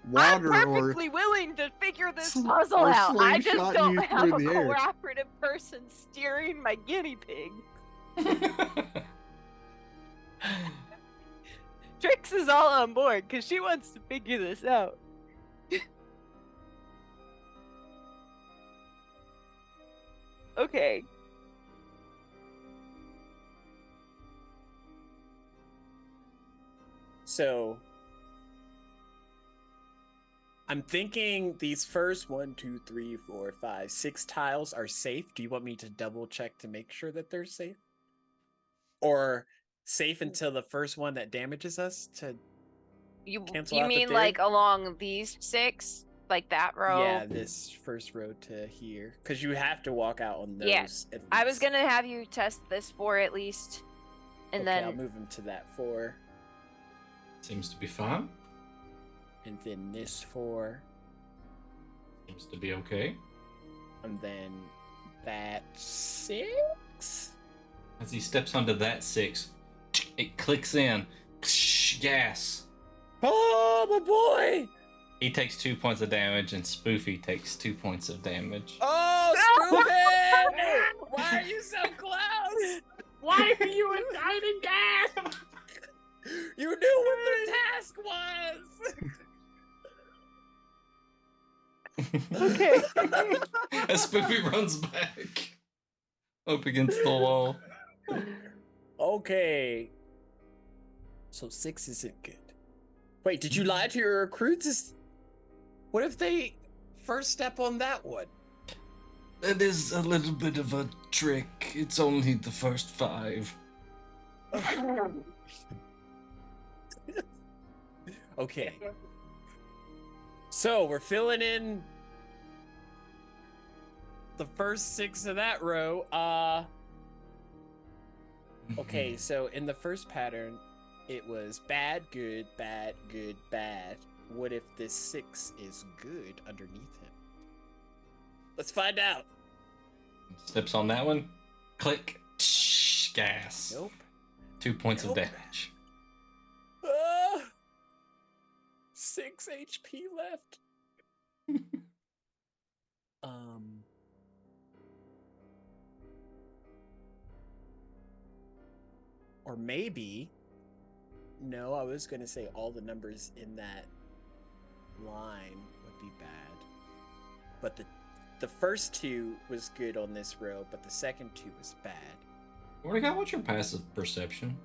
I'm water or perfectly willing to figure this sl- puzzle or out. I just slingshotting don't you have through a the air. cooperative person steering my guinea pig. Trix is all on board because she wants to figure this out. Okay. So I'm thinking these first 1, 2, 3, 4, 5, 6 tiles are safe. Do you want me to double check to make sure that they're safe? Or safe until the first one that damages us to You cancel you out the mean third? like along these 6? Like that row? Yeah, this first row to here. Because you have to walk out on those. Yeah, at I was least. gonna have you test this 4 at least. And Okay, then I'll move him to that 4. Seems to be fine. And then this 4. Seems to be okay. And then that 6. As he steps onto that 6, it clicks in. Gas. Oh, my boy! He takes 2 points of damage, and Spoofy takes 2 points of damage. Oh, Spoofy! Why are you so close? Why are you in hiding gas? You knew what the task was! okay. As Spoofy runs back up against the wall. Okay. So 6 isn't good. Wait, did you lie to your recruits? What if they first step on that one? That is a little bit of a trick. It's only the first 5. Okay. So we're filling in the first 6 of that row. Okay, so in the first pattern, it was bad, good, bad, good, bad. What if this 6 is good underneath him? Let's find out. Steps on that one. Click. Gas. Nope. 2 points Nope. of damage. 6 HP left. Or maybe. No, I was gonna say all the numbers in that line would be bad. But the first 2 was good on this row, but the second 2 was bad. Mordecai, what's your passive perception?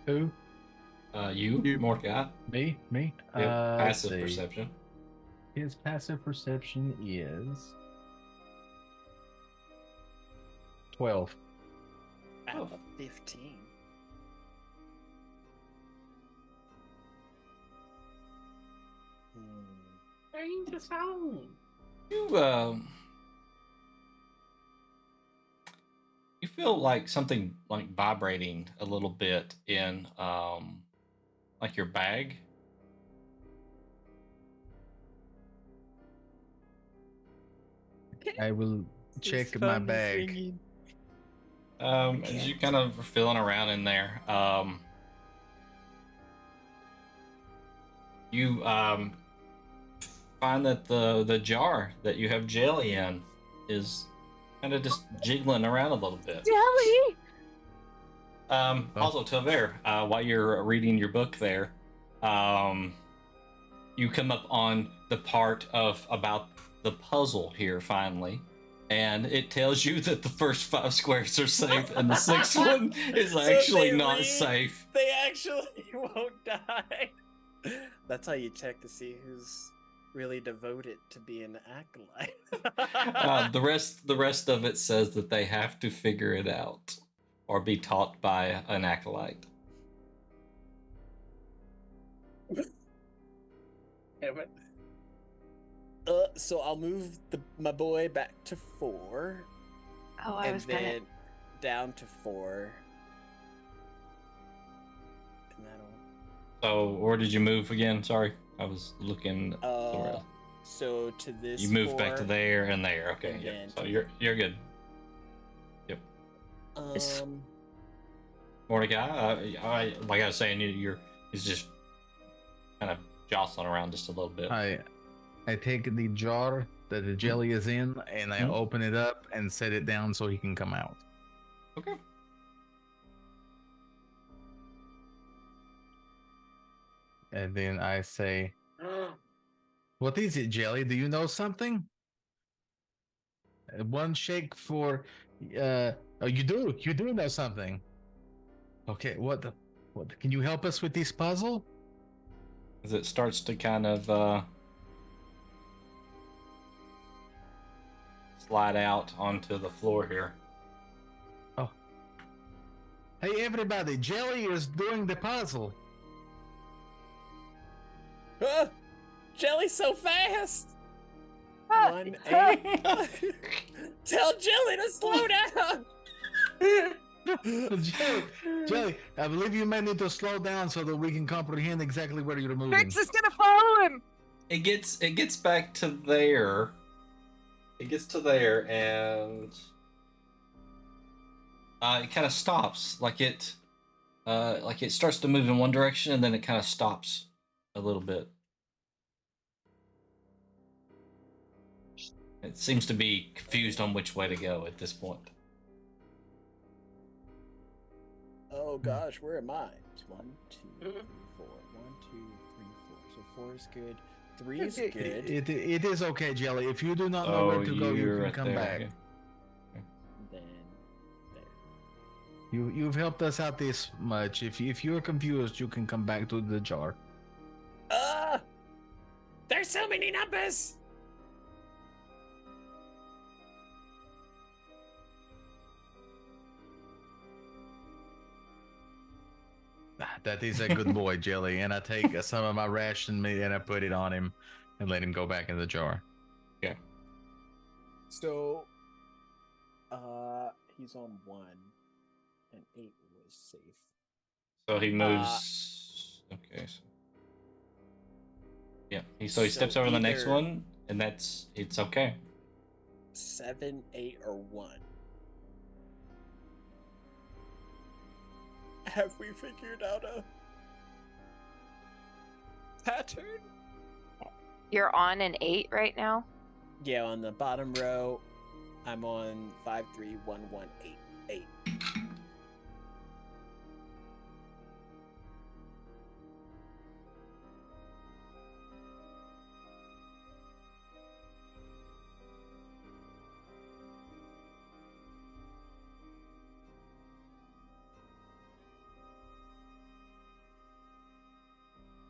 Who? You, Mordecai. Me? Yep. Let's Passive see. perception. His passive perception is 12. Out of 15. Change the sound. You feel like something like vibrating a little bit in like your bag. I will check my bag. As you kind of are feeling around in there, you find that the jar that you have jelly in is kind of just jiggling around a little bit. Jelly! Also, Taver, while you're reading your book there, you come up on the part about the puzzle here finally, and it tells you that the first 5 squares are safe and the 6th one is So actually they not read- safe. They actually won't die. That's how you check to see who's really devoted to being an acolyte. The rest of it says that they have to figure it out or be taught by an acolyte. Damn it. So I'll move my boy back to 4. Oh, I and was then gonna. down to 4. And that'll. So, where did you move again? Sorry, I was looking. So to this. You moved back to 4, there and there. Okay, and yep. then- So you're good. Yep. Mordecai, I like I was saying, he's just kind of jostling around just a little bit. I take the jar that the jelly is in and I Mhm. open it up and set it down so he can come out. Okay. And then I say, "What is it, jelly? Do you know something?" One shake for. Oh, you do know something. Okay, what? Can you help us with this puzzle? As it starts to kind of slide out onto the floor here. Oh. Hey, everybody! Jelly is doing the puzzle. Jelly's so fast. Ah, 1, 8. Tell Jelly to slow down. Jelly, I believe you may need to slow down so that we can comprehend exactly where you're moving. Trix is gonna follow him! It gets back to there. It gets to there and it kind of stops. Like it starts to move in one direction and then it kind of stops a little bit. It seems to be confused on which way to go at this point. Oh gosh, where am I? 1, 2, 3, 4. 1, 2, 3, 4. So 4 is good. 3 is good. It is okay, Jelly. If you do not know where to go, you you're can right come there, back. okay. Then there. You've helped us out this much. If you're confused, you can come back to the jar. There's so many numbers. That is a good boy, Jelly. And I take some of my ration meat and I put it on him and let him go back in the jar. Yeah. So He's on 1, and 8 was safe. So he moves. Okay. So. Yeah. So he steps over the next either one, and it's okay. 7, 8, or 1. Have we figured out a pattern? You're on an 8 right now? Yeah, on the bottom row, I'm on 5, 3, 1, 1, 8, 8.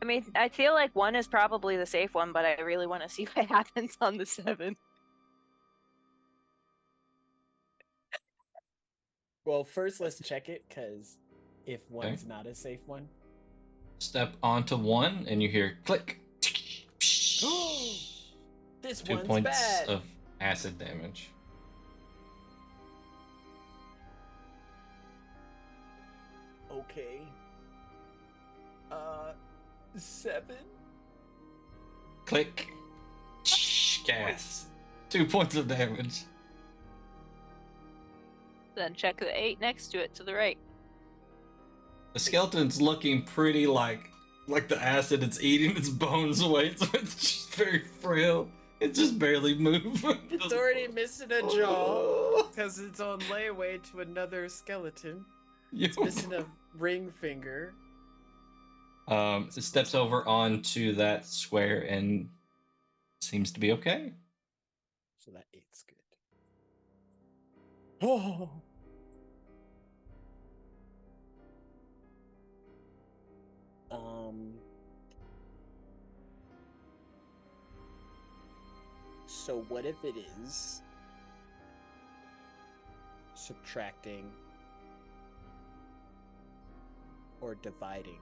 I mean, I feel like 1 is probably the safe one, but I really want to see what happens on the 7. Well, first let's check it, because if Okay. 1's not a safe one. Step onto 1, and you hear click. This 2 one's points bad. of acid damage. Okay. 7. Click. Gas. 2 points of damage. Then check the 8 next to it to the right. The skeleton's looking pretty like the acid it's eating its bones away, so it's just very frail. It just barely moves. It's already missing a jaw because it's on layaway to another skeleton. It's missing a ring finger. It steps over onto that square and seems to be okay. So that 8's good. Oh. So what if it is subtracting or dividing?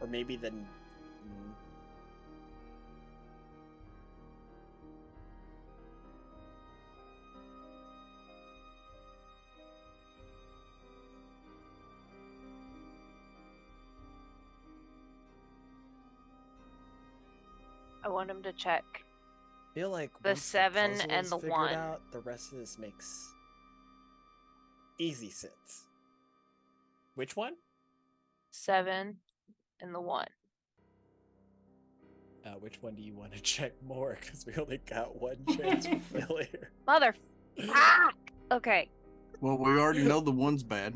Or maybe then I want him to check. I feel like The once 7 puzzle and is the figured 1. out, the rest of this makes easy sense. Which one? 7 and the 1. Which one do you want to check more? Because we only got one chance for failure. Mother. Fuck! Okay. Well, we already know the one's bad.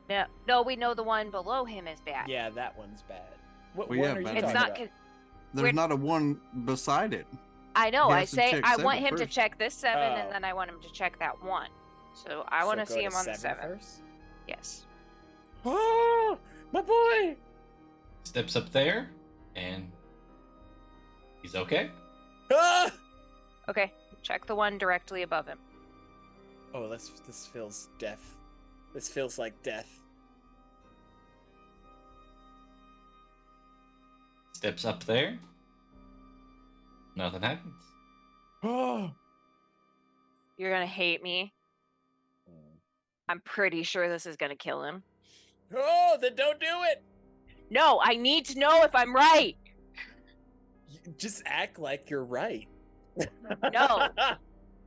Yeah. No, we know the one below him is bad. Yeah, that one's bad. What Well, one yeah, are you but It's talking not. about? There's We're- not a one beside it. I know. He I has to say check I want 7 him to first. check this 7, Oh. and then I want him to check that 1. So I want to So see go him on the 7. first? Yes. Oh, my boy! Steps up there, and he's okay. Ah! Okay. Check the 1 directly above him. Oh, this feels death. This feels like death. Steps up there. Nothing happens. Oh. You're gonna hate me. I'm pretty sure this is gonna kill him. Oh, then don't do it. No, I need to know if I'm right. Just act like you're right. No. I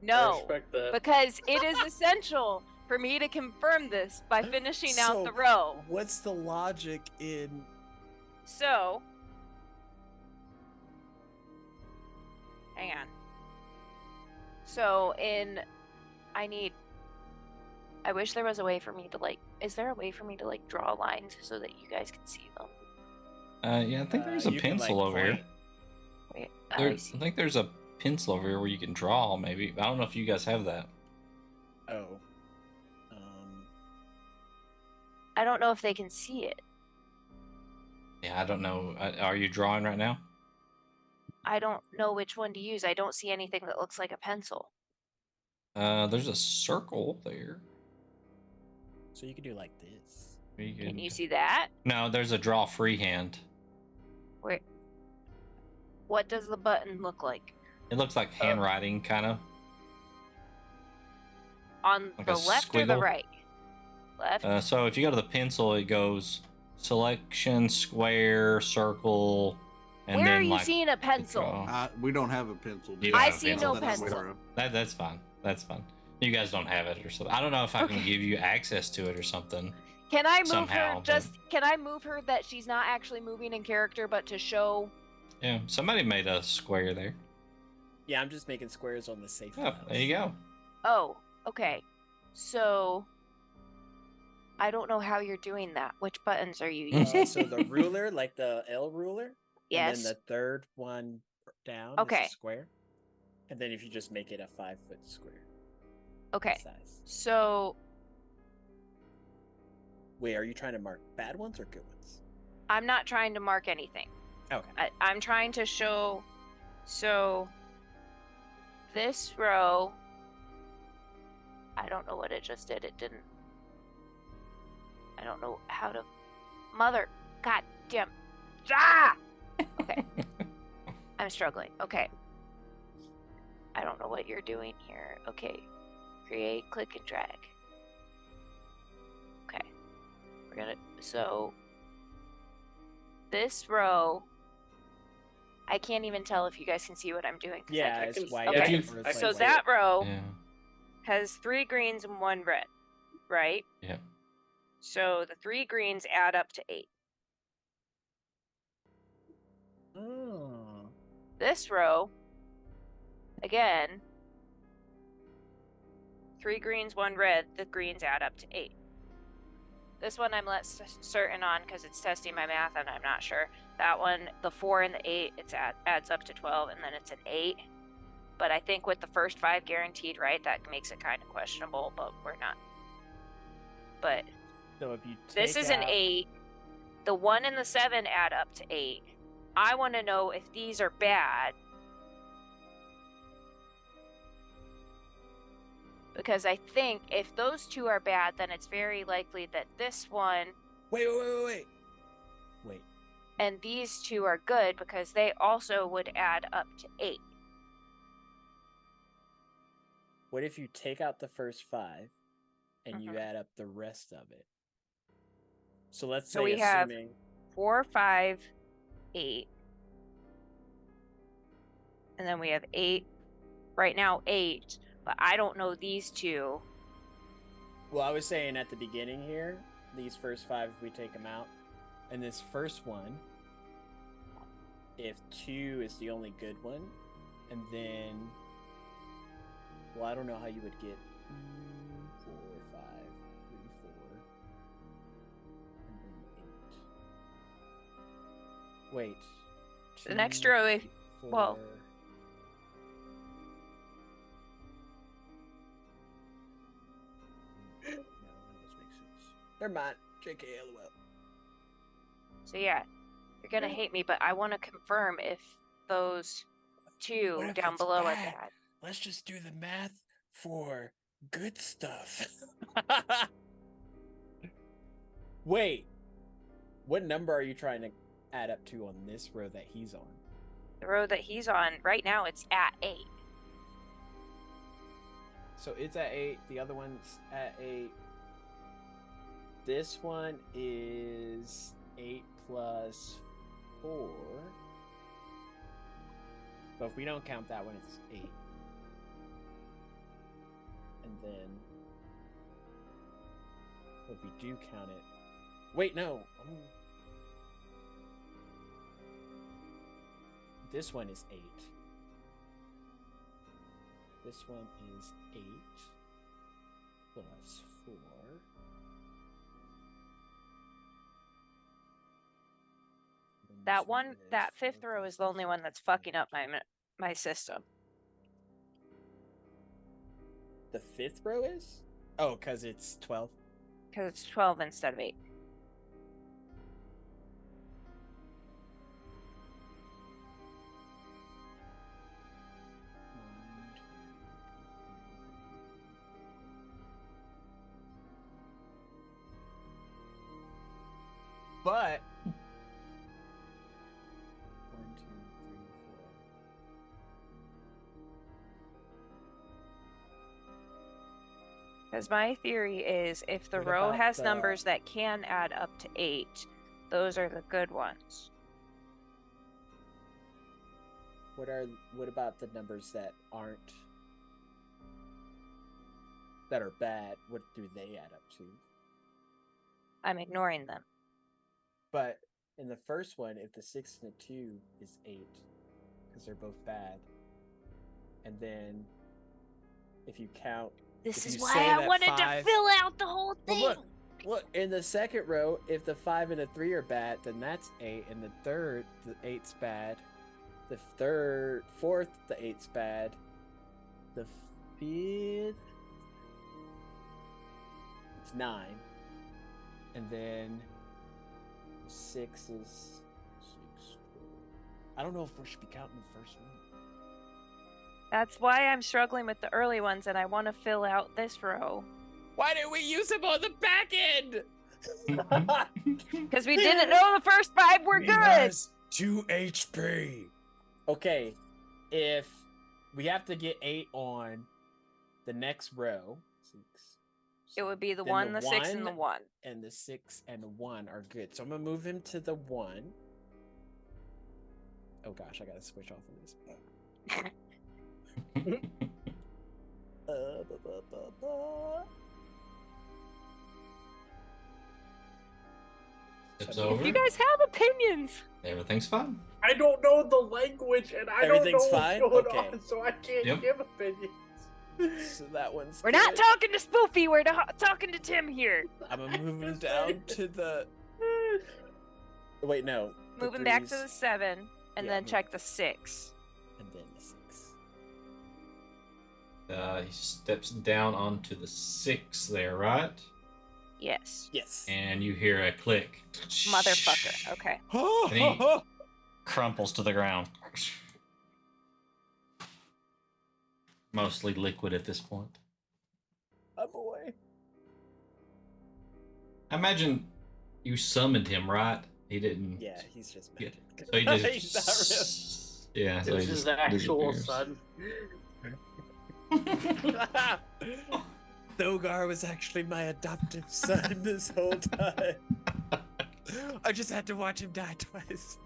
No, respect that. because it is essential for me to confirm this by finishing out the row. What's the logic in? So, hang on. So I wish there was a way for me to is there a way for me to draw lines so that you guys can see them? Yeah, I think there's a you can, pencil over here. point. Wait, There, I I see. think there's a pencil over here where you can draw, maybe. I don't know if you guys have that. Oh. I don't know if they can see it. Yeah, I don't know. Are you drawing right now? I don't know which one to use. I don't see anything that looks like a pencil. There's a circle there. So you could do like this. Can you see that? No, there's a draw freehand. Where? What does the button look like? It looks like handwriting, kind of On like the a left or the squiggle. right? Left. So if you go to the pencil, it goes selection, square, circle, and Where are then you like seeing a the pencil? draw. We don't have a pencil. You dude. don't I have a see pencil? no That I'm pencil. aware of. That's fine. That's fine. You guys don't have it or something. I don't know if I can Okay. give you access to it or something. Can I move Somehow, her? but- Just can I move her that she's not actually moving in character, but to show? Yeah, somebody made a square there. Yeah, I'm just making squares on the safe Oh, files. there you go. Oh, okay. So I don't know how you're doing that. Which buttons are you using? So the ruler, like the L ruler, Yes. and then the third one down Okay. is a square. And then if you just make it a 5-foot square Okay. size. So Wait, are you trying to mark bad ones or good ones? I'm not trying to mark anything. Okay. I'm trying to show. So this row. I don't know what it just did. It didn't. I don't know how to. Mother. God damn. Ah! Okay. I'm struggling. Okay. I don't know what you're doing here. Okay. Create, click, and drag. Okay. We're gonna. So. This row. I can't even tell if you guys can see what I'm doing. 'cause I Yeah, can't- it's white. Okay. Yeah, or it's So like that row Yeah. has 3 greens and 1 red, right? Yeah. So the 3 greens add up to 8. Oh. This row, again, 3 greens, 1 red, the greens add up to 8. This one I'm less certain on because it's testing my math and I'm not sure. That one, the 4 and the 8, adds up to 12 and then it's an 8. But I think with the first 5 guaranteed right, that makes it kind of questionable, but we're not. But So if you this is an 8. The 1 and the 7 add up to 8. I want to know if these are bad. Because I think if those 2 are bad, then it's very likely that this one Wait. and these 2 are good because they also would add up to 8. What if you take out the first 5 and you Mhm. add up the rest of it? So let's So say we have assuming 4, 5, 8. And then we have 8. Right now, 8. But I don't know these 2. Well, I was saying at the beginning here, these first 5, if we take them out, and this first one, if 2 is the only good one, and then, well, I don't know how you would get 4, 5, 3, 4, and then 8. Wait. The next 2, row, 4. well- No, none of those make sense. Never mind. JK, LOL. So yeah, you're gonna hate me, but I want to confirm if those 2 What if down it's below are bad? bad. Let's just do the math for good stuff. Wait. What number are you trying to add up to on this row that he's on? The row that he's on right now, it's at 8. So it's at 8. The other one's at 8. This one is 8 plus 4. But if we don't count that one, it's 8. And then, if we do count it, wait, no. This one is 8. This one is 8 plus 4. Then That this one, is that 4 5th row plus is the only one that's 8. fucking up my system. The 5th row is? Oh, because it's 12. Because it's 12 instead of 8. But 1, 2, 3, 4. Because my theory is if the What row about has the- numbers that can add up to 8, those are the good ones. What about the numbers that aren't that are bad? What do they add up to? I'm ignoring them. But in the first one, if the 6 and the 2 is 8, because they're both bad, and then if you count, This if is you why say I that wanted 5 to fill out the whole Well, thing. look, in the second row, if the 5 and the 3 are bad, then that's 8, and the third, the 8's bad. The fourth, the 8's bad. The fifth, it's 9, and then 6 is 6. I don't know if we should be counting the first one. That's why I'm struggling with the early ones and I want to fill out this row. Why didn't we use them on the back end? Because we didn't know the first 5 were He good. has 2 HP. Okay, if we have to get 8 on the next row, 6. It would be the then 1, the 6, and the 1. And the 6 and the 1 are good. So I'm gonna move him to the 1. Oh gosh, I gotta switch off of this. Steps So- over. You guys have opinions. Everything's fine. I don't know the language, and I don't know Everything's what's fine? going Okay. on, so I can't Yep. give opinions. So that one's We're not good. talking to Spoofy. We're talking to Tim here. I'm gonna move him Just down saying. to the. Wait, no. the Moving back to threes, the 7, and Yeah, then move- check the 6. and then the 6. He steps down onto the 6 there, right? Yes. Yes. And you hear a click. Motherfucker. Okay. And he crumples to the ground. Mostly liquid at this point. Oh boy. I imagine you summoned him, right? He didn't. Yeah, he's just Yeah. magic. So he just. He's not Yeah, so This he is just the actual disappears. son. real. Thogar was actually my adoptive son this whole time. I just had to watch him die twice.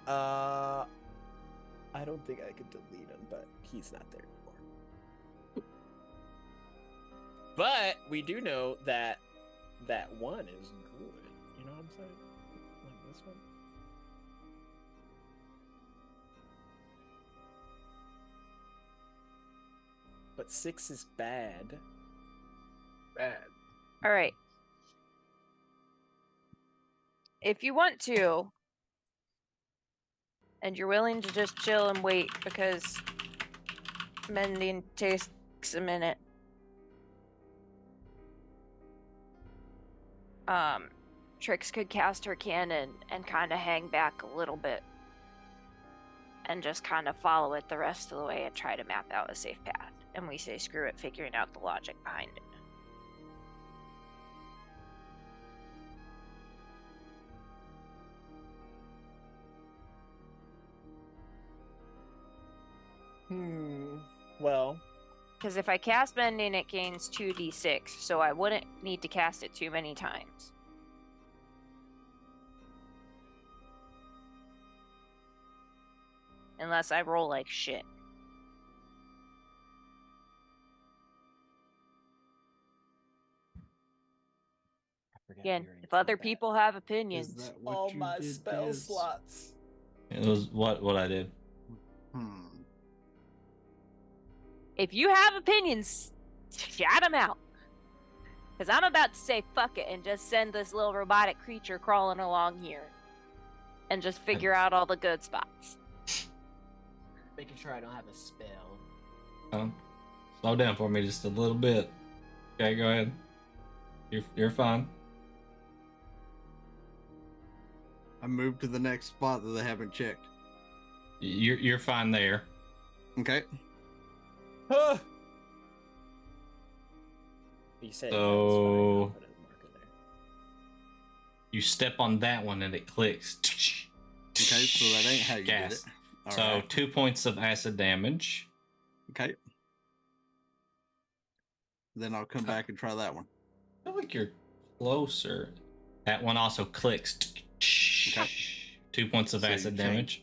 I don't think I could delete him, but he's not there anymore. But we do know that that one is good. You know what I'm saying? Like this one. But 6 is bad. Bad. All right. If you want to, and you're willing to just chill and wait because mending takes a minute. Trix could cast her cannon and kind of hang back a little bit and just kind of follow it the rest of the way and try to map out a safe path. And we say screw it, figuring out the logic behind it. Well, Because if I cast Mending, it gains 2d6, so I wouldn't need to cast it too many times. Unless I roll like shit. I forgot Again, we were in if other combat. people have Is opinions, that what All you my did, spell Diz? slots. It was what I did. if you have opinions, shout them out. Because I'm about to say fuck it and just send this little robotic creature crawling along here. And just figure out all the good spots. Making sure I don't have a spell. Slow down for me just a little bit. Okay, go ahead. You're fine. I moved to the next spot that they haven't checked. You're fine there. Okay. You said So- that was fine. I'll put a marker there. You step on that one and it clicks. Okay, so that ain't how you did it. Gas. All So right. 2 points of acid damage. Okay. then I'll come back and try that one. I feel like you're closer. That one also clicks. Okay. 2 points of So acid damage.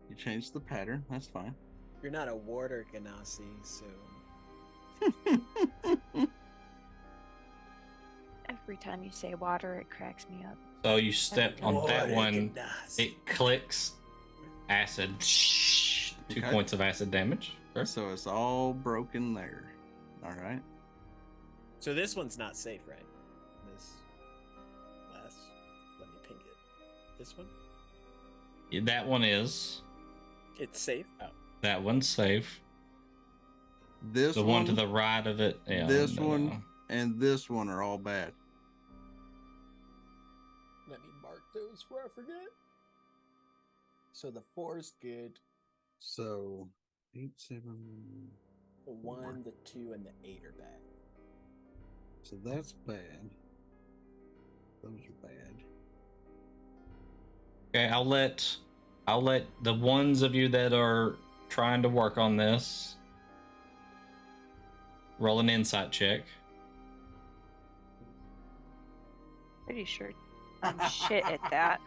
You changed the pattern. That's fine. You're not a water Ganassi, so Every time you say water, it cracks me up. So you step on that Water one. Ganassi. It clicks. Acid. 2 Okay. points of acid damage. Sure. So it's all broken there. All right. So this one's not safe, right? This last. Let me ping it. This one? That one is. It's safe. Oh. That one's safe. This The one to the right of it. Yeah, this no. one and this one are all bad. Let me mark those before I forget. So the 4's good. So 8, 7. The 1, the 2, and the 8 are bad. So that's bad. Those are bad. Okay, I'll let the ones of you that are trying to work on this roll an insight check. Pretty sure I'm shit at that.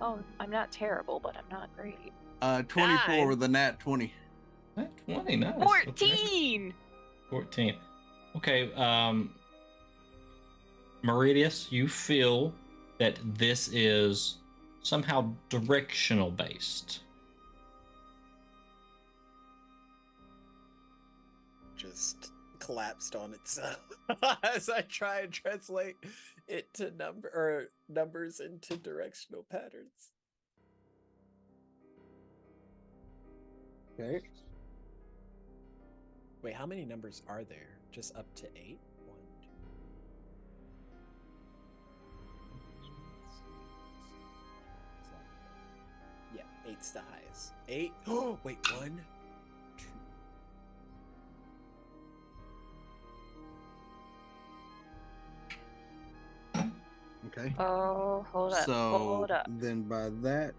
Oh, I'm not terrible, but I'm not great. 24 9. with a nat 20. That 20, nice. 14! 14. Okay, Meridius, you feel that this is somehow directional based. Just collapsed on itself as I try and translate it to numbers into directional patterns. Okay. Wait, how many numbers are there? Just up to 8? 1, 2. Yeah, 8's the highest. 8. Oh, wait, 1, 2. Okay. Oh, hold up. So Hold up. then by that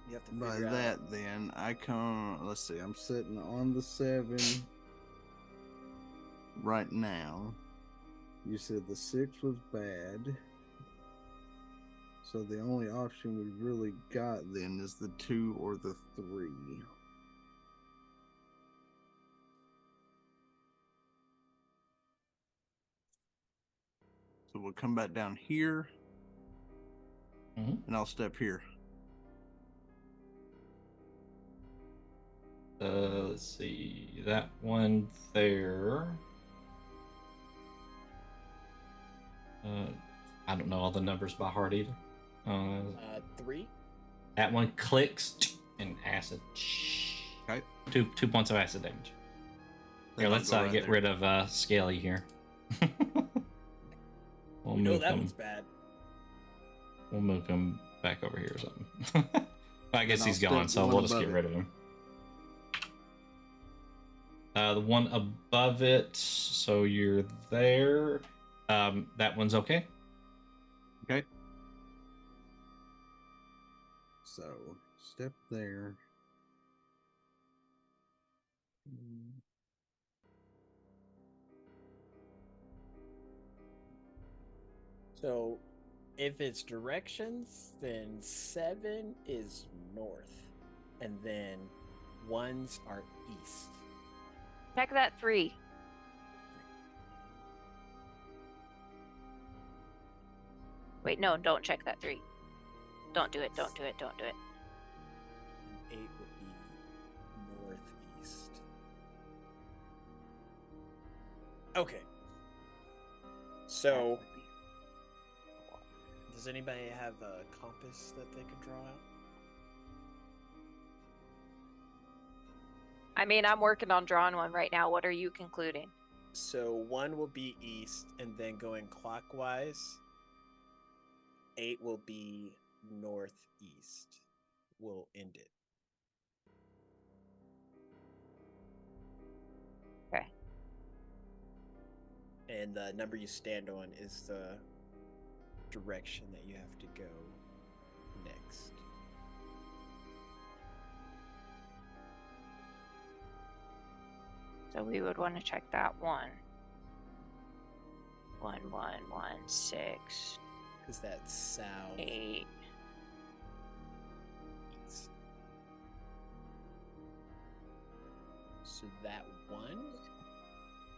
You have to by figure that out. then I come, let's see, I'm sitting on the 7 right now. You said the 6 was bad. So the only option we really got then is the 2 or the 3. So we'll come back down here, Mhm. and I'll step here. Let's see. That one there. I don't know all the numbers by heart either. 3. That one clicks and acid. Okay. 2 points of acid damage. Then Here, I'll let's go right get there. rid of Scaly here. We'll You know move that him. one's bad. We'll move him back over here or something. I guess I'll he's step gone, so one we'll just above get it. rid of him. The one above it, so you're there. That one's okay. Okay. So step there. So if it's directions, then 7 is north, and then 1s are east. Check that 3. Wait, no, don't check that 3. Don't do it, don't do it, don't do it. And 8 would be northeast. Okay. So, does anybody have a compass that they could draw out? I mean, I'm working on drawing one right now. What are you concluding? So 1 will be east, and then going clockwise, 8 will be northeast. We'll end it. Okay. And the number you stand on is the direction that you have to go next. So we would want to check that one. 1, 1, 1, 6, Because that's south. 8. So that one?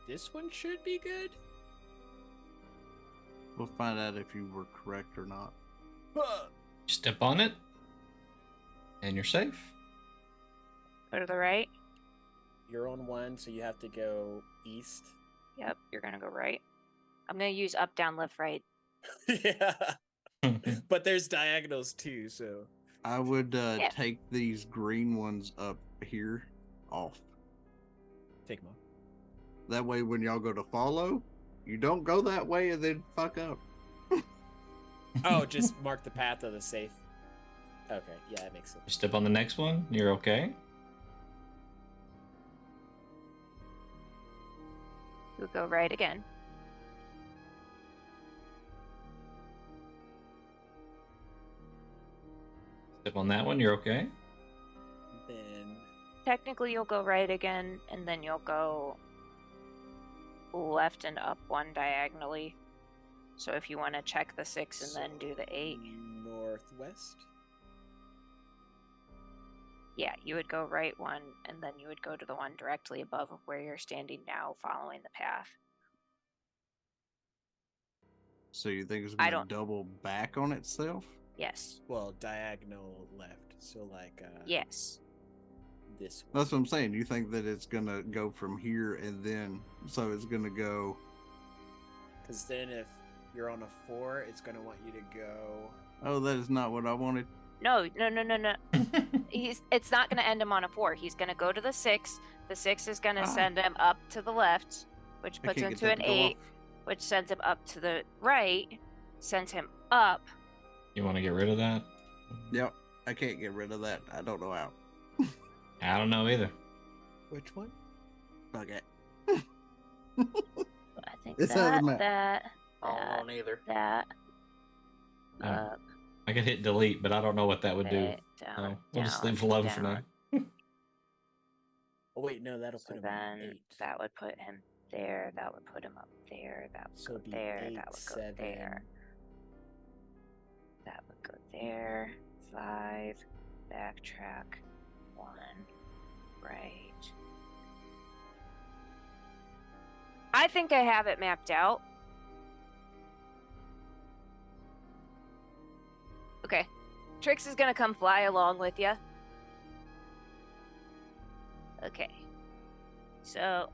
This one should be good? We'll find out if you were correct or not. Step on it, and you're safe. Go to the right. You're on one, so you have to go east. Yep, you're gonna go right. I'm gonna use up, down, left, right. Yeah. But there's diagonals too, so. I would Yeah. take these green ones up here off. Take them off. That way, when y'all go to follow, you don't go that way and then fuck up. Oh, just mark the path of the safe. Okay, yeah, that makes sense. Step on the next one, you're okay. You'll go right again. Step on that one, you're okay. Then Technically, you'll go right again, and then you'll go left and up one diagonally. So if you want to check the 6 and then do the 8, northwest. yeah, you would go right one, and then you would go to the one directly above of where you're standing now, following the path. So you think it's I going to don't- double back on itself? Yes. Well, diagonal left. So like Yes. this one. That's what I'm saying. You think that it's going to go from here and then, so it's going to go. Because then if you're on a 4, it's gonna want you to go. Oh, that is not what I wanted. No. It's not going to end him on a 4. He's going to go to the 6. The 6 is going to send him up to the left, which I puts can't him get to that an to go 8, off. which sends him up to the right, sends him up. You want to get rid of that? Yep. I can't get rid of that. I don't know how. I don't know either. Which one? Okay. I think It's out of the map. that, I don't know either. that, Yeah. up, I could hit delete, but I don't know what that would do. that, down, So we'll just down, leave it alone for now. down. Oh wait, no, that'll So put him then on 8. that would put him there. That would put him up there. That would So go it'd be there. 8, That would go 7. there. That would go there. 5. Backtrack. 1. Right. I think I have it mapped out. Okay. Trix is gonna come fly along with you. Okay. So,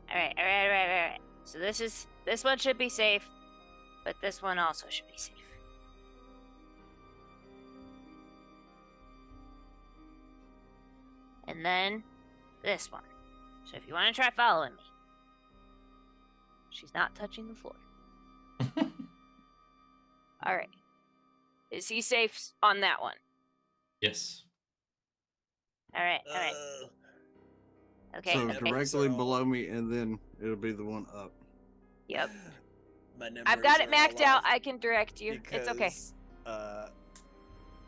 all right. So this one should be safe, but this one also should be safe. And then this one. So if you want to try following me, she's not touching the floor. All right. Is he safe on that one? Yes. All right. Okay. So okay. directly So- below me, and then it'll be the one up. Yep. My numbers I've got it are maxed all out. off I can direct you. It's okay. because, the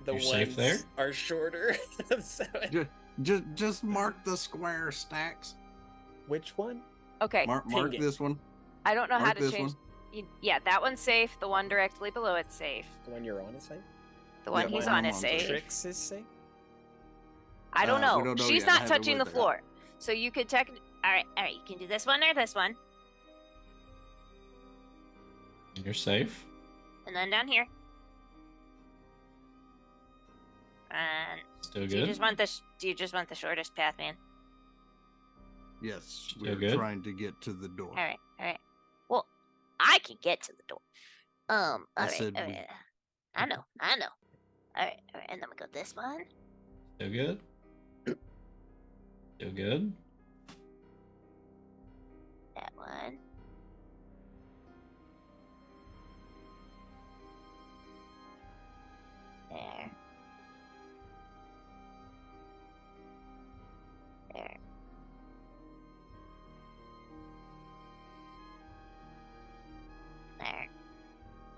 You're ones safe there? are shorter. So Just mark the square stacks. which one? Okay. Mark Ping it. this one. I don't know how Mark to this change. one. Yeah, that one's safe. The one directly below it's safe. The one you're on is safe? The one Yeah, he's one on I'm is on safe. Trix is safe? I don't We know. don't know She's yet. I not haven't touching the looked at floor. So you could all right. You can do this one or this one. You're safe. And then down here. And Still do you good. just want the shortest path, man? Yes, Still we're good? trying to get to the door. All right. Well, I can get to the door. All I right. said all we. right. I know. All right. And then we go this one. Still good. Still good. That one. There. There. There.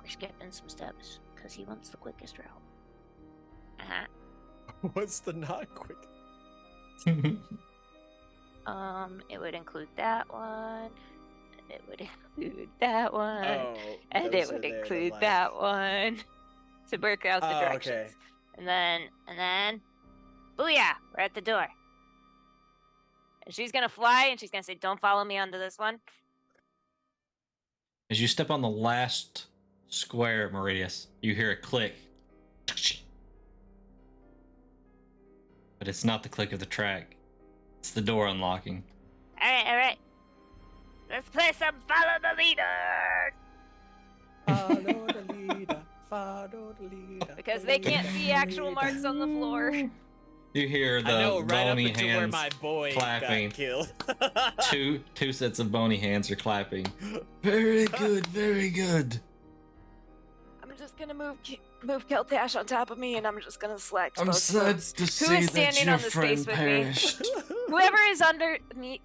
We're skipping some steps because he wants the quickest route. Uh-huh. What's the not quick? It would include that one. And it would include that one. Oh, and it those are would there to, include like- that one. To work out the Oh, directions. okay. And then, booyah, we're at the door. And she's gonna fly and she's gonna say, "Don't follow me onto this one." As you step on the last square, Meridius, you hear a click. But it's not the click of the track. It's the door unlocking. All right. Let's play some follow the leader. Follow the leader. Follow the leader. Because they can't see actual marks on the floor. You hear the I know, right up bony into where hands my boy clapping. got killed. two sets of bony hands are clapping. Very good, very good. I'm just gonna move Keltash on top of me, and I'm just gonna select I'm both sad those. to Who see is that standing your on the friend space with perished. me? Whoever is under me,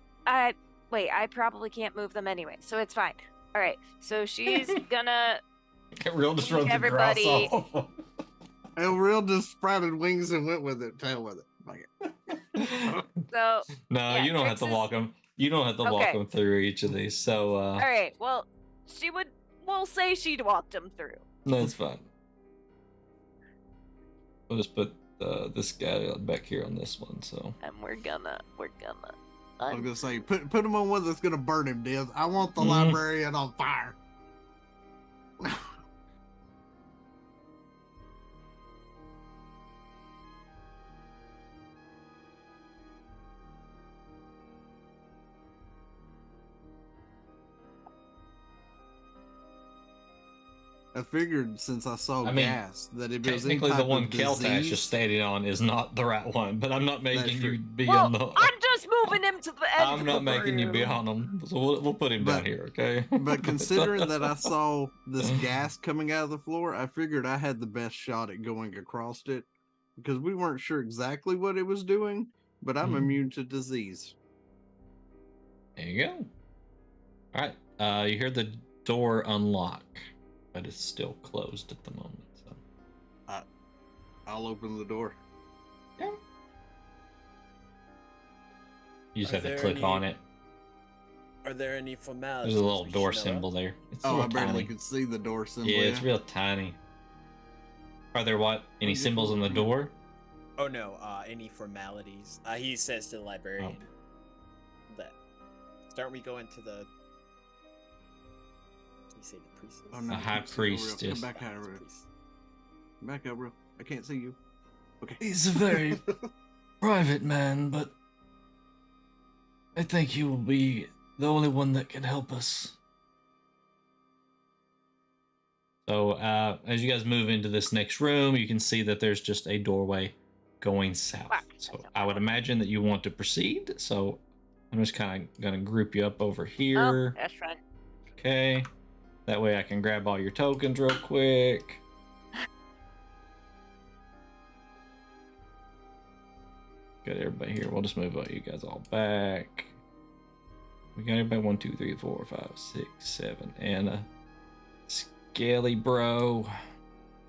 wait, I probably can't move them anyway, so it's fine. All right, so she's gonna. Real just Leave runs everybody- across all El Real just sprouted wings and went with it. Tail with it. Like it. So No, Yeah, you don't have to Trix is- walk them. You don't have to walk Okay. them through each of these. So all right, well, we'll say she'd walked them through. that's fine. We'll just put this guy back here on this one. So And we're gonna. I was gonna say, put him on one that's gonna burn him, Diz. I want the Mhm. librarian on fire. I figured since I saw I mean, gas that if it was any technically, the type one of Keltash is disease, standing on is not the right one. But I'm not making true. you be Well, on the. I'm just moving him to the edge. I'm of not the making you be room. on him. So we'll put him down But- here, okay? but considering that I saw this gas coming out of the floor, I figured I had the best shot at going across it because we weren't sure exactly what it was doing, but I'm Mhm. immune to disease. There you go. All right. You hear the door unlock, but it's still closed at the moment. So I'll open the door. you just Are have to there click any- on it. Are there any formalities? There's a little we door should know symbol of? there. It's Oh, I real barely tiny. could see the door symbol. Yeah, it's real tiny. Are there what? Any you symbols on the can- door? Oh no, any formalities? He says to the librarian that. Aren't we going to the? You say the priest? Oh, no, The high come see real. priest, Come yes. back out, real. Back up, real. I can't see you. Okay. He's a very private man, but I think he will be the only one that can help us. So, as you guys move into this next room, you can see that there's just a doorway going south. Fuck. So, I would imagine that you want to proceed. So, I'm just kind of going to group you up over Oh, here. that's fine. Okay. That way I can grab all your tokens real quick. Got everybody here. We'll just move you guys all back. We got everybody 1, 2, 3, 4, 5, 6, 7, and a scaly bro.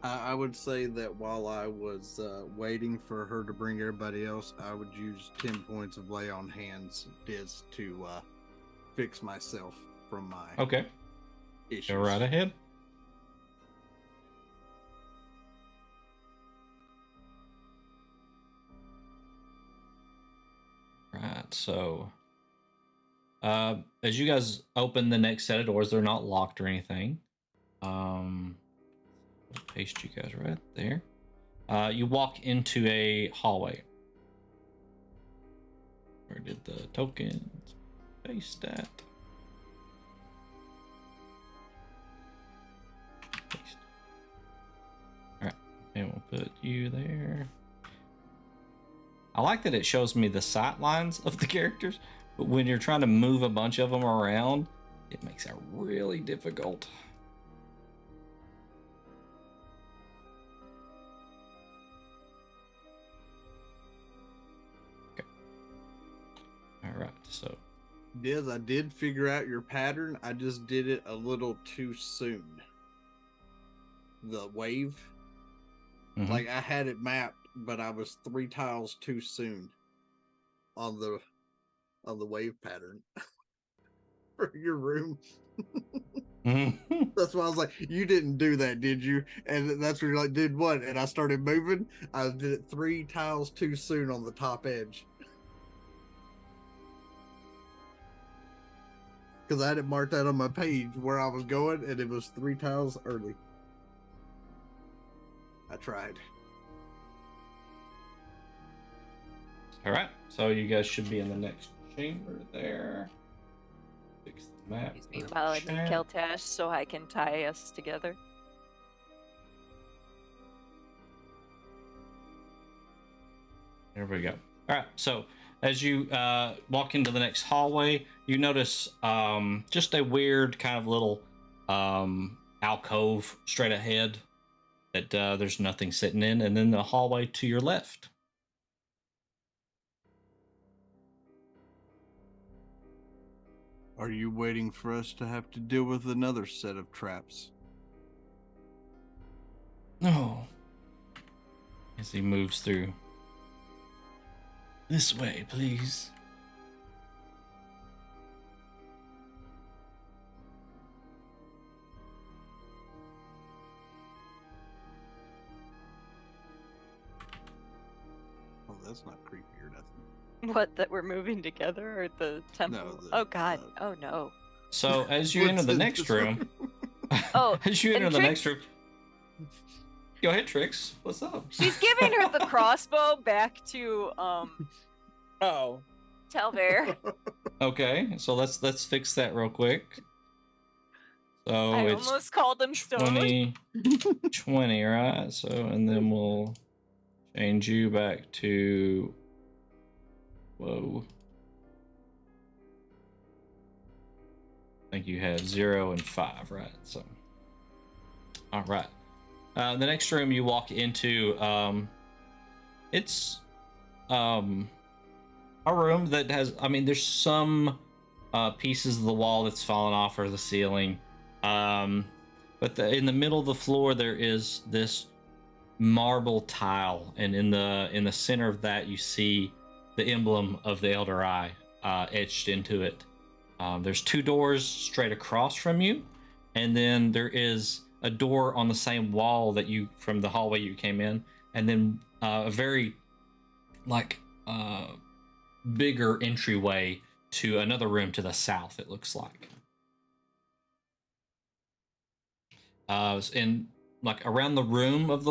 I would say that while I was waiting for her to bring everybody else, I would use 10 points of lay on hands Diz to fix myself from my Okay, issues. go right ahead. Right, so as you guys open the next set of doors, they're not locked or anything. I'll paste you guys right there. You walk into a hallway. Where did the tokens paste at? Paste. All right, and we'll put you there. I like that it shows me the sight lines of the characters, but when you're trying to move a bunch of them around, it makes it really difficult. Okay. All right, so Diz, I did figure out your pattern. I just did it a little too soon. The wave. mhm. Like I had it mapped, but I was 3 tiles too soon on the on the wave pattern for your room. Mm-hmm. That's why I was like, you didn't do that, did you? And that's where you're like, did what? And I started moving. I did it 3 tiles too soon on the top edge. Because I had it marked out on my page where I was going, and it was 3 tiles early. I tried. All right, so you guys should be in the next chamber there. Fix the map. Excuse me for while I make chat. Keltash so I can tie us together. There we go. All right, so as you walk into the next hallway, you notice just a weird kind of little alcove straight ahead that there's nothing sitting in, and then the hallway to your left. Are you waiting for us to have to deal with another set of traps? No. As he moves through. This way, please. Oh, that's not creepy or nothing. What, that we're moving together or the temple? No, oh god. Oh no. So as you enter What's the in next this room, Oh, as you enter and the Trix- next room, go ahead, Trix. What's up? She's giving her the crossbow back to Oh, Telvair. Okay, so let's fix that real quick. So I it's almost called him Stone. 20, right? So and then we'll change you back to whoa. I think you had 0 and 5, right? So all right. The next room you walk into, it's a room that has, I mean, there's some pieces of the wall that's fallen off or the ceiling, but in the middle of the floor there is this marble tile, and in the center of that you see the emblem of the Elder Eye etched into it. There's 2 doors straight across from you, and then there is a door on the same wall that you from the hallway you came in, and then a very bigger entryway to another room to the south, it looks like. In like around the room of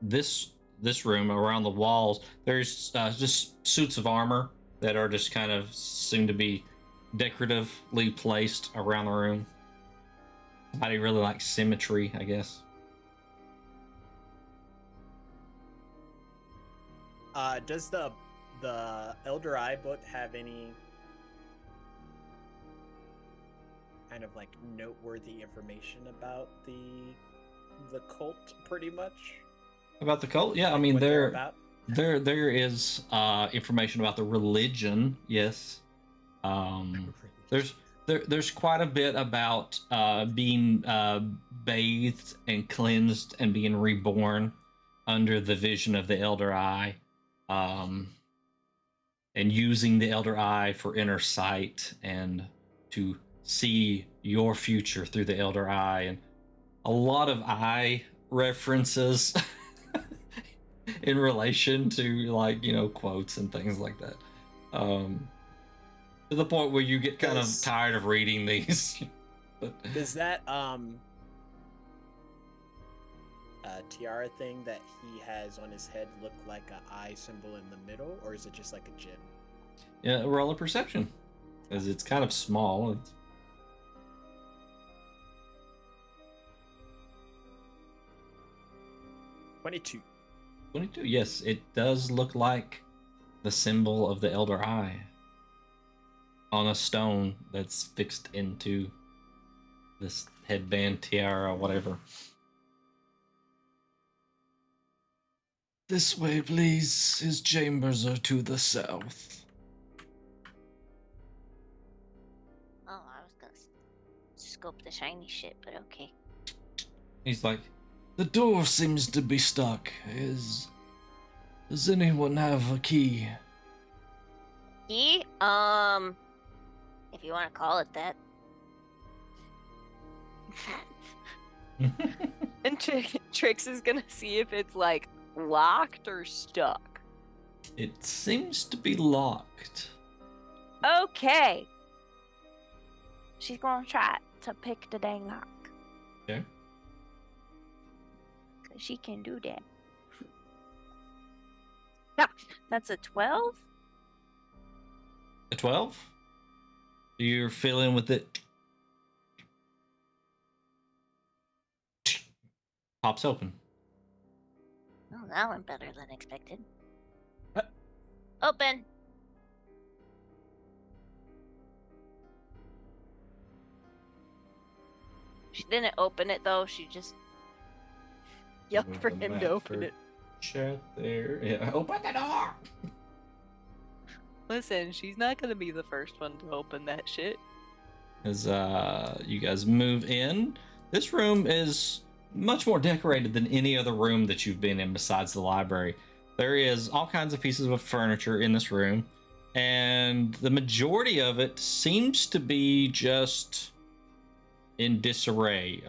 this room, around the walls, there's just suits of armor that are just kind of seem to be decoratively placed around the room. Somebody really likes symmetry, I guess. Does the Elder Eye book have any kind of like noteworthy information about the cult? Pretty much About the cult? Yeah, I mean what they're there about. there is information about the religion, yes. There's quite a bit about being bathed and cleansed and being reborn under the vision of the Elder Eye, and using the Elder Eye for inner sight and to see your future through the Elder Eye, and a lot of eye references in relation to, like, you know, quotes and things like that. To the point where you get kind of tired of reading these. But Does that tiara thing that he has on his head look like an eye symbol in the middle, or is it just like a gem? yeah, roll a perception, because it's kind of small. It's... 22. 22. Yes, it does look like the symbol of the Elder Eye on a stone that's fixed into this headband, tiara, whatever. This way, please. His chambers are to the south. Oh, I was gonna scope the shiny shit, but okay. He's like, the door seems to be stuck. Does anyone have a key? Key? If you want to call it that. And Trix is gonna see if it's like locked or stuck. It seems to be locked. Okay. She's gonna try to pick the dang lock. Okay. Cause she can do that. Yeah, that's a 12. A 12? You're feeling with it. Pops open. Oh, that went better than expected. Open. She didn't open it though. She just yelled Move for the him map to open for it. Chat there. Yeah, open the door. Listen, she's not gonna be the first one to open that shit. As you guys move in, this room is much more decorated than any other room that you've been in besides the library. There is all kinds of pieces of furniture in this room, and the majority of it seems to be just in disarray.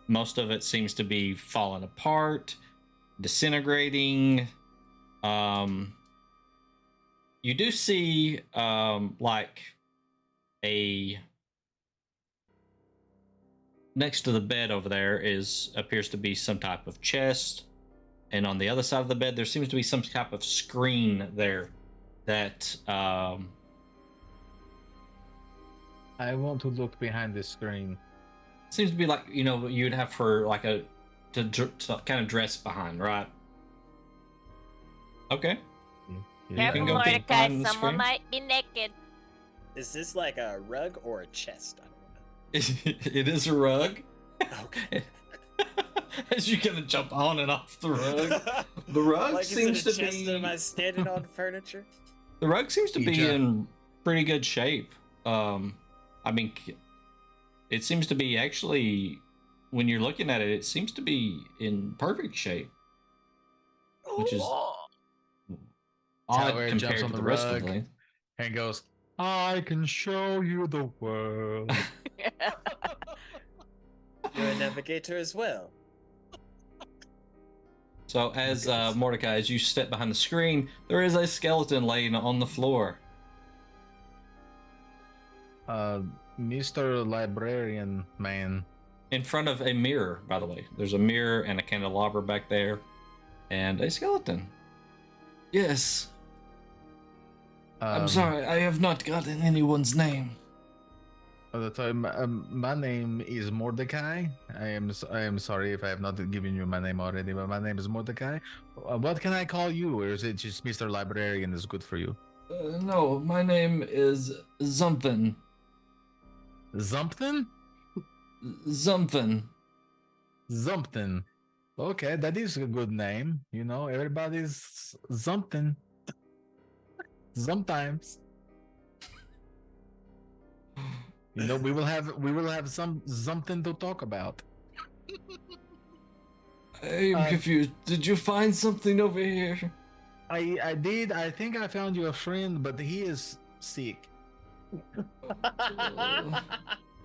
Most of it seems to be falling apart, disintegrating. You do see like a next to the bed over there appears to be some type of chest, and on the other side of the bed there seems to be some type of screen there that I want to look behind the screen. seems to be like, you know, you'd have for like to kind of dress behind, right? Okay. Yeah. Careful, can go peek Mordecai. behind the Someone screen. might be naked. Is this like a rug or a chest? I don't It is a rug. know. Okay. As you kind of jump on and off the rug. The rug Like, seems is it a to chest be. or am I standing on furniture? The rug seems to be Ija. in pretty good shape. I mean, it seems to be actually, when you're looking at it, it seems to be in perfect shape, which is odd Tower compared jumps to on the the rest of rug. the thing. And goes, I can show you the world. You're a navigator as well. So as Yes. Mordecai, as you step behind the screen, there is a skeleton laying on the floor. Mr. Librarian Man. In front of a mirror, by the way. There's a mirror and a candelabra back there, and a skeleton. Yes, I'm sorry, I have not gotten anyone's name. My name is Mordecai. I am sorry if I have not given you my name already, but my name is Mordecai. What can I call you, or is it just Mr. Librarian is good for you? No, my name is Zumpin. Zumpton? Zumpin. Zumpton. Okay, that is a good name. You know, everybody's Zumpton. Sometimes. You know, we will have something to talk about. I am confused. Did you find something over here? I did. I think I found you a friend, but he is sick.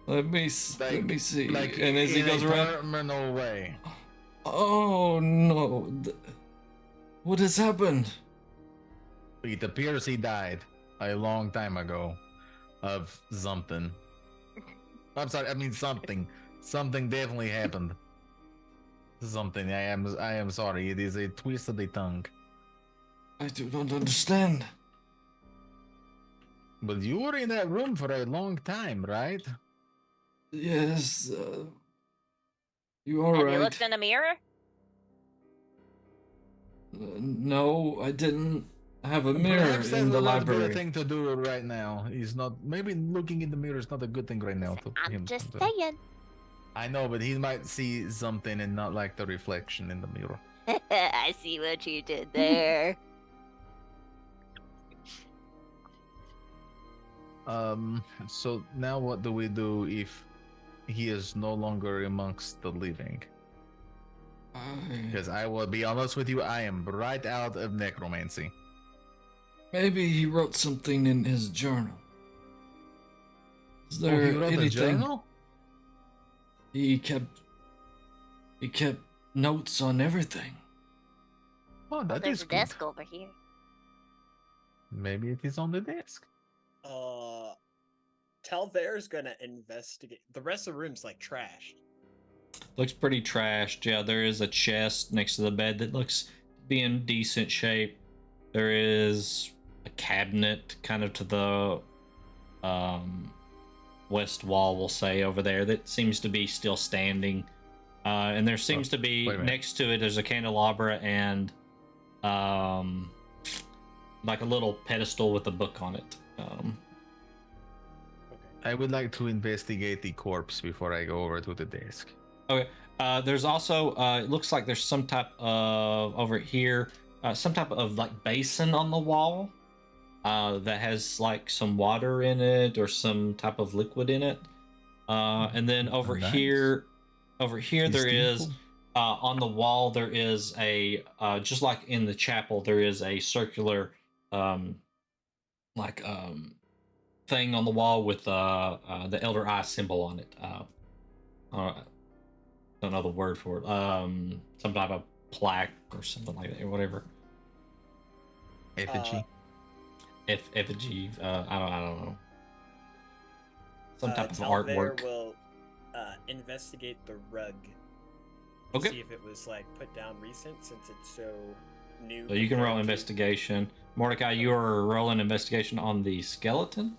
Let me see. Like and as he in goes a around, terminal way. oh no! What has happened? It appears he died a long time ago of something. I'm sorry. I mean something. Something definitely happened. Something. I am sorry. It is a twist of the tongue. I do not understand. But you were in that room for a long time, right? Yes, you are Have right. you looked in a mirror? No, I didn't have a mirror Perhaps in the that's not a library. good thing to do right now. He's not. Maybe looking in the mirror is not a good thing right now. To I'm him. just saying. I know, but he might see something and not like the reflection in the mirror. I see what you did there. So now what do we do if he is no longer amongst the living? Because I will be honest with you, I am right out of necromancy. Maybe he wrote something in his journal. Is Oh, there he wrote a anything? journal? He kept notes on everything. Oh, Well, that there's is a good. desk over here. Maybe it is on the desk. Talvair's gonna investigate. The rest of the room's like trashed. Looks pretty trashed. Yeah, there is a chest next to the bed that looks to be in decent shape. There is a cabinet kind of to the west wall, we'll say, over there that seems to be still standing. And there seems to be wait a minute. next to it, there's a candelabra and like a little pedestal with a book on it. Okay. I would like to investigate the corpse before I go over to the desk. Okay. There's also it looks like there's some type of over here, some type of like basin on the wall that has like some water in it or some type of liquid in it. And then over Nice. here there is Steeple. on the wall there is a just like in the chapel there is a circular thing on the wall with the elder eye symbol on it. Don't know the word for it. Some type of plaque or something like that, or whatever. Effigy. Effigy. I don't know. Some type of Talvair artwork. will investigate the rug. Okay. See if it was like put down recent, since it's so new. So you can roll compared to- investigation. Mordecai, you are rolling investigation on the skeleton.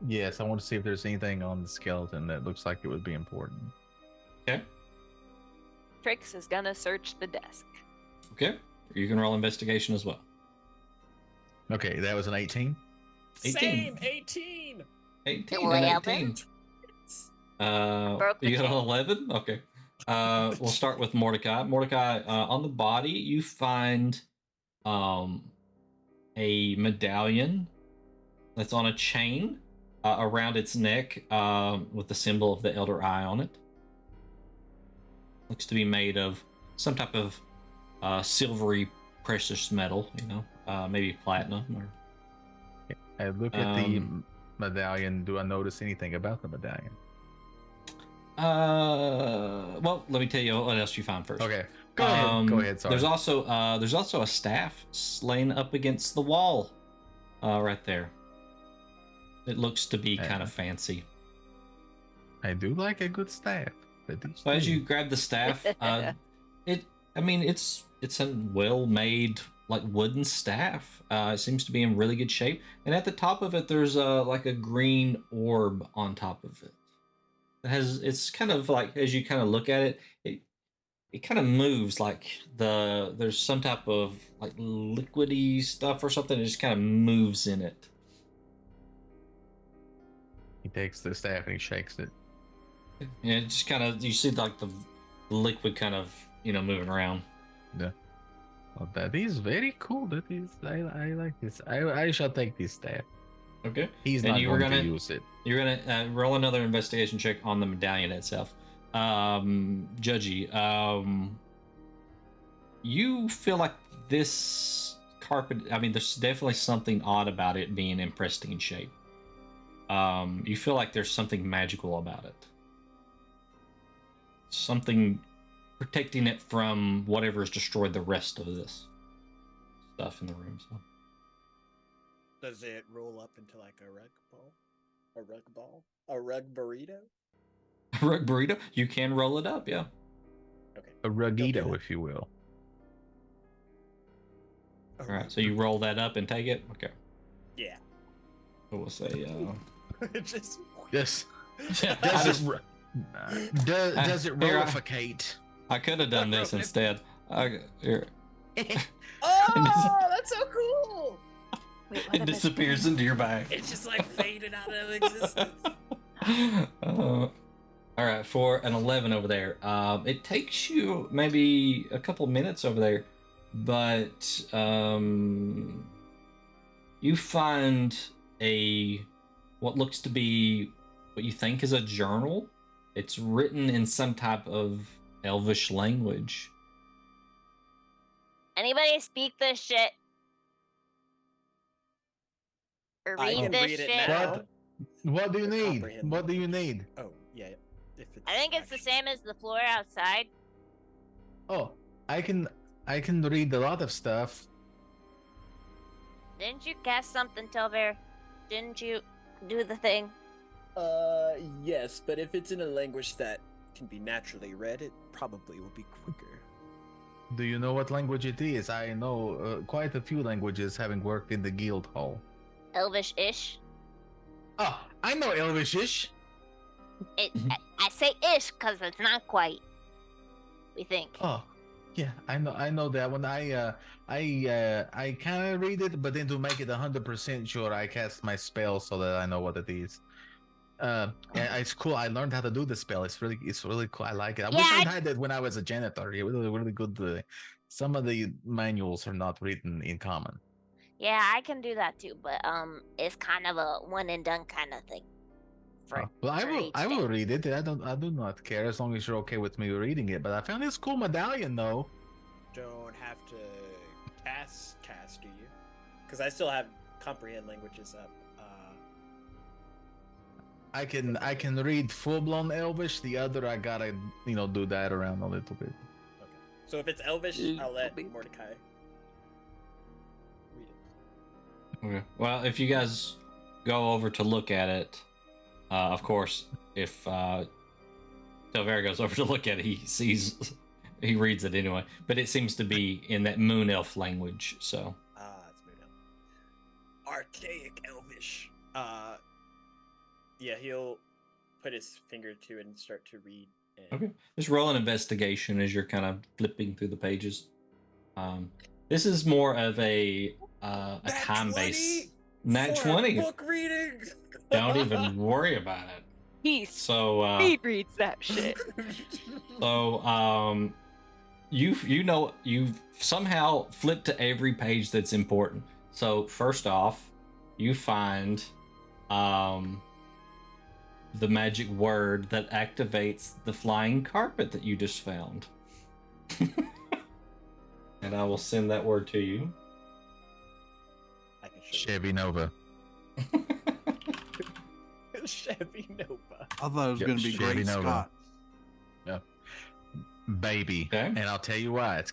Yes, I want to see if there's anything on the skeleton that looks like it would be important. Okay. Trix is gonna search the desk. Okay. You can roll investigation as well. Okay, that was an 18. 18. Same 18. 18 Well, and 18. Broke the You got an chain. 11? Okay. We'll start with Mordecai. Mordecai, on the body, you find a medallion that's on a chain around its neck with the symbol of the Elder Eye on it. Looks to be made of some type of silvery precious metal, maybe platinum or I look at the medallion. Do I notice anything about the medallion? well, let me tell you what else you find first. Okay, go ahead. Go ahead. Sorry. There's also a staff laying up against the wall, right there. It looks to be kind of fancy. I do like a good staff. So as you grab the staff, it's a well-made like wooden staff. It seems to be in really good shape, and at the top of it, there's like a green orb on top of it. It's kind of like as you kind of look at it, it kind of moves like there's some type of like liquidy stuff or something. It just kind of moves in it. He takes the staff and he shakes it. Yeah, it just kind of you see like the liquid kind of moving around. Yeah. Well, that is very cool. That is, I like this. I shall take this staff. Okay. He's And not you were going gonna- to use it. You're gonna roll another investigation check on the medallion itself. Judgy, you feel like this carpet. I mean, there's definitely something odd about it being in pristine shape. You feel like there's something magical about it. Something protecting it from whatever's destroyed the rest of this stuff in the room. So. Does it roll up into like a rug ball? A rug ball? A rug burrito? Rug burrito, you can roll it up, yeah. Okay. A rugito, Okay. if you will. A All right, rug so you roll that up and take it. Okay. Yeah. So we'll say. Just Yes. Yeah, Does it does it Here, rollificate? I could have done this instead. Here. Oh, that's so cool! Wait, what It am I disappears into your bag. It's just like faded out of existence. All right, for an 11 over there. It takes you maybe a couple minutes over there, but you find what looks to be what you think is a journal. It's written in some type of Elvish language. Anybody speak this shit? or I read can this read it shit? now. What do you Or need? comprehend What do you need? Oh yeah, if it's I think it's the actually- same as the floor outside. Oh, I can read a lot of stuff. Didn't you cast something, Telver? Didn't you do the thing? Yes, but if it's in a language that can be naturally read, it probably will be quicker. Do you know what language it is? I know quite a few languages, having worked in the guild hall. Elvish-ish. Oh, I know Elvishish. I say ish because it's not quite. We think. Oh, yeah, I know that one. I kind of read it, but then to make it 100% sure, I cast my spell so that I know what it is. Yeah, it's cool. I learned how to do the spell. It's really cool. I like it. I wish Yeah, I had it when I was a janitor. It was really good. Some of the manuals are not written in common. Yeah, I can do that too, but it's kind of a one and done kind of thing. Well, I for will. each I will day. read it. I do not care as long as you're okay with me reading it. But I found this cool medallion though. Don't have to cast, do you? Because I still have comprehend languages up. I can read full blown Elvish. The other I gotta do that around a little bit. Okay. So if it's Elvish, I'll let Mordecai read it. Okay. Well, if you guys go over to look at it, of course, if Delvera goes over to look at it, he reads it anyway. But it seems to be in that moon elf language. So. It's moved on. Archaic Elvish. Yeah, he'll put his finger to it and start to read. And... Okay. Just roll an investigation as you're kind of flipping through the pages. This is more of a time base. Nat 20. Book reading. Don't even worry about it. He So speed reads that shit. so you've somehow flipped to every page that's important. So first off, you find the magic word that activates the flying carpet that you just found. And I will send that word to you. I can show Chevy Nova. you. Chevy Nova. I thought it was Yep, going to be Chevy Great Nova. Scott. Baby. Okay. And I'll tell you why. It's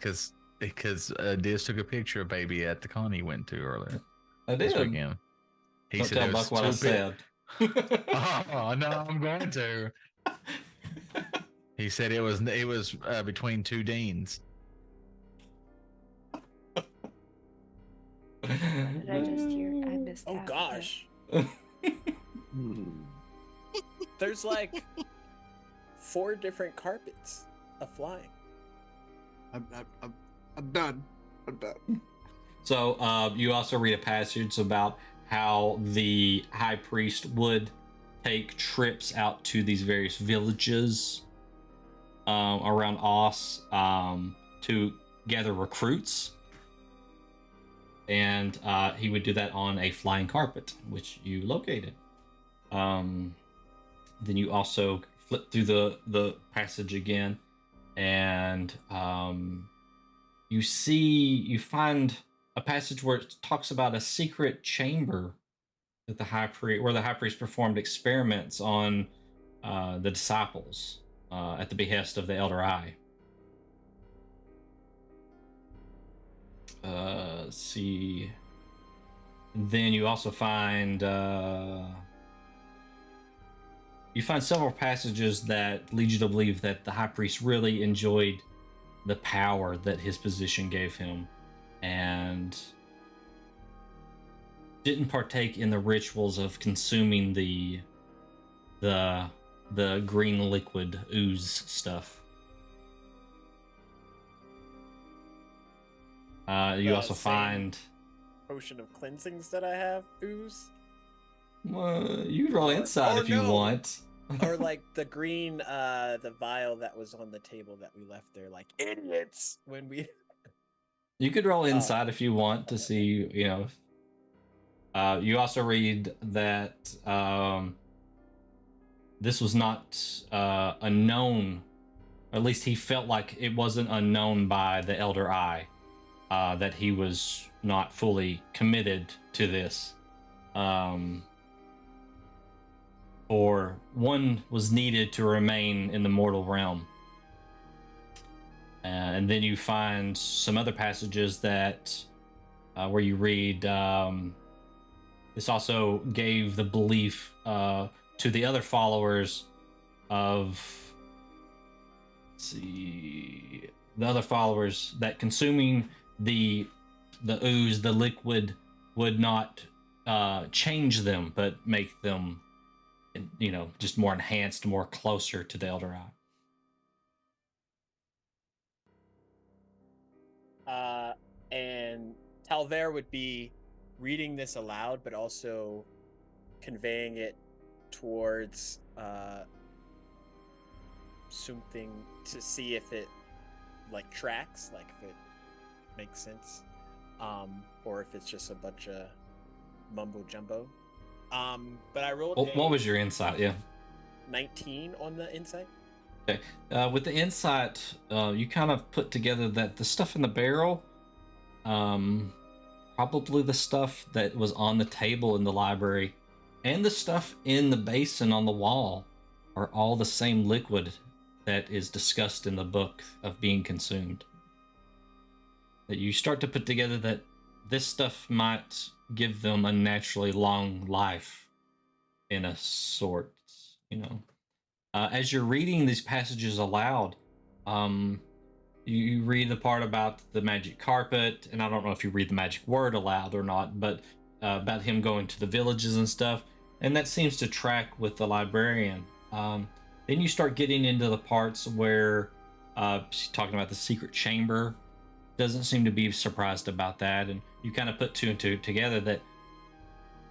because Diz took a picture of Baby at the con he went to earlier I this did. weekend. He Don't said tell there was Buck what I two said. Oh no, I'm going to. He said it was between two deans. What did I just hear? I missed Oh half of gosh. There's like 4 different carpets of flying. I'm done. I'm done. So you also read a passage about how the high priest would take trips out to these various villages around Oss to gather recruits. And he would do that on a flying carpet, which you located. Then you also flip through the passage again, and you find a passage where it talks about a secret chamber that where the high priest performed experiments on the disciples at the behest of the Elder Eye. Let's see. Then you also find several passages that lead you to believe that the high priest really enjoyed the power that his position gave him, and didn't partake in the rituals of consuming the green liquid ooze stuff. You also Same find potion of cleansings that I have, Ooze. you can roll inside if you no. want. Or like the green the vial that was on the table that we left there like idiots when we You could roll inside if you want to see, you also read that this was not unknown, or at least he felt like it wasn't unknown by the Elder Eye, that he was not fully committed to this. or one was needed to remain in the mortal realm. And then you find some other passages that where you read this also gave the belief to the other followers of, let's see, the other followers that consuming the ooze, the liquid, would not change them, but make them, just more enhanced, more closer to the Elder Eye. And Talver would be reading this aloud, but also conveying it towards something to see if it tracks, if it makes sense, or if it's just a bunch of mumbo jumbo. But I rolled. What was your insight? Yeah. 19 on the insight. Okay. With the insight, you kind of put together that the stuff in the barrel, probably the stuff that was on the table in the library, and the stuff in the basin on the wall are all the same liquid that is discussed in the book of being consumed. That you start to put together that this stuff might give them a naturally long life, in a sort, As you're reading these passages aloud, you read the part about the magic carpet, and I don't know if you read the magic word aloud or not, but about him going to the villages and stuff, and that seems to track with the librarian. Then you start getting into the parts where she's talking about the secret chamber. Doesn't seem to be surprised about that, and you kind of put two and two together that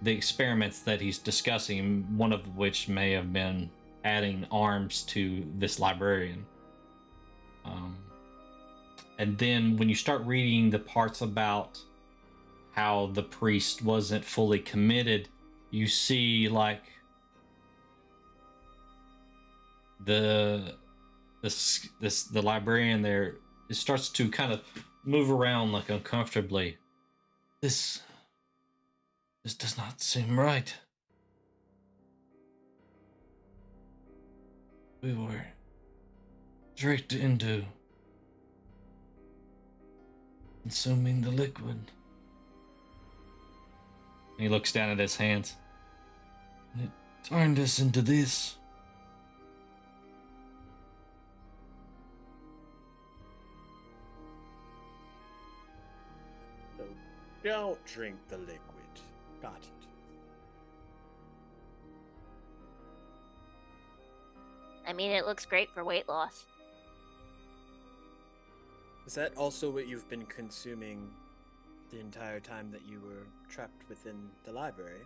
the experiments that he's discussing, one of which may have been adding arms to this librarian. And then when you start reading the parts about how the priest wasn't fully committed, you see the librarian there, it starts to kind of move around uncomfortably. This does not seem right. We were tricked into consuming the liquid. He looks down at his hands. It turned us into this. So don't drink the liquid. Got it. I mean, it looks great for weight loss. Is that also what you've been consuming the entire time that you were trapped within the library?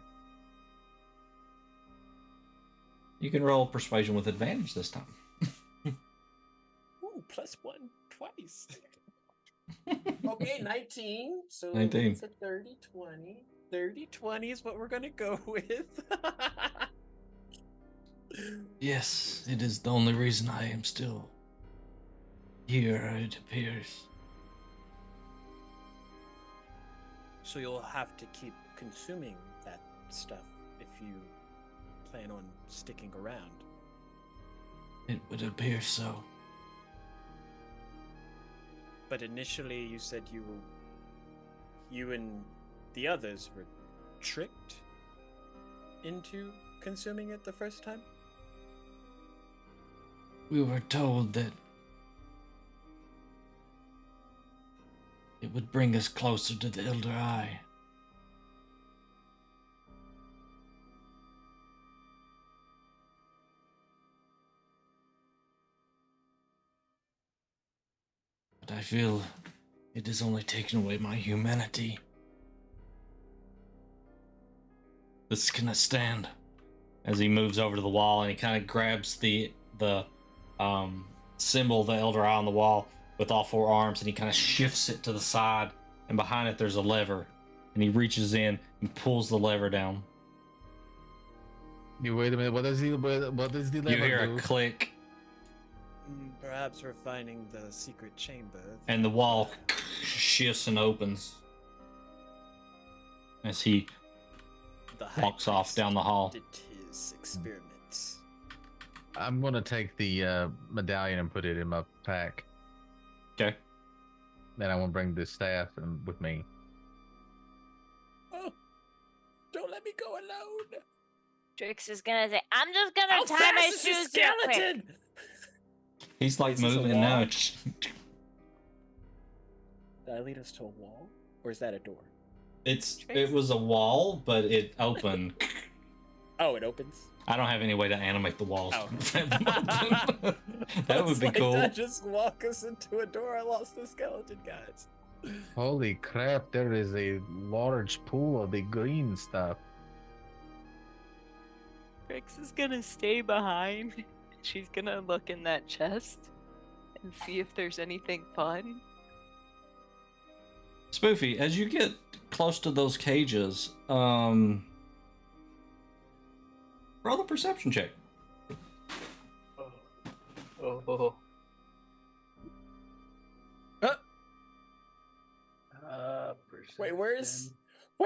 You can roll persuasion with advantage this time. Ooh, +1 twice. Okay, 19. So 19. It's a 30-20. 30-20 is what we're gonna go with. Yes, it is the only reason I am still here, it appears. So you'll have to keep consuming that stuff if you plan on sticking around. It would appear so. But initially you said you and the others were tricked into consuming it the first time? We were told that it would bring us closer to the Elder Eye. But I feel it has only taken away my humanity. This cannot stand. As he moves over to the wall and he kind of grabs the symbol, the Elder Eye on the wall, with all four arms, and he kind of shifts it to the side, and behind it there's a lever, and he reaches in and pulls the lever down. You wait a minute. What does the lever You hear do? a click, Perhaps we're finding the secret chamber. and the wall shifts and opens as he The high walks off priest down the hall. Did his experiments. I'm gonna take the medallion and put it in my pack. Okay. Then I want to bring the staff with me. Oh, don't let me go alone. Drix is gonna say, "I'm just gonna How tie my fast is this shoes real quick." skeleton? He's like Is this a moving now. wall? Did I lead us to a wall, or is that a door? It was a wall, but it opened. Oh, it opens. I don't have any way to animate the walls. Oh. That would be cool. That just walk us into a door. I lost the skeleton, guys. Holy crap! There is a large pool of the green stuff. Drix is gonna stay behind. She's gonna look in that chest and see if there's anything fun. Spoofy, as you get close to those cages, roll a perception check. Oh. Wait, where's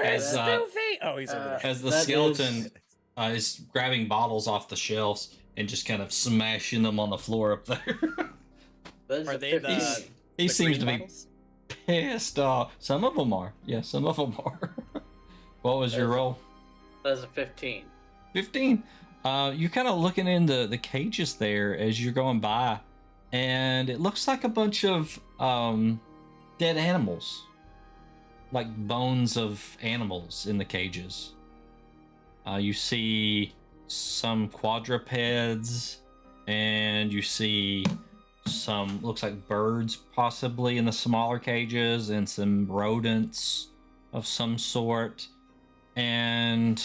As, Spoofy? Oh, he's over there. As the That skeleton is grabbing bottles off the shelves and just kind of smashing them on the floor up there. Are they the? He the seems green to be bottles? pissed off. Some of them are. Yeah, some of them are. What was your roll? That's a 15. 15. You're kind of looking into the cages there as you're going by, and it looks like a bunch of dead animals, like bones of animals in the cages. You see some quadrupeds, and you see some, looks like birds possibly in the smaller cages, and some rodents of some sort. And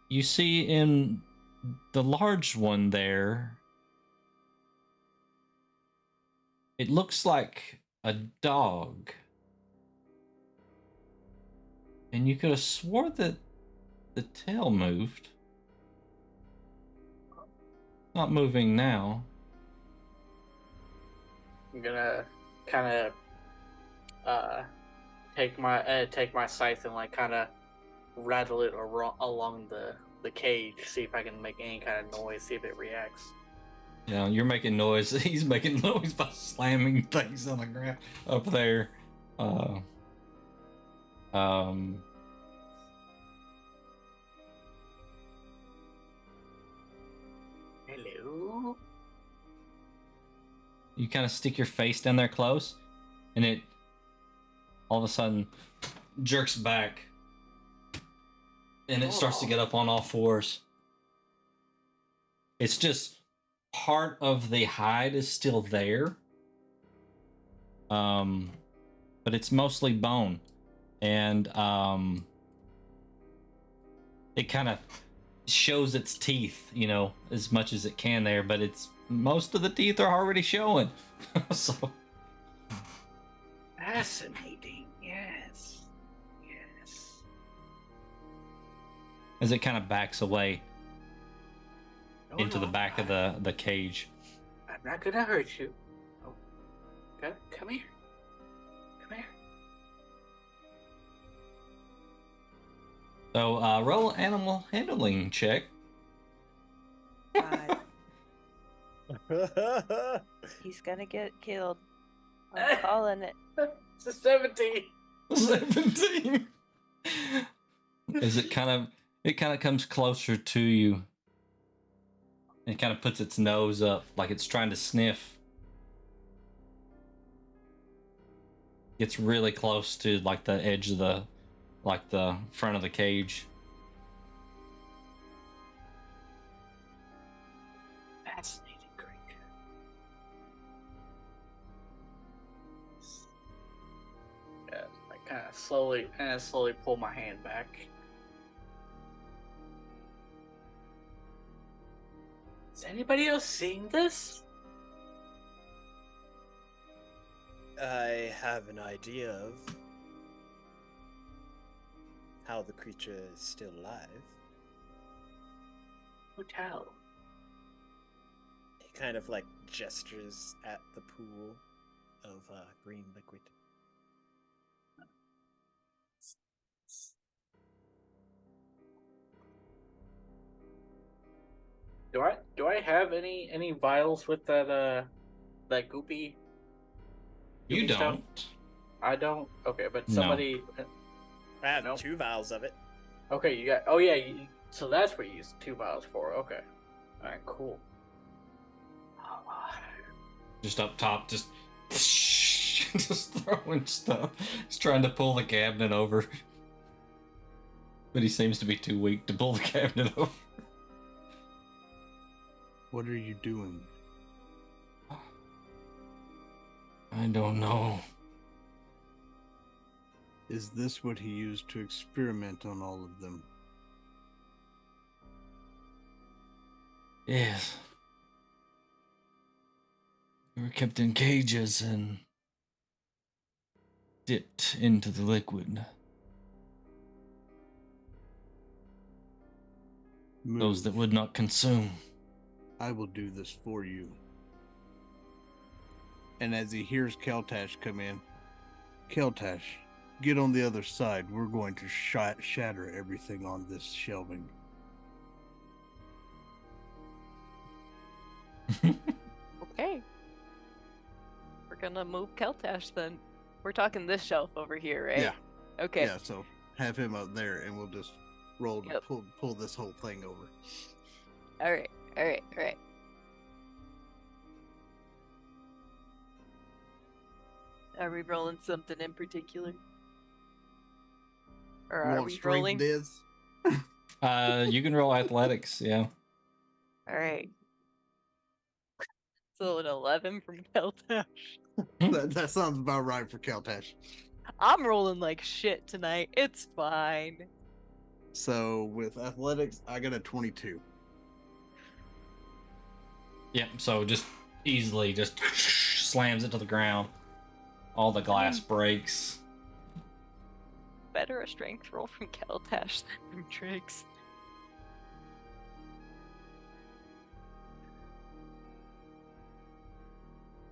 you see in the large one there, it looks like a dog. And you could have swore that the tail moved. Not moving now. I'm gonna kind of take my scythe and like kind of rattle it along the cage, see if I can make any kind of noise, see if it reacts. Yeah, you're making noise. He's making noise by slamming things on the ground up there. Hello. You kind of stick your face down there close, and it all of a sudden jerks back, and it starts to get up on all fours. It's just part of the hide is still there, but it's mostly bone, and it kind of shows its teeth, you know, as much as it can there, but it's most of the teeth are already showing. So Fascinating. Yes. Yes. as it kind of backs away No, into the no, back of the cage. I'm not gonna hurt you. Oh. Come here. Come here. So roll animal handling check. God, he's gonna get killed. I'm calling it. It's a 17. 17. As it kind of comes closer to you. It kind of puts its nose up like it's trying to sniff. Gets really close to like the edge of the front of the cage. Fascinating creature. Yeah, I kind of slowly pull my hand back. Is anybody else seeing this? I have an idea of how the creature is still alive. Who tell? He kind of like gestures at the pool of green liquid. Do I have any vials with that goopy You stuff? don't. I don't. Okay, but No. somebody. I have Nope. 2 vials of it. Okay, you got. Oh yeah, so that's what you use 2 vials for. Okay. All right. Cool. Just up top, just just throwing stuff. He's trying to pull the cabinet over, but he seems to be too weak to pull the cabinet over. What are you doing? I don't know. Is this what he used to experiment on all of them? Yes. They were kept in cages and dipped into the liquid. Those that Move. would not consume. I will do this for you. And as he hears Keltash come in, Keltash, get on the other side. We're going to shatter everything on this shelving. Okay. We're gonna move Keltash then. We're talking this shelf over here, right? Yeah. Okay. Yeah, so have him up there and we'll just roll to Yep. pull this whole thing over. All right. All right. All right. Are we rolling something in particular? Or You are want we strength, rolling? Diz? You can roll athletics, yeah. All right. So an 11 from Keltash. That sounds about right for Keltash. I'm rolling like shit tonight. It's fine. So with athletics, I got a 22. Yep, so just easily just slams it to the ground. All the glass breaks. Better a strength roll from Keltash than from Triggs.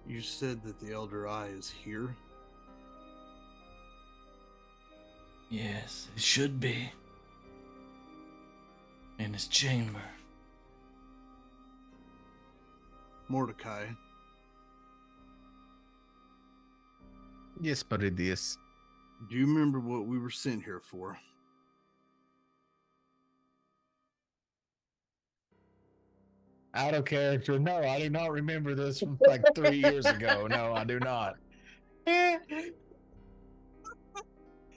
You said that the Elder Eye is here? Yes, it should be. In his chamber. Mordecai, Yes, Paridius. do you remember what we were sent here for? Out of character. No, I do not remember this from like 3 years ago. No, I do not. I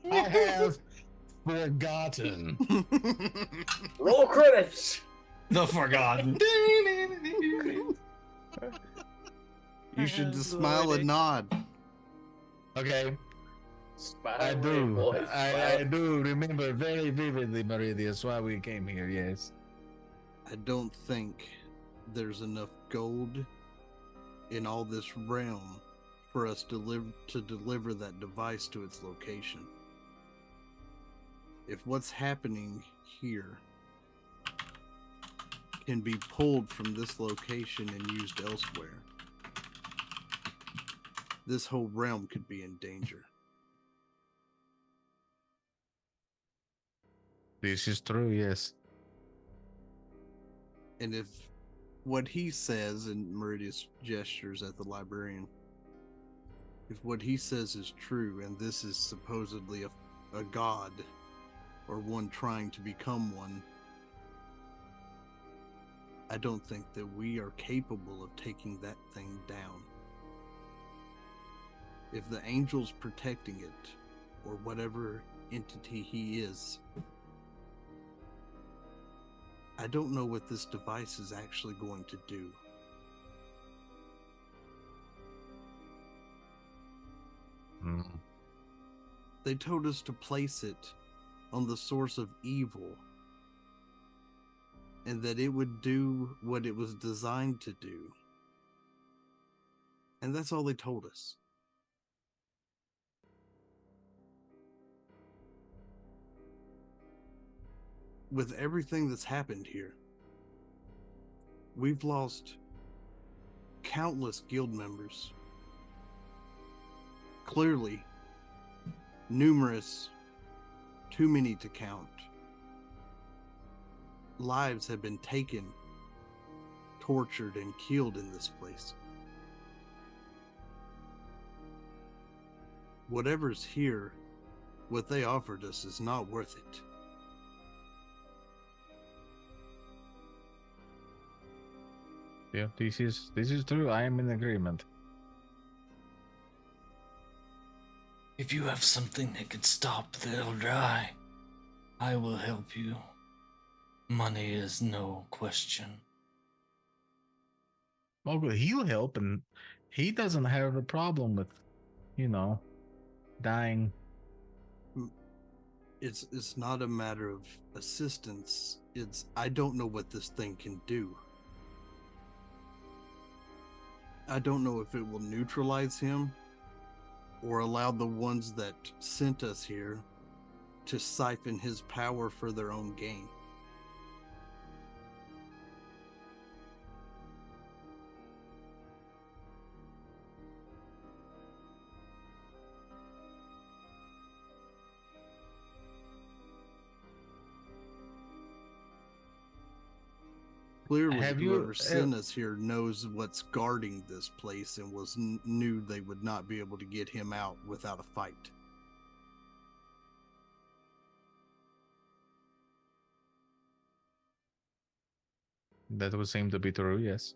have forgotten. Roll credits. The Forgotten. You should just smile and nod. Okay, Smile I away, do. boys. I do remember very vividly, Meridius, why we came here, yes. I don't think there's enough gold in all this realm for us to deliver that device to its location. If what's happening here can be pulled from this location and used elsewhere, this whole realm could be in danger. This is true, yes. And if what he says, and Meridius gestures at the librarian, if what he says is true, and this is supposedly a god, or one trying to become one, I don't think that we are capable of taking that thing down. If the angel's protecting it, or whatever entity he is, I don't know what this device is actually going to do. Hmm. They told us to place it on the source of evil, and that it would do what it was designed to do. And that's all they told us. With everything that's happened here, we've lost countless guild members. Clearly, numerous, too many to count. Lives have been taken tortured and killed in this place. Whatever's here, what they offered us is not worth it. Yeah, this is true. I am in agreement. If you have something that could stop the Elder Eye, I will help you. Money is no question. Well, he'll help, and he doesn't have a problem with, dying. It's not a matter of assistance. It's I don't know what this thing can do. I don't know if it will neutralize him or allow the ones that sent us here to siphon his power for their own gain. Clearly, Have you whoever sent us here knows what's guarding this place and knew they would not be able to get him out without a fight. That would seem to be true, yes.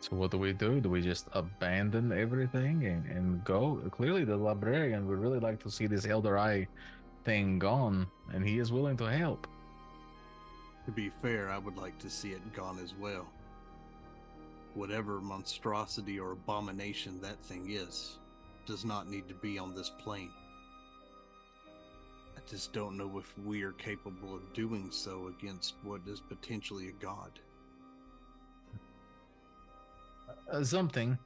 So what do we do? Do we just abandon everything and go? Clearly the librarian would really like to see this Elder Eye thing gone, and he is willing to help. To be fair, I would like to see it gone as well. Whatever monstrosity or abomination that thing is, does not need to be on this plane. I just don't know if we are capable of doing so against what is potentially a god. Something.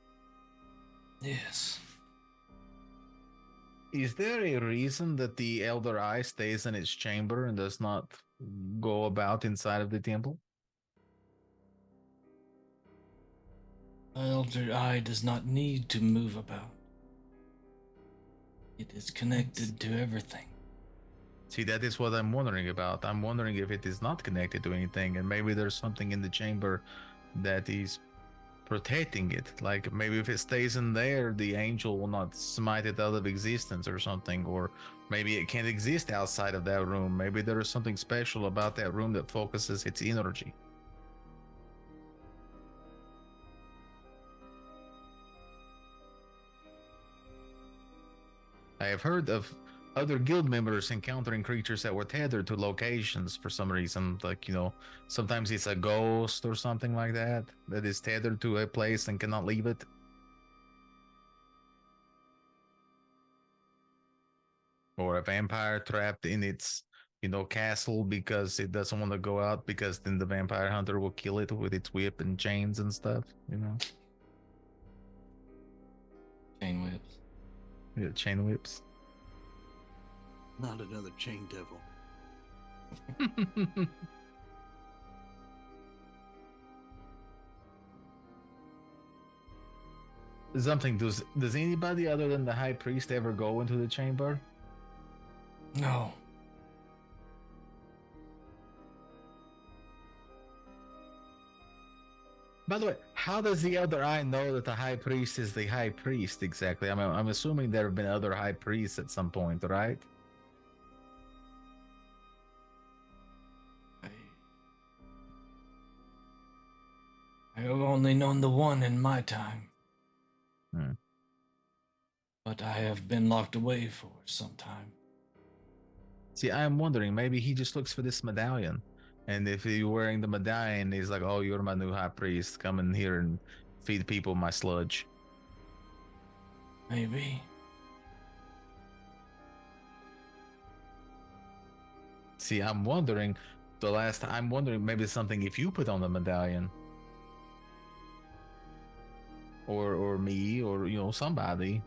Yes. Is there a reason that the Elder Eye stays in its chamber and does not go about inside of the temple? Elder Eye does not need to move about. It is connected to everything. See, that is what I'm wondering about. I'm wondering if it is not connected to anything, and maybe there's something in the chamber that is protecting it. Like maybe if it stays in there, the angel will not smite it out of existence or something, or maybe it can't exist outside of that room. Maybe there is something special about that room that focuses its energy. I have heard of other guild members encountering creatures that were tethered to locations for some reason. Like, sometimes it's a ghost or something like that that is tethered to a place and cannot leave it. Or a vampire trapped in its, castle because it doesn't want to go out, because then the vampire hunter will kill it with its whip and chains and stuff, Chain whips. Yeah, chain whips. Not another chain devil. Something, does anybody other than the high priest ever go into the chamber? No. By the way, how does the Elder Eye know that the high priest is the high priest exactly? I'm assuming there have been other high priests at some point, right? I have only known the one in my time. Hmm. But I have been locked away for some time. See, I'm wondering, maybe he just looks for this medallion. And if you're wearing the medallion, he's like, oh, you're my new high priest. Come in here and feed people my sludge. Maybe. See, I'm wondering, maybe something if you put on the medallion. Or me, or somebody.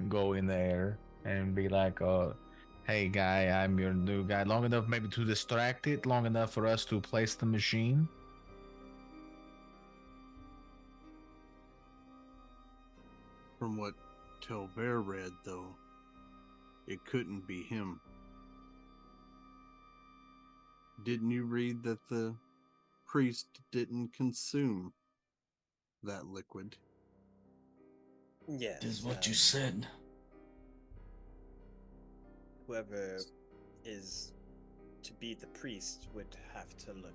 Go in there and be like, hey guy, I'm your new guy. Long enough maybe to distract it, long enough for us to place the machine. From what Telver read, though, it couldn't be him. Didn't you read that the priest didn't consume that liquid? Yes. This is what you said. Whoever is to be the priest would have to look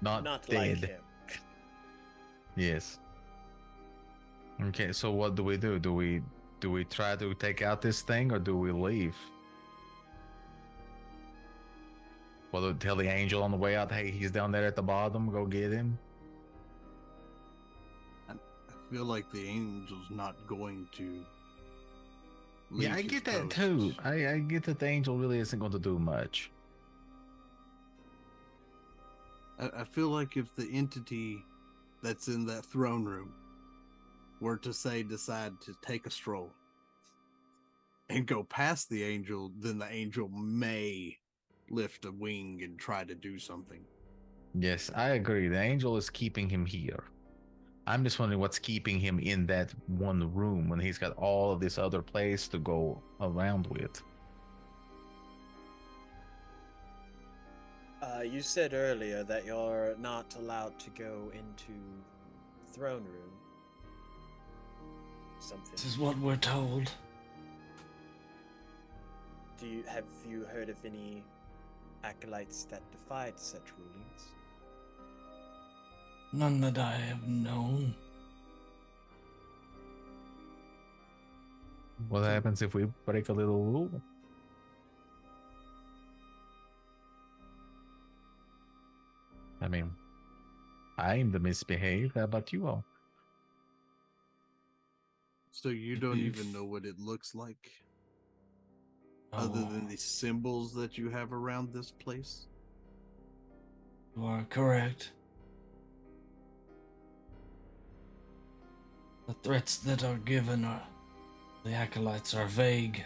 Not like dead. him. Yes. Okay, so what do we do? Do we try to take out this thing or do we leave? Well, tell the angel on the way out, hey, he's down there at the bottom, go get him. I feel like the angel's not going to. Yeah, I leave get his that post. too. I get that the angel really isn't going to do much. I feel like if the entity that's in that throne room were to decide to take a stroll and go past the angel, then the angel may lift a wing and try to do something. Yes, I agree. The angel is keeping him here. I'm just wondering what's keeping him in that one room when he's got all of this other place to go around with. You said earlier that you're not allowed to go into the throne room. Something. This is what we're told. Have you heard of any acolytes that defied such rulings? None that I have known. What happens if we break a little rule? I mean, I'm the misbehaved. How about you all? So you don't even know what it looks like? Other than the symbols that you have around this place? You are correct. The threats that are given are the acolytes are vague.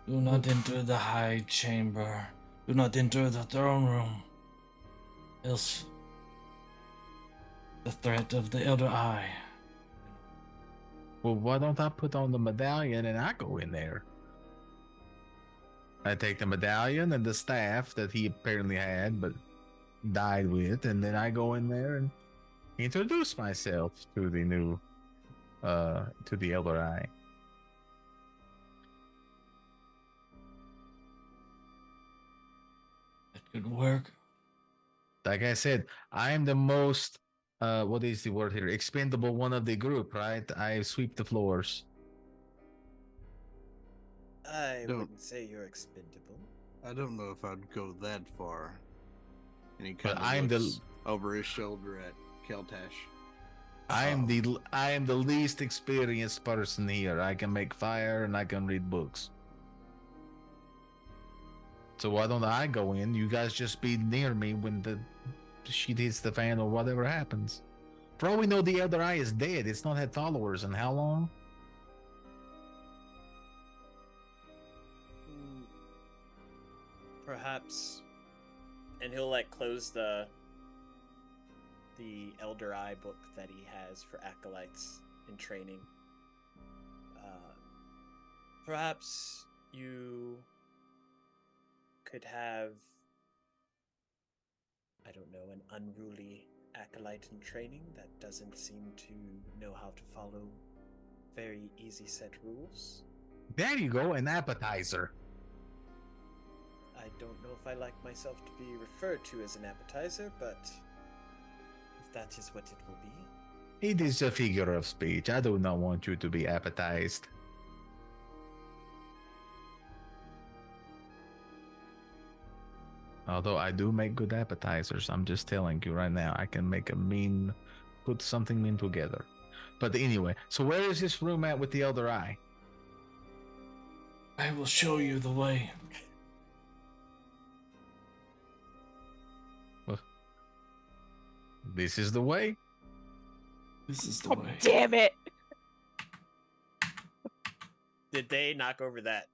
Do not enter the high chamber. Do not enter the throne room. Else the threat of the Elder Eye. Well, why don't I put on the medallion and I go in there? I take the medallion and the staff that he apparently had but died with, and then I go in there and introduce myself to the new, to the Elder Eye. That could work. Like I said, I'm the most, what is the word here? Expendable one of the group, right? I sweep the floors. I wouldn't say you're expendable. I don't know if I'd go that far. And he But kind of looks over his shoulder at Keltash. I am the least experienced person here. I can make fire and I can read books. So why don't I go in? You guys just be near me when the shit hits the fan or whatever happens. For all we know, the Elder Eye is dead. It's not had followers in how long? Perhaps, and he'll like close the Elder Eye book that he has for acolytes in training. Perhaps you could have, I don't know, an unruly acolyte in training that doesn't seem to know how to follow very easy set rules. There you go, an appetizer. I don't know if I like myself to be referred to as an appetizer, but if that is what it will be. It is a figure of speech. I do not want you to be appetized. Although I do make good appetizers, I'm just telling you right now, I can make put something mean together. But anyway, so where is this room at with the Elder Eye? I will show you the way. Well, this is the way? This is the way. Damn it! Did they knock over that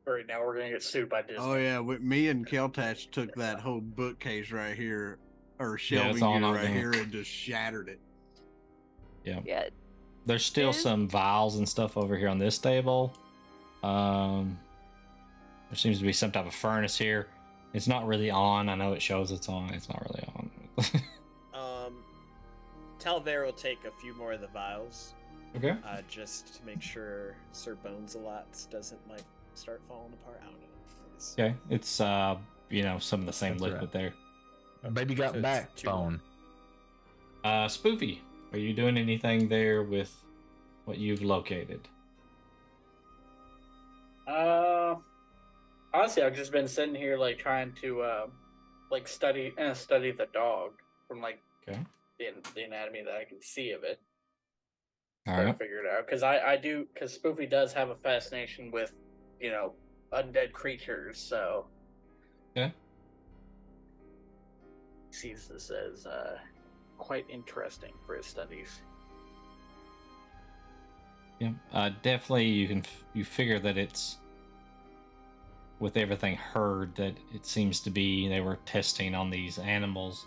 Right now, we're gonna get sued by Disney. Oh yeah, me and Keltash took that whole bookcase right here, or Yeah, it's shelving all unit knocked right down. here, and just shattered it. Yeah. There's still Is- some vials and stuff over here on this table. There seems to be some type of furnace here. It's not really on. I know it shows it's on. It's not really on. Talver will take a few more of the vials, Okay. just to make sure Sir Bones-a-Lots doesn't like start falling apart. I don't know. It's- Okay. It's some of the same That's liquid there. Baby got So it's backbone. Spoofy, are you doing anything there with what you've located? Honestly, I've just been sitting here like trying to study the dog from like Okay. the anatomy that I can see of it. All Trying right. to figure it out because Spoofy does have a fascination with undead creatures, so Okay. he sees this as quite interesting for his studies. Yeah. Definitely, you figure that it's with everything heard that it seems to be they were testing on these animals.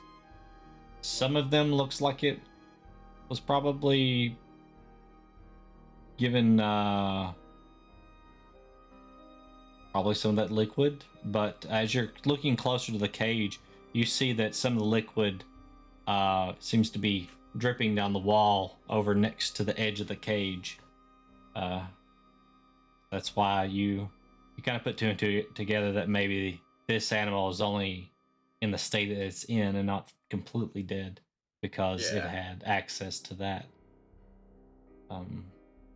Some of them looks like it was probably given probably some of that liquid, but as you're looking closer to the cage, you see that some of the liquid seems to be dripping down the wall over next to the edge of the cage. That's why you kind of put two and two together that maybe this animal is only in the state that it's in and not completely dead because it Yeah. had access to that.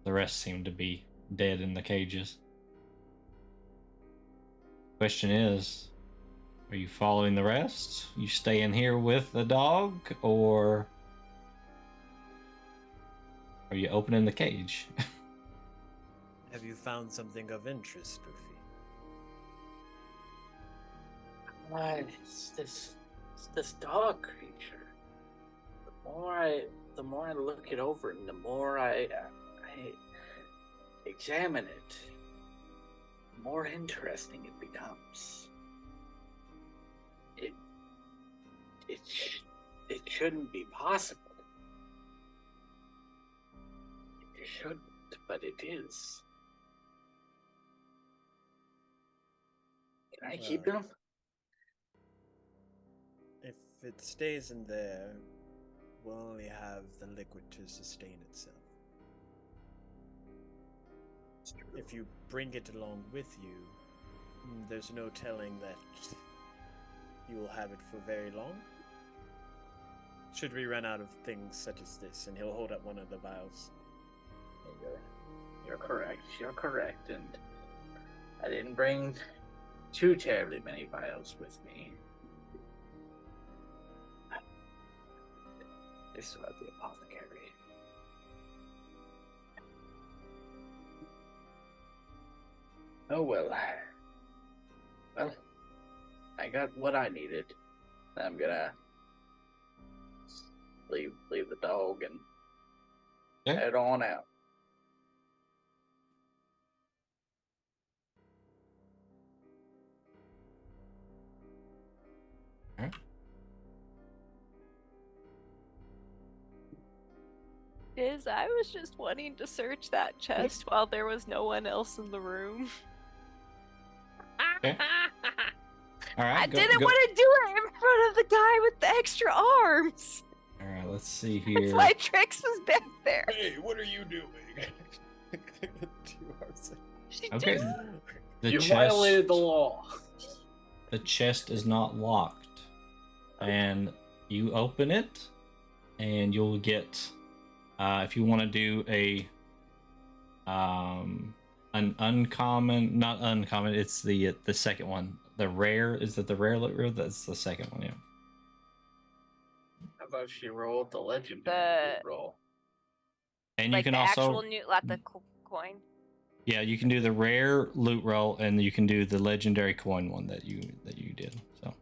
The rest seem to be dead in the cages. Question is, are you following the rest? You stay in here with the dog, or are you opening the cage? Have you found something of interest, Spoofy? It's this dog creature. The more I look it over, and the more I examine it, the more interesting it becomes. It shouldn't be possible. It shouldn't, but it is. Can I keep him? If it stays in there, we'll only have the liquid to sustain itself. If you bring it along with you, there's no telling that you will have it for very long. Should we run out of things such as this, and he'll hold up one of the vials. You're correct. You're correct, and I didn't bring too terribly many vials with me. This is about the apothecary. Oh well. Well, I got what I needed. I'm gonna leave the dog and Okay. head on out. I was just wanting to search that chest while there was no one else in the room. Okay. All right. I didn't want to do it in front of the guy with the extra arms. All right. Let's see That's here. why Trix was back there. Hey, what are you doing? 2 hours. She Okay. just- The You chest. violated the law. The chest is not locked, and you open it, and you'll get. If you want to do an uncommon, not uncommon, it's the second one. The rare, is that the rare loot roll? That's the second one, yeah. How about she rolled the legendary roll? And like you can the also, actual new, like the coin. yeah, you can do the rare loot roll, and you can do the legendary coin one that you did. So,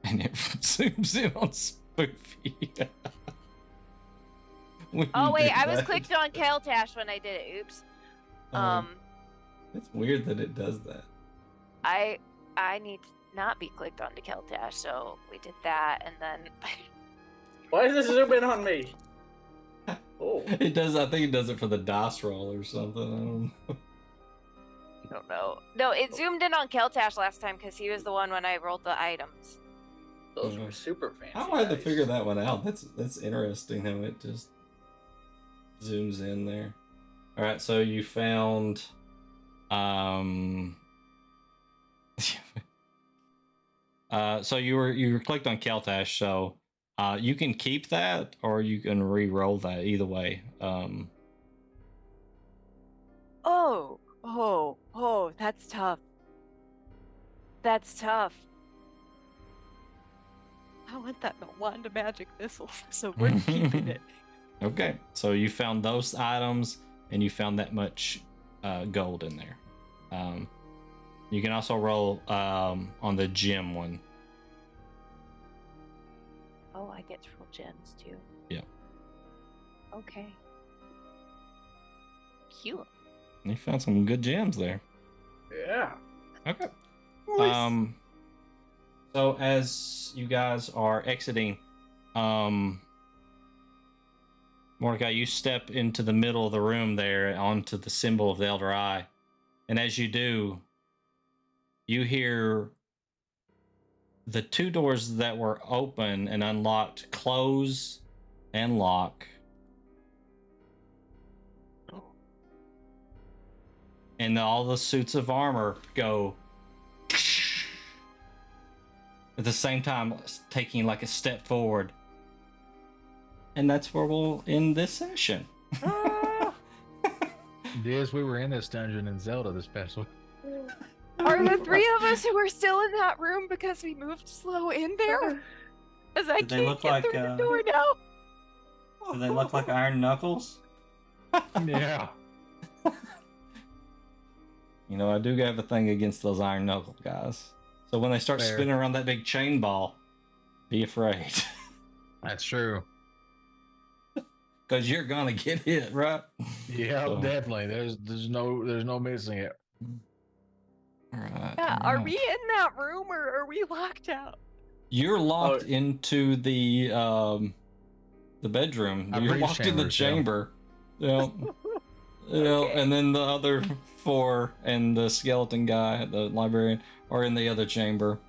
and it zooms in on Spoofy. When Oh you wait, did I was that. clicked on Keltash when I did it. Oops. Uh-huh. It's weird that it does that. I need to not be clicked onto Keltash, so we did that, and then Why does this zoom in on me? Oh, It does. I think it does it for the dice roll or something. I don't know. I don't know. No, it zoomed in on Keltash last time because he was the one when I rolled the items. those were super fancy. I had to dice. figure that one out. That's interesting how it just zooms in there. All right, so you found so you were clicked on Keltash, so you can keep that or you can re-roll that either way. Oh, that's tough. That's tough. I want that wand of magic missile, so we're keeping it. Okay, so you found those items and you found that much gold in there. You can also roll on the gem one. Oh, I get to roll gems too. Yeah. Okay. Cute. You found some good gems there. Yeah. Okay. So as you guys are exiting, Mordecai, you step into the middle of the room there onto the symbol of the Elder Eye. And as you do, you hear the two doors that were open and unlocked close and lock. And all the suits of armor go at the same time, taking like a step forward. And that's where we'll end this session. Yes, we were in this dungeon in Zelda this past week. Are the three of us who are still in that room because we moved slow in there? As I Do they can't look get like, through the door now. Do they look like Iron Knuckles? Yeah. You know, I do have a thing against those Iron Knuckle guys. So when they start Fair. spinning around that big chain ball, be afraid. That's true. Because you're gonna get hit, right? Yeah, So- definitely. There's no missing it. All right. Yeah, all are right. we in that room or are we locked out? You're locked Oh. into the bedroom. Our You're breach locked in the chambers, chamber. yeah. Okay. And then the other four and the skeleton guy, the librarian, are in the other chamber.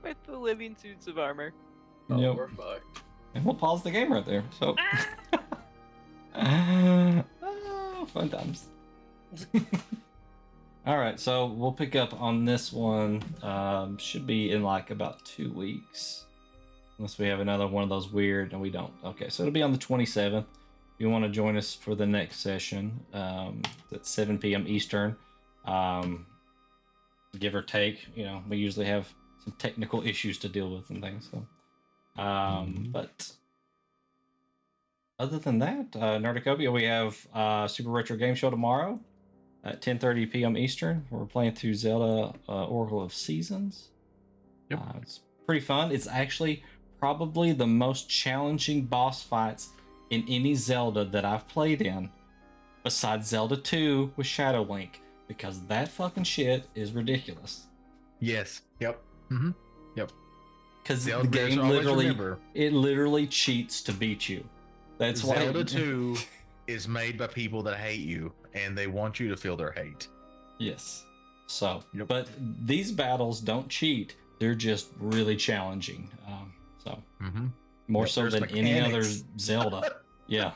With the living suits of armor. Oh, Yep. we're fucked. And we'll pause the game right there. So, fun times. All right, so we'll pick up on this one. Should be in like about 2 weeks, unless we have another one of those weird. And we don't. Okay, so it'll be on the 27th. If you want to join us for the next session, at 7 p.m. Eastern, give or take. You know, we usually have some technical issues to deal with and things. So. But other than that, Nerdicopia, we have Super Retro Game Show tomorrow at 10:30 p.m. Eastern. We're playing through Zelda Oracle of Seasons. Yep. It's pretty fun. It's actually probably the most challenging boss fights in any Zelda that I've played in, besides Zelda 2 with Shadow Link, because that fucking shit is ridiculous. Yes. Yep. Mm-hmm. Because the Zelda game always literally, remember. it literally cheats to beat you. That's why Zelda 2 is made by people that hate you, and they want you to feel their hate. Yes. So, Yep. but these battles don't cheat. They're just really challenging. Mm-hmm. More Yep, so there's than any other mechanics. Zelda. Yeah.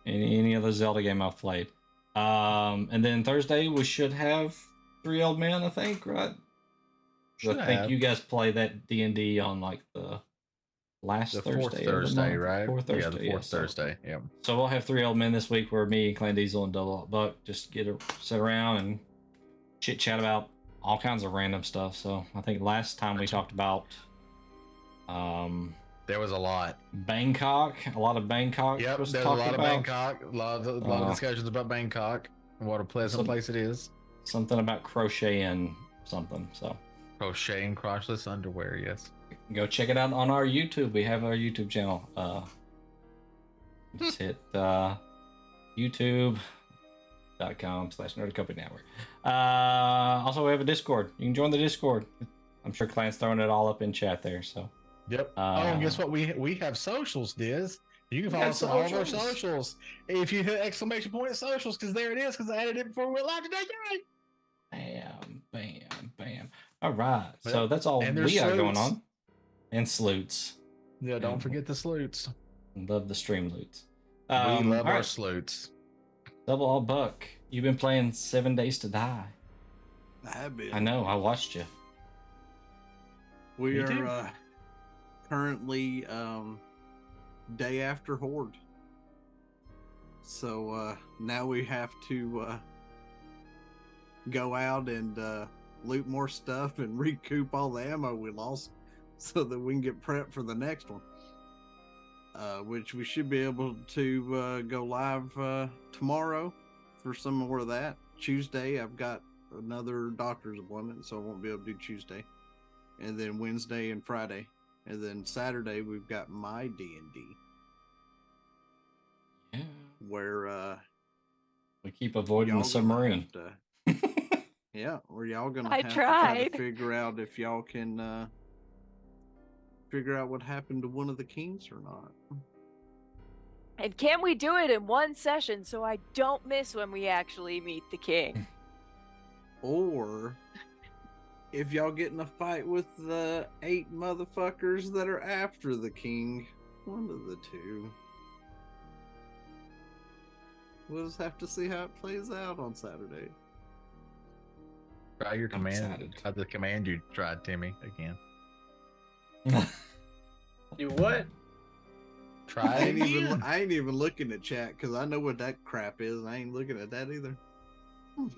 Any other Zelda game I've played. And then Thursday we should have 3 Old Men, I think, right? Should I think have. you guys play that D&D on like the last The Thursday fourth of the Thursday, month. right? Fourth Thursday, Yeah, the fourth so- Thursday. Yeah. So we'll have 3 Old Men this week where me and Clan Diesel and Double Up Buck just sit around and chit chat about all kinds of random stuff. So I think last time we talked about There was a lot. Bangkok, a lot of Bangkok. Yep, was there's a talked lot of about. Bangkok, a lot of discussions about Bangkok and what a pleasant Some- place it is. Something about crocheting something. So Crochet and crotchless underwear, yes. go check it out on our YouTube. We have our YouTube channel. Just hit YouTube, youtube.com/nerdcompany network. Also, we have a Discord. You can join the Discord. I'm sure Clint's throwing it all up in chat there. So, Yep. Oh, and guess what? We have socials, Diz. You can We follow got us on all of our socials. socials. If you hit !@ socials, because there it is, because I added it before we went live today. Yay! bam, bam, bam. All right. Yep. So that's all And we there's got going salutes. on. And salutes. Yeah, don't And forget the salutes. love the stream loots. We love all our right. salutes. Double all buck. You've been playing 7 Days to Die. I have been. I know. I watched you. We Me are too. Currently day after Horde. So now we have to go out and loot more stuff and recoup all the ammo we lost so that we can get prepped for the next one. Which we should be able to go live tomorrow for some more of that. Tuesday, I've got another doctor's appointment, so I won't be able to do Tuesday. And then Wednesday and Friday. And then Saturday, we've got my D&D. Yeah. Where We keep avoiding y'all the gonna submarine. have to- yeah, where y'all gonna I have to try to tried. figure out if y'all can figure out what happened to one of the kings or not. And can we do it in one session so I don't miss when we actually meet the king? Or if y'all get in a fight with the 8 motherfuckers that are after the king, one of the two. We'll just have to see how it plays out on Saturday. Try your I'm command. excited. Try the command you tried, Timmy, again. You what? Try it again. I ain't even looking at chat because I know what that crap is. I ain't looking at that either. What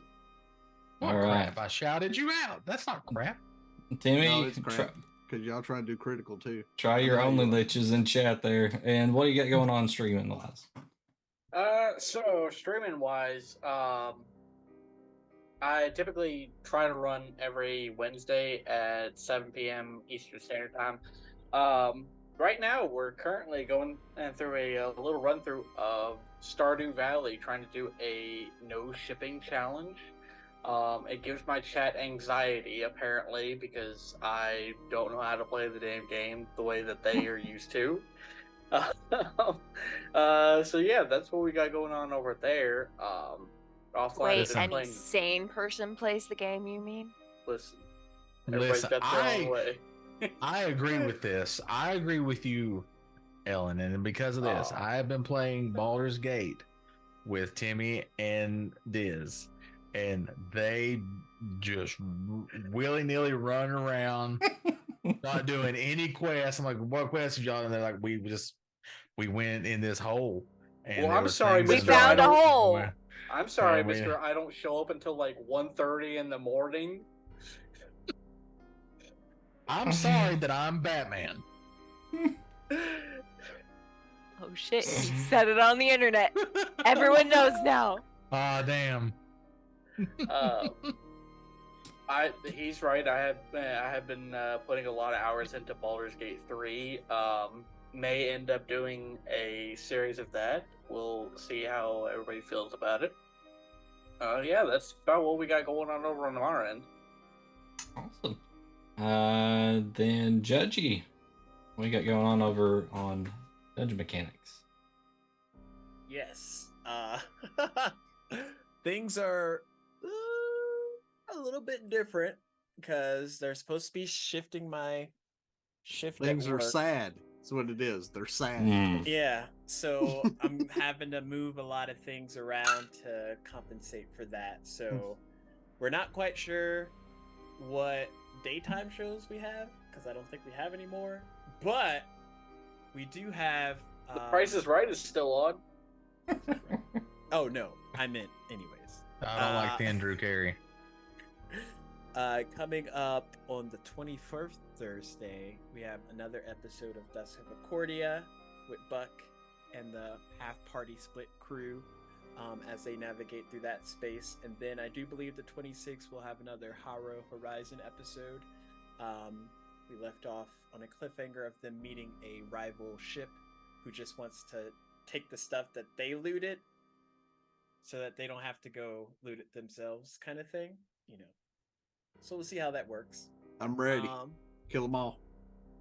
All right. crap? I shouted you out. That's not crap. Timmy, No, it's crap. Because y'all trying to do critical too. try I your know only you are. liches in chat there. And what do you got going on streaming wise? So streaming wise, I typically try to run every Wednesday at 7 p.m. Eastern Standard Time. Right now, we're currently going through a little run through of Stardew Valley, trying to do a no shipping challenge. It gives my chat anxiety, apparently, because I don't know how to play the damn game the way that they are used to. So yeah, that's what we got going on over there. Offline, Wait, I've been any playing. sane person plays the game, you mean? Listen, everybody's Listen, got their own way. I agree with this. I agree with you, Ellen, and because of this, Aw. I have been playing Baldur's Gate with Timmy and Diz, and they just willy-nilly run around, not doing any quests. I'm like, what quests have y'all? And they're like, we went in this hole. And Well, there I'm was sorry, things We in Mr. the found a I hole. and I'm sorry, we- Mr. I don't show up until like 1:30 in the morning. I'm sorry that I'm Batman. Oh shit, he said it on the internet. Everyone knows now. Ah, damn. He's right. I have been putting a lot of hours into Baldur's Gate 3. May end up doing a series of that. We'll see how everybody feels about it. Yeah, that's about what we got going on over on our end. Awesome. Then Judgy, what you got going on over on Dungeon Mechanics? Yes. Things are a little bit different because they're supposed to be shifting my shift. Things at are work. sad. That's what it is. They're sad. Mm. Yeah, so I'm having to move a lot of things around to compensate for that. So we're not quite sure what daytime shows we have because I don't think we have any more. But we do have. The Price is Right is still on. Oh no, I meant anyways. I don't like thin Drew Carey. Coming up on the 21st Thursday, we have another episode of Dusk of Accordia with Buck and the half party split crew as they navigate through that space. And then I do believe the 26th will have another Haro Horizon episode. We left off on a cliffhanger of them meeting a rival ship who just wants to take the stuff that they looted so that they don't have to go loot it themselves, kind of thing. You know. So we'll see how that works. I'm ready. Kill them all.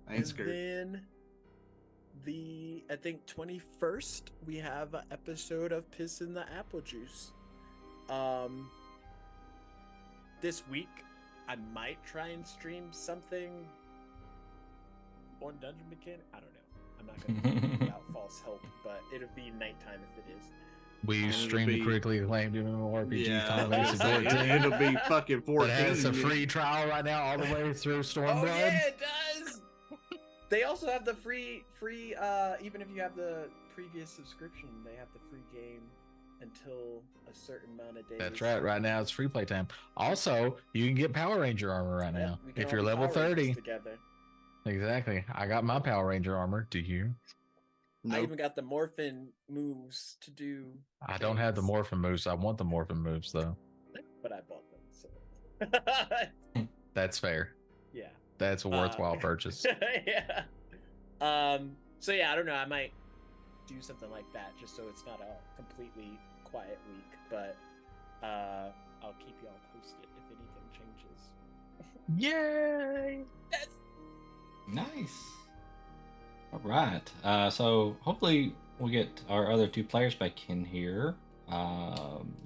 I ain't And scared. then I think 21st, we have an episode of Piss in the Apple Juice. This week, I might try and stream something on Dungeon Mechanic. I don't know. I'm not going to give out false hope, but it'll be nighttime if it is. We It'll stream be- the critically acclaimed MMORPG Yeah, Final I was Fantasy gonna say, 14. it'll be fucking 14. That has a free trial right now all the way through Stormblood. Oh yeah, it does. They also have the free. Even if you have the previous subscription, they have the free game until a certain amount of days. That's right. Right now it's free play time. Also, you can get Power Ranger armor right Yep, now we can if all you're be level Power Rangers 30. together. Exactly. I got my Power Ranger armor. Do you? I Nope. even got the morphin moves to do. I don't have the things, morphin moves. I want the morphin moves though. but I bought them. So That's fair. yeah. That's a worthwhile purchase. Yeah. So yeah, I don't know. I might do something like that just so it's not a completely quiet week, but I'll keep y'all posted if anything changes. Yay! Yes. Nice. All right. So hopefully we'll get our other two players back in here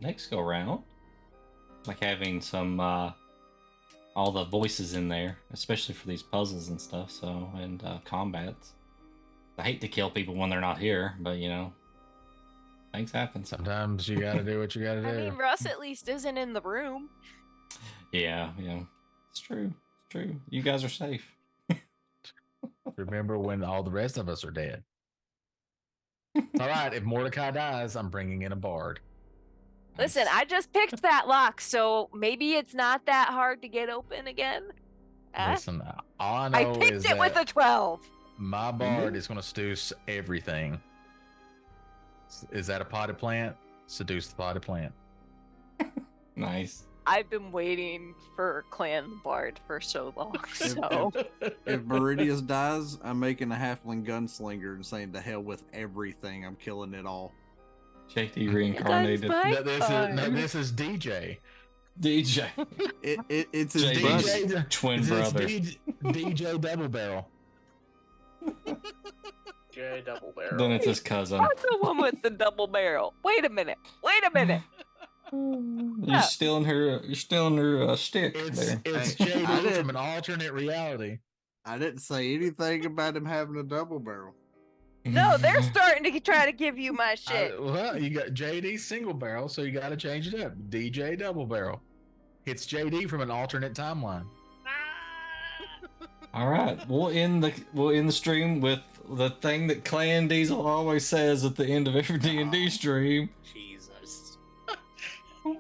next go round. Like having some all the voices in there, especially for these puzzles and stuff. So and combats. I hate to kill people when they're not here, but you know, things happen. Sometimes you gotta do what you gotta do. I mean, Russ at least isn't in the room. Yeah, it's true. It's true. You guys are safe. Remember when all the rest of us are dead. All right, if Mordecai dies, I'm bringing in a bard. Listen, Nice. I just picked that lock, so maybe it's not that hard to get open again. Listen, all I know I picked is it with a that 12. my bard is going to seduce everything. Is that a potted plant? Seduce the potted plant. Nice. I've been waiting for Clan Bard for so long, so If Meridius dies, I'm making a halfling gunslinger and saying to hell with everything. I'm killing it all. JT reincarnated. This is DJ. DJ. It's his JD. buddy. DJ Twin this is brother. DJ Double Barrel. J double barrel. Then it's his cousin. I'm the one with the double barrel. Wait a minute. You're stealing her. You're stealing her stick. It's there. JD I did- from an alternate reality. I didn't say anything about him having a double barrel. No, they're starting to try to give you my shit. Well, you got JD single barrel, so you got to change it up. DJ double barrel. It's JD from an alternate timeline. All right, we'll end the stream with the thing that Clan Diesel always says at the end of every D&D stream. Jesus.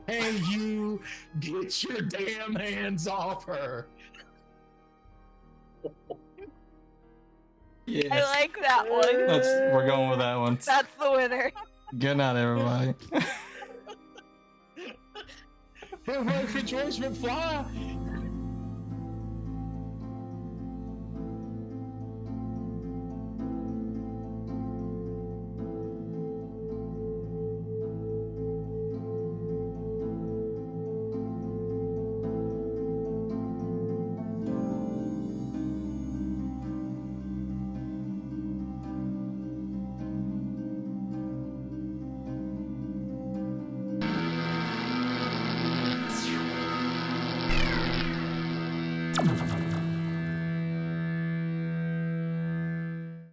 Hey, you get your damn hands off her. Yes, I like that one. we're going with that one. That's the winner. Good night, everybody. Her life choice would fly.